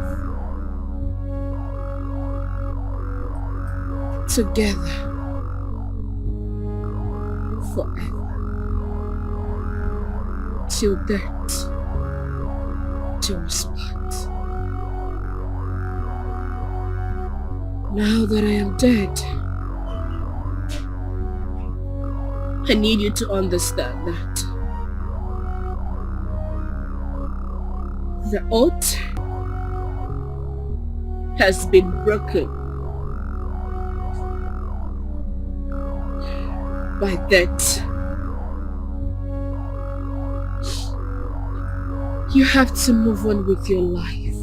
Together. Forever. Till death. Do us part. Now that I am dead, I need you to understand that the oath has been broken by death. You have to move on with your life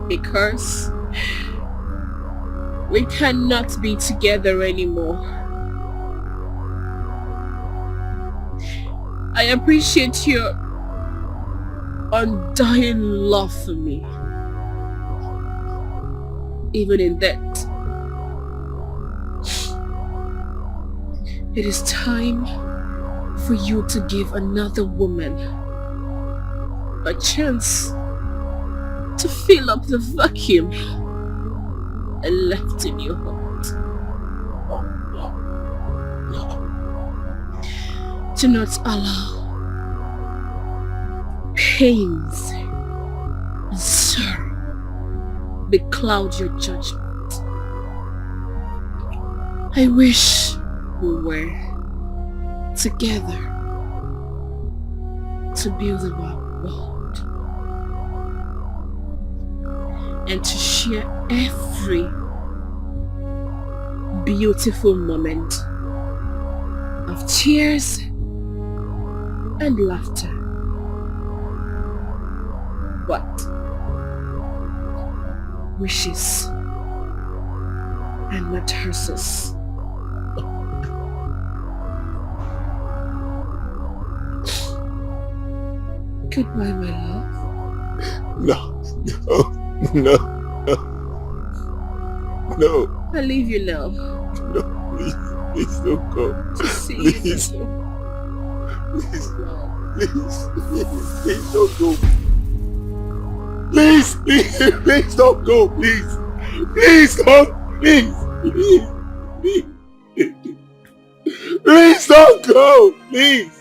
because we cannot be together anymore. I appreciate your undying love for me, even in death. It is time for you to give another woman a chance to fill up the vacuum left in your heart. Do not allow pains and sorrow becloud your judgment. I wish we were together to build our world and to share every beautiful moment of tears and laughter. But wishes and not hearses. Goodbye, my love. No. I'll leave you now. No, please don't go. See Please. you soon. Please don't go. Please don't go, please. Please don't, please don't go, please.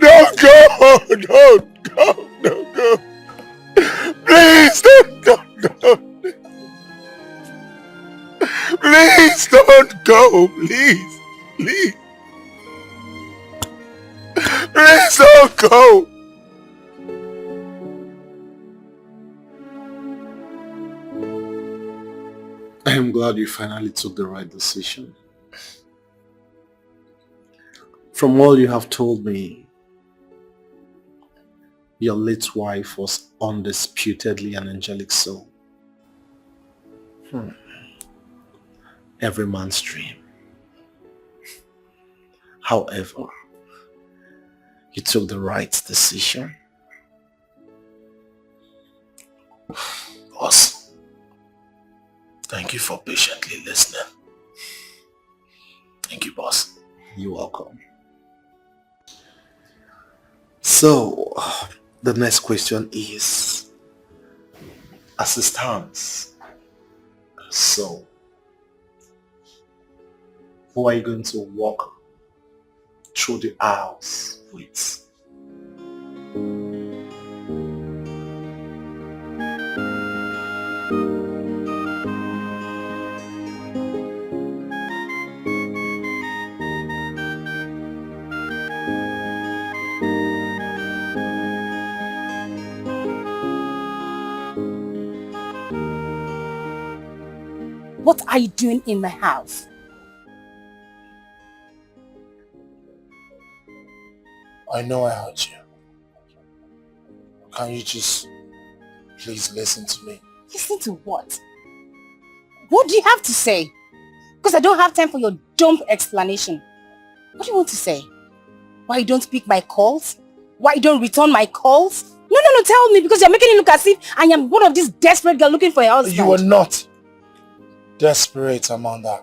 Don't go, don't go. Please don't go. Please don't go, please. Please don't go. I am glad you finally took the right decision. From all you have told me, your late wife was undisputedly an angelic soul. Every man's dream. However, you took the right decision. Boss, thank you for patiently listening. Thank you, boss. You're welcome. So, the next question is, as it stands, so, who are you going to walk through the aisles with? What are you doing in my house? I know I hurt you. Can you just please listen to me? Listen to what? What do you have to say? Because I don't have time for your dumb explanation. What do you want to say? Why you don't pick my calls? Why you don't return my calls? No, tell me, because you're making it look as if I am one of these desperate girls looking for a husband. You are not desperate, Amanda.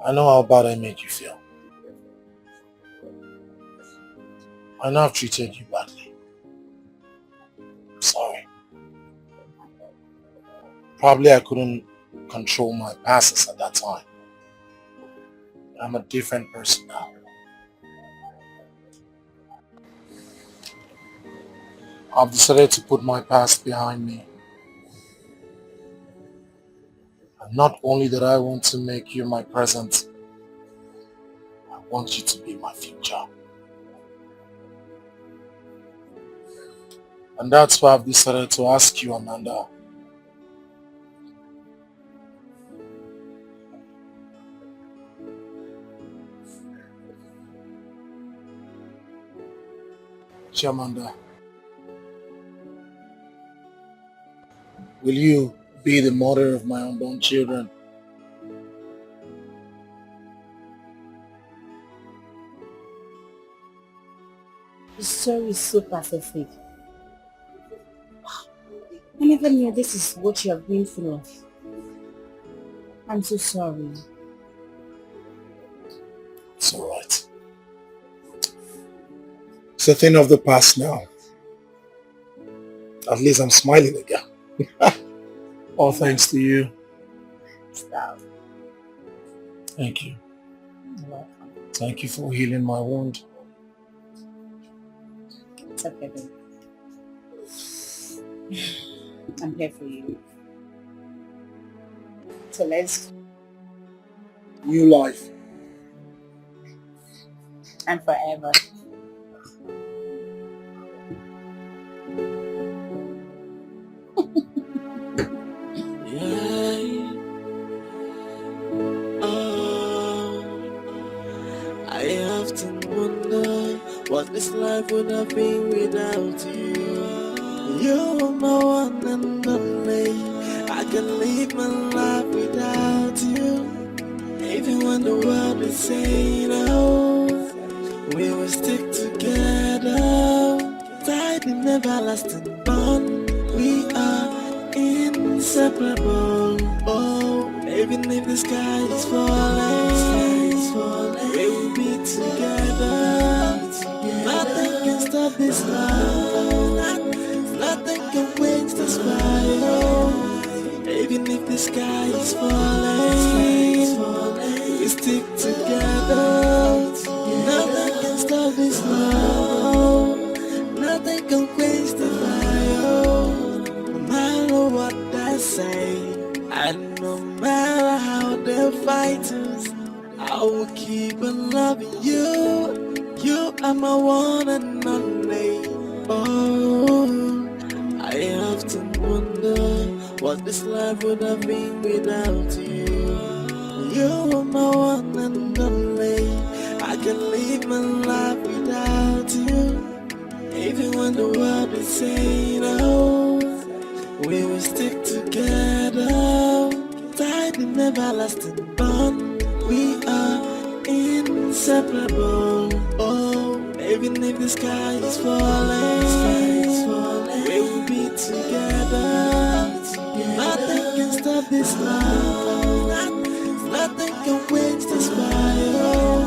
I know how bad I made you feel. I know I've treated you badly. I'm sorry. Probably I couldn't control my passes at that time. I'm a different person now. I've decided to put my past behind me. And not only that I want to make you my present, I want you to be my future. And that's why I've decided to ask you, Amanda. Amanda, will you be the mother of my unborn children? The story is so pathetic. I never knew this is what you have been through. I'm so sorry. It's alright. It's a thing of the past now. At least I'm smiling again. All thanks to you. Stop. Thank you. You're welcome. Thank you for healing my wound. It's okay, babe. I'm here for you. So let's... New life. And forever. I often wonder what this life would have been without you. You're my one and only. I can live my life without you. Even when the world is saying no, we will stick together. Tied in everlasting bond. We are inseparable. Oh, even if the sky is falling, we will be together. Nothing can stop this love. Nothing can quench this fire. Even if the sky is falling, we stick together. Nothing can stop this love. Nothing can quench the fire. No matter what they say, and no matter how they fight us, I will keep on loving you. You are my one and only. Oh, I often wonder what this life would have been without you. You are my one and only. I can live my life without you. Even when the world is saying no, we will stick together. Tied in everlasting bond. We are inseparable. Oh, even if the sky is falling, we will be together. Nothing can stop this love. Nothing can quench this fire.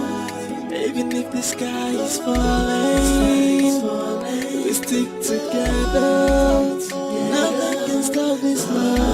Even if the sky falling. We stick together. Nothing can stop this love.